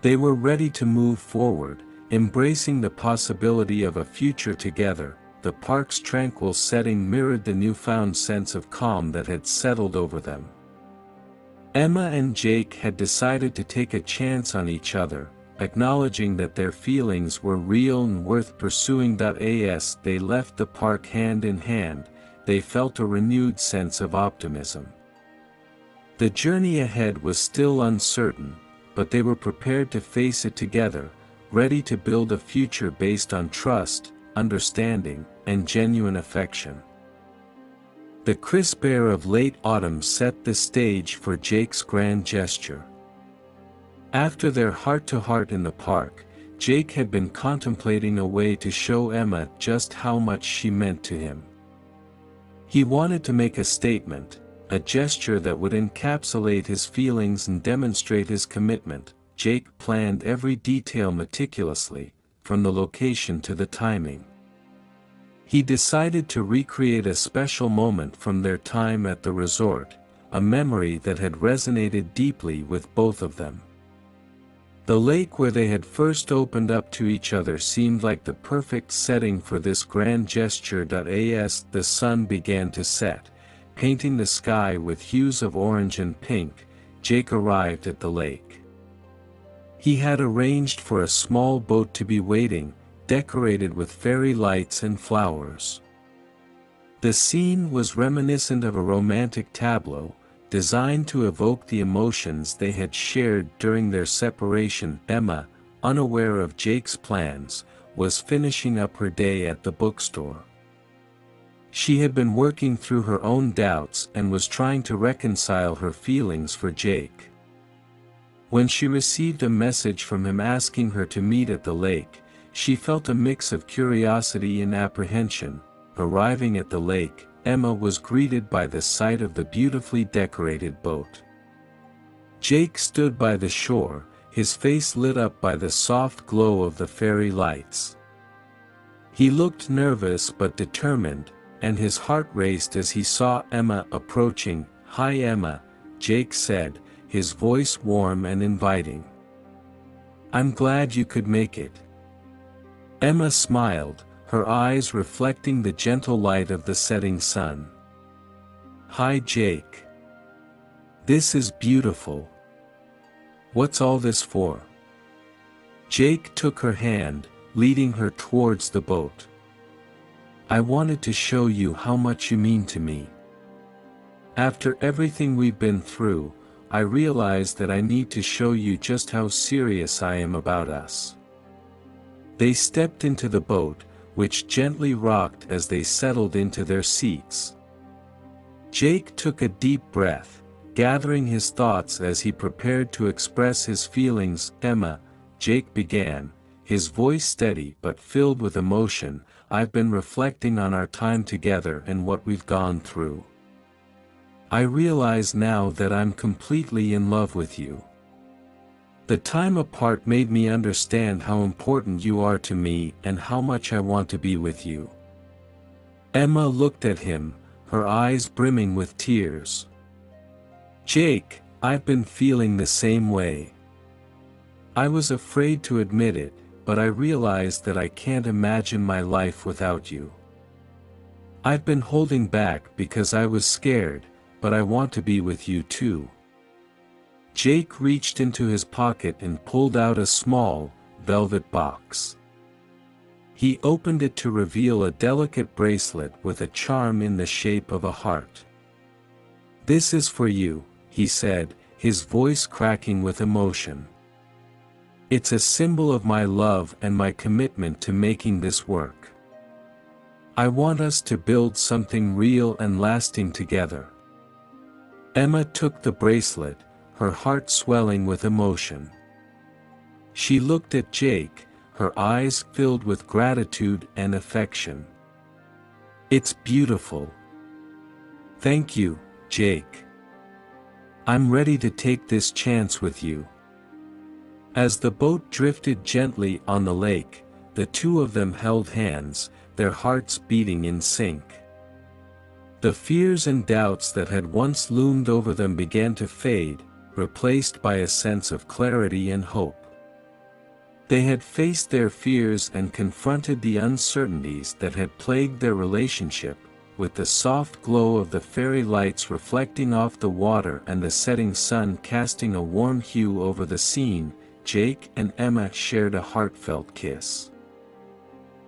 They were ready to move forward, embracing the possibility of a future together. The park's tranquil setting mirrored the newfound sense of calm that had settled over them. Emma and Jake had decided to take a chance on each other, acknowledging that their feelings were real and worth pursuing. As they left the park hand in hand, they felt a renewed sense of optimism. The journey ahead was still uncertain, but they were prepared to face it together, ready to build a future based on trust, understanding, and genuine affection. The crisp air of late autumn set the stage for Jake's grand gesture. After their heart-to-heart in the park, Jake had been contemplating a way to show Emma just how much she meant to him. He wanted to make a statement, a gesture that would encapsulate his feelings and demonstrate his commitment. Jake planned every detail meticulously, from the location to the timing. He decided to recreate a special moment from their time at the resort, a memory that had resonated deeply with both of them. The lake where they had first opened up to each other seemed like the perfect setting for this grand gesture. As the sun began to set, painting the sky with hues of orange and pink, Jake arrived at the lake. He had arranged for a small boat to be waiting, decorated with fairy lights and flowers. The scene was reminiscent of a romantic tableau, designed to evoke the emotions they had shared during their separation. Emma, unaware of Jake's plans, was finishing up her day at the bookstore. She had been working through her own doubts and was trying to reconcile her feelings for Jake. When she received a message from him asking her to meet at the lake, she felt a mix of curiosity and apprehension. Arriving at the lake, Emma was greeted by the sight of the beautifully decorated boat. Jake stood by the shore, his face lit up by the soft glow of the fairy lights. He looked nervous but determined, and his heart raced as he saw Emma approaching. "Hi Emma," Jake said, his voice warm and inviting. "I'm glad you could make it." Emma smiled, her eyes reflecting the gentle light of the setting sun. "Hi Jake. This is beautiful. What's all this for?" Jake took her hand, leading her towards the boat. "I wanted to show you how much you mean to me. After everything we've been through, I realized that I need to show you just how serious I am about us." They stepped into the boat, which gently rocked as they settled into their seats. Jake took a deep breath, gathering his thoughts as he prepared to express his feelings. "Emma," Jake began, his voice steady but filled with emotion, "I've been reflecting on our time together and what we've gone through. I realize now that I'm completely in love with you. The time apart made me understand how important you are to me and how much I want to be with you." Emma looked at him, her eyes brimming with tears. "Jake, I've been feeling the same way. I was afraid to admit it, but I realized that I can't imagine my life without you. I've been holding back because I was scared, but I want to be with you too." Jake reached into his pocket and pulled out a small, velvet box. He opened it to reveal a delicate bracelet with a charm in the shape of a heart. "This is for you," he said, his voice cracking with emotion. "It's a symbol of my love and my commitment to making this work. I want us to build something real and lasting together." Emma took the bracelet, her heart swelling with emotion. She looked at Jake, her eyes filled with gratitude and affection. "It's beautiful. Thank you, Jake. I'm ready to take this chance with you." As the boat drifted gently on the lake, the two of them held hands, their hearts beating in sync. The fears and doubts that had once loomed over them began to fade, replaced by a sense of clarity and hope. They had faced their fears and confronted the uncertainties that had plagued their relationship, with the soft glow of the fairy lights reflecting off the water and the setting sun casting a warm hue over the scene. Jake and Emma shared a heartfelt kiss.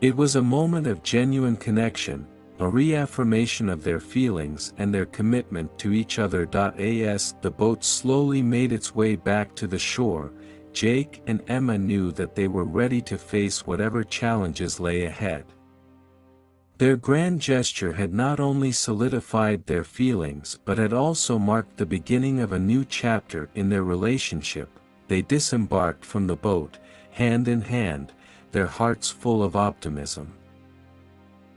It was a moment of genuine connection, a reaffirmation of their feelings and their commitment to each other. As the boat slowly made its way back to the shore, Jake and Emma knew that they were ready to face whatever challenges lay ahead. Their grand gesture had not only solidified their feelings but had also marked the beginning of a new chapter in their relationship. They disembarked from the boat, hand in hand, their hearts full of optimism.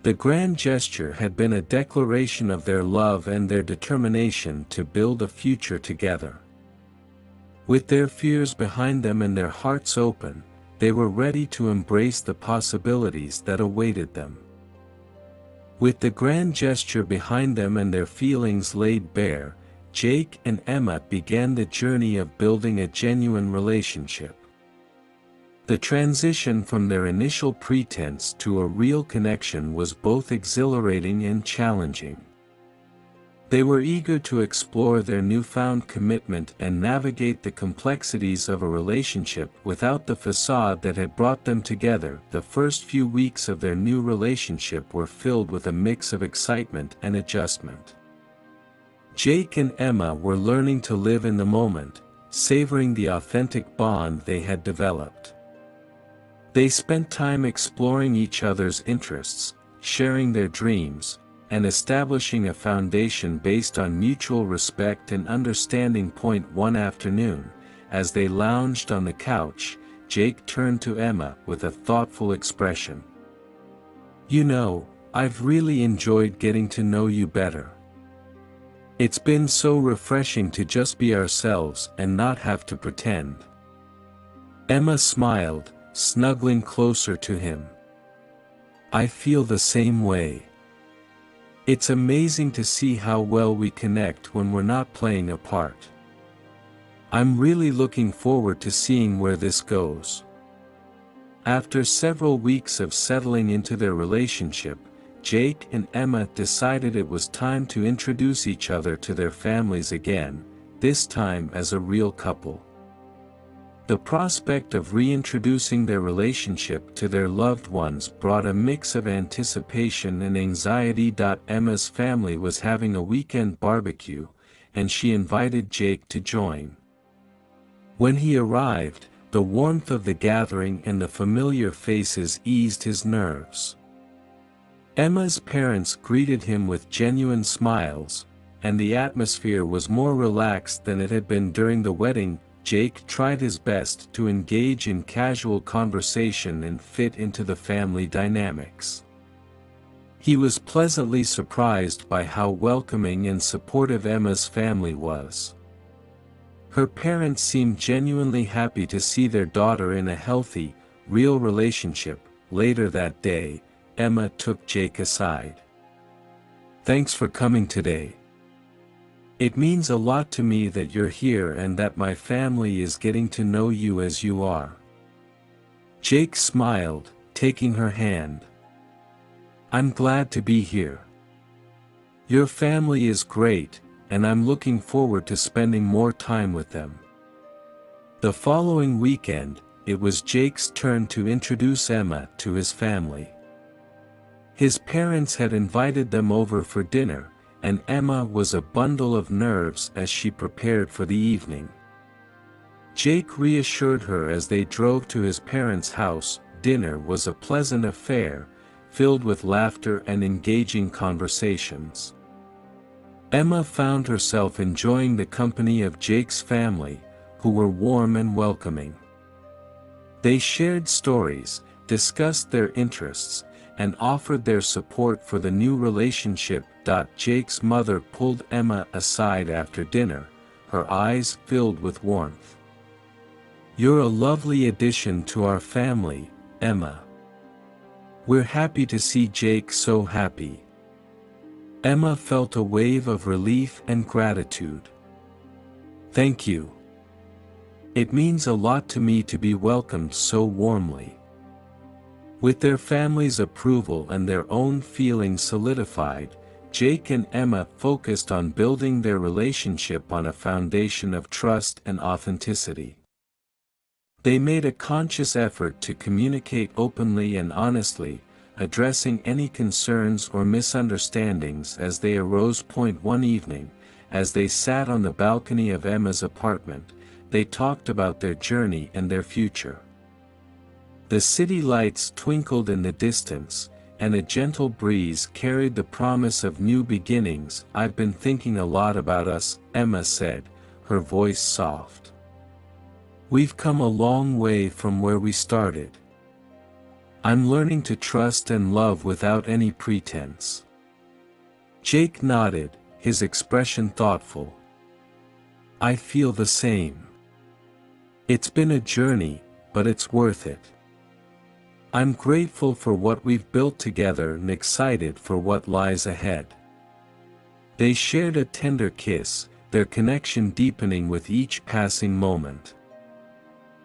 The grand gesture had been a declaration of their love and their determination to build a future together. With their fears behind them and their hearts open, they were ready to embrace the possibilities that awaited them. With the grand gesture behind them and their feelings laid bare, Jake and Emma began the journey of building a genuine relationship. The transition from their initial pretense to a real connection was both exhilarating and challenging. They were eager to explore their newfound commitment and navigate the complexities of a relationship without the facade that had brought them together. The first few weeks of their new relationship were filled with a mix of excitement and adjustment. Jake and Emma were learning to live in the moment, savoring the authentic bond they had developed. They spent time exploring each other's interests, sharing their dreams, and establishing a foundation based on mutual respect and understanding. One afternoon, as they lounged on the couch, Jake turned to Emma with a thoughtful expression. "You know, I've really enjoyed getting to know you better. It's been so refreshing to just be ourselves and not have to pretend. Emma smiled, snuggling closer to him. I feel the same way. It's amazing to see how well we connect when we're not playing a part. I'm really looking forward to seeing where this goes. After several weeks of settling into their relationship, Jake and Emma decided it was time to introduce each other to their families again, this time as a real couple. The prospect of reintroducing their relationship to their loved ones brought a mix of anticipation and anxiety. Emma's family was having a weekend barbecue, and she invited Jake to join. When he arrived, the warmth of the gathering and the familiar faces eased his nerves. Emma's parents greeted him with genuine smiles, and the atmosphere was more relaxed than it had been during the wedding. Jake tried his best to engage in casual conversation and fit into the family dynamics. He was pleasantly surprised by how welcoming and supportive Emma's family was. Her parents seemed genuinely happy to see their daughter in a healthy, real relationship. Later that day, Emma took Jake aside. Thanks for coming today. It means a lot to me that you're here and that my family is getting to know you as you are. Jake smiled, taking her hand. I'm glad to be here. Your family is great, and I'm looking forward to spending more time with them. The following weekend, it was Jake's turn to introduce Emma to his family. His parents had invited them over for dinner, and Emma was a bundle of nerves as she prepared for the evening. Jake reassured her as they drove to his parents' house. Dinner was a pleasant affair, filled with laughter and engaging conversations. Emma found herself enjoying the company of Jake's family, who were warm and welcoming. They shared stories, discussed their interests, and offered their support for the new relationship. Jake's mother pulled Emma aside after dinner, her eyes filled with warmth. You're a lovely addition to our family, Emma. We're happy to see Jake so happy. Emma felt a wave of relief and gratitude. Thank you. It means a lot to me to be welcomed so warmly. With their family's approval and their own feelings solidified, Jake and Emma focused on building their relationship on a foundation of trust and authenticity. They made a conscious effort to communicate openly and honestly, addressing any concerns or misunderstandings as they arose. One evening, as they sat on the balcony of Emma's apartment, they talked about their journey and their future. The city lights twinkled in the distance, and a gentle breeze carried the promise of new beginnings. I've been thinking a lot about us, Emma said, her voice soft. We've come a long way from where we started. I'm learning to trust and love without any pretense. Jake nodded, his expression thoughtful. I feel the same. It's been a journey, but it's worth it. I'm grateful for what we've built together and excited for what lies ahead. They shared a tender kiss, their connection deepening with each passing moment.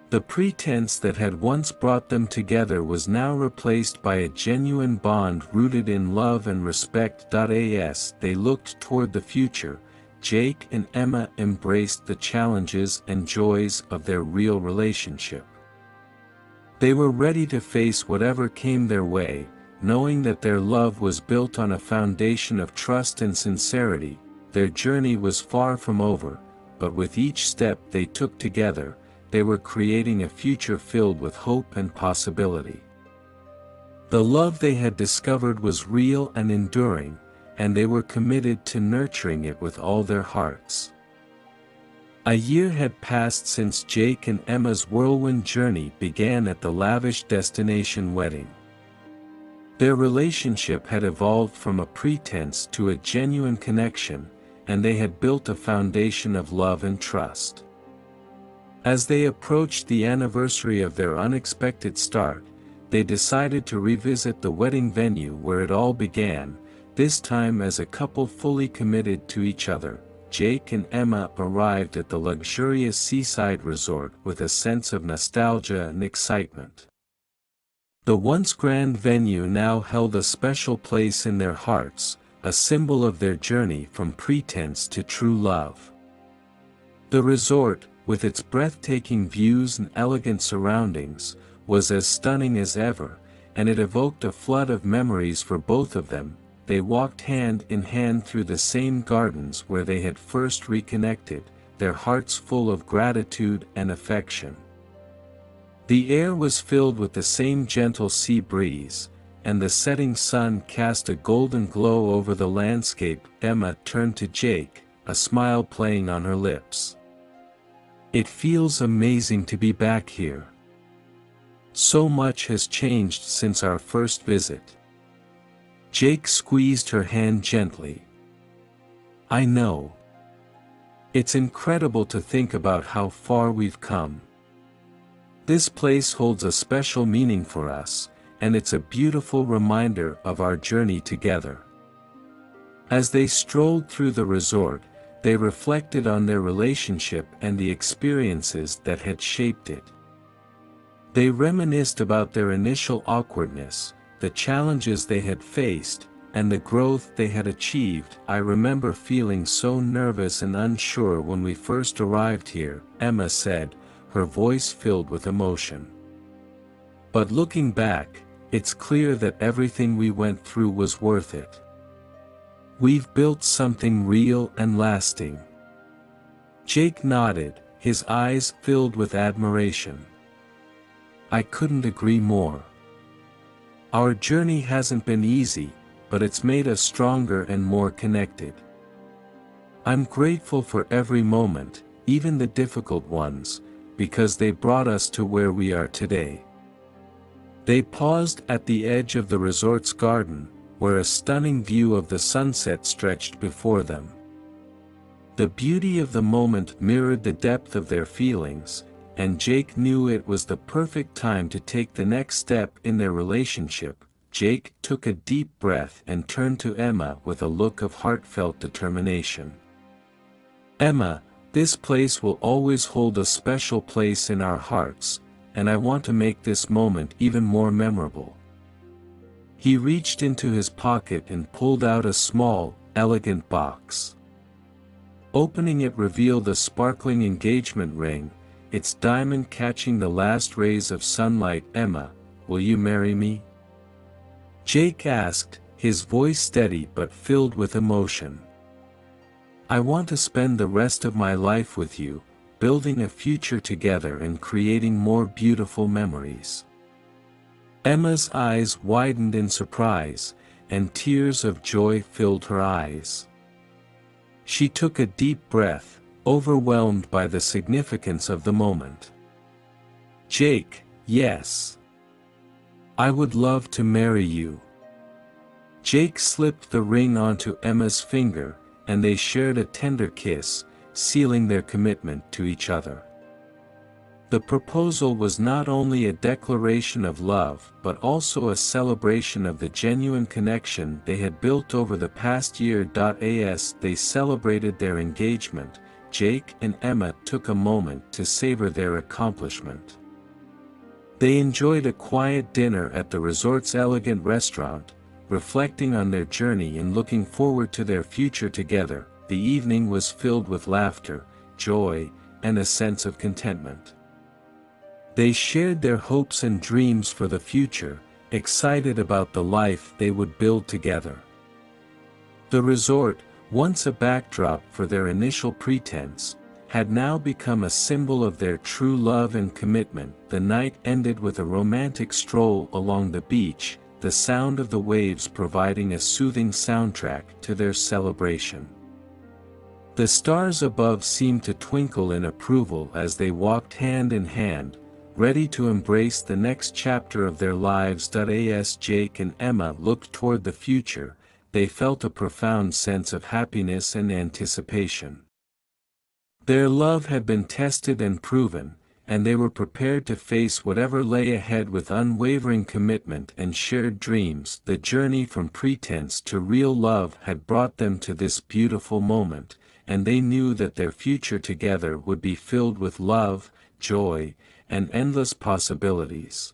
The pretense that had once brought them together was now replaced by a genuine bond rooted in love and respect. As they looked toward the future, Jake and Emma embraced the challenges and joys of their real relationship. They were ready to face whatever came their way, knowing that their love was built on a foundation of trust and sincerity. Their journey was far from over, but with each step they took together, they were creating a future filled with hope and possibility. The love they had discovered was real and enduring, and they were committed to nurturing it with all their hearts. A year had passed since Jake and Emma's whirlwind journey began at the lavish destination wedding. Their relationship had evolved from a pretense to a genuine connection, and they had built a foundation of love and trust. As they approached the anniversary of their unexpected start, they decided to revisit the wedding venue where it all began, this time as a couple fully committed to each other. Jake and Emma arrived at the luxurious seaside resort with a sense of nostalgia and excitement. The once grand venue now held a special place in their hearts, a symbol of their journey from pretense to true love. The resort, with its breathtaking views and elegant surroundings, was as stunning as ever, and it evoked a flood of memories for both of them. They walked hand in hand through the same gardens where they had first reconnected, their hearts full of gratitude and affection. The air was filled with the same gentle sea breeze, and the setting sun cast a golden glow over the landscape. Emma turned to Jake, a smile playing on her lips. "It feels amazing to be back here. So much has changed since our first visit." Jake squeezed her hand gently. "I know. It's incredible to think about how far we've come. This place holds a special meaning for us, and it's a beautiful reminder of our journey together." As they strolled through the resort, they reflected on their relationship and the experiences that had shaped it. They reminisced about their initial awkwardness, the challenges they had faced, and the growth they had achieved. "I remember feeling so nervous and unsure when we first arrived here," Emma said, her voice filled with emotion. "But looking back, it's clear that everything we went through was worth it. We've built something real and lasting." Jake nodded, his eyes filled with admiration. "I couldn't agree more. Our journey hasn't been easy, but it's made us stronger and more connected. I'm grateful for every moment, even the difficult ones, because they brought us to where we are today." They paused at the edge of the resort's garden, where a stunning view of the sunset stretched before them. The beauty of the moment mirrored the depth of their feelings, and Jake knew it was the perfect time to take the next step in their relationship. Jake took a deep breath and turned to Emma with a look of heartfelt determination. "Emma, this place will always hold a special place in our hearts, and I want to make this moment even more memorable." He reached into his pocket and pulled out a small, elegant box. Opening it revealed a sparkling engagement ring, its diamond catching the last rays of sunlight. "Emma, will you marry me?" Jake asked, his voice steady but filled with emotion. "I want to spend the rest of my life with you, building a future together and creating more beautiful memories." Emma's eyes widened in surprise, and tears of joy filled her eyes. She took a deep breath, overwhelmed by the significance of the moment. "Jake, yes. I would love to marry you." Jake slipped the ring onto Emma's finger, and they shared a tender kiss, sealing their commitment to each other. The proposal was not only a declaration of love but also a celebration of the genuine connection they had built over the past year. As they celebrated their engagement, Jake and Emma took a moment to savor their accomplishment. They enjoyed a quiet dinner at the resort's elegant restaurant, reflecting on their journey and looking forward to their future together. The evening was filled with laughter, joy, and a sense of contentment. They shared their hopes and dreams for the future, excited about the life they would build together. The resort, once a backdrop for their initial pretense, had now become a symbol of their true love and commitment. The night ended with a romantic stroll along the beach, the sound of the waves providing a soothing soundtrack to their celebration. The stars above seemed to twinkle in approval as they walked hand in hand, ready to embrace the next chapter of their lives. As Jake and Emma looked toward the future, they felt a profound sense of happiness and anticipation. Their love had been tested and proven, and they were prepared to face whatever lay ahead with unwavering commitment and shared dreams. The journey from pretense to real love had brought them to this beautiful moment, and they knew that their future together would be filled with love, joy, and endless possibilities.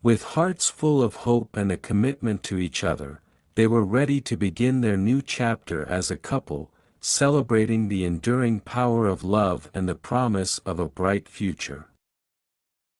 With hearts full of hope and a commitment to each other, they were ready to begin their new chapter as a couple, celebrating the enduring power of love and the promise of a bright future.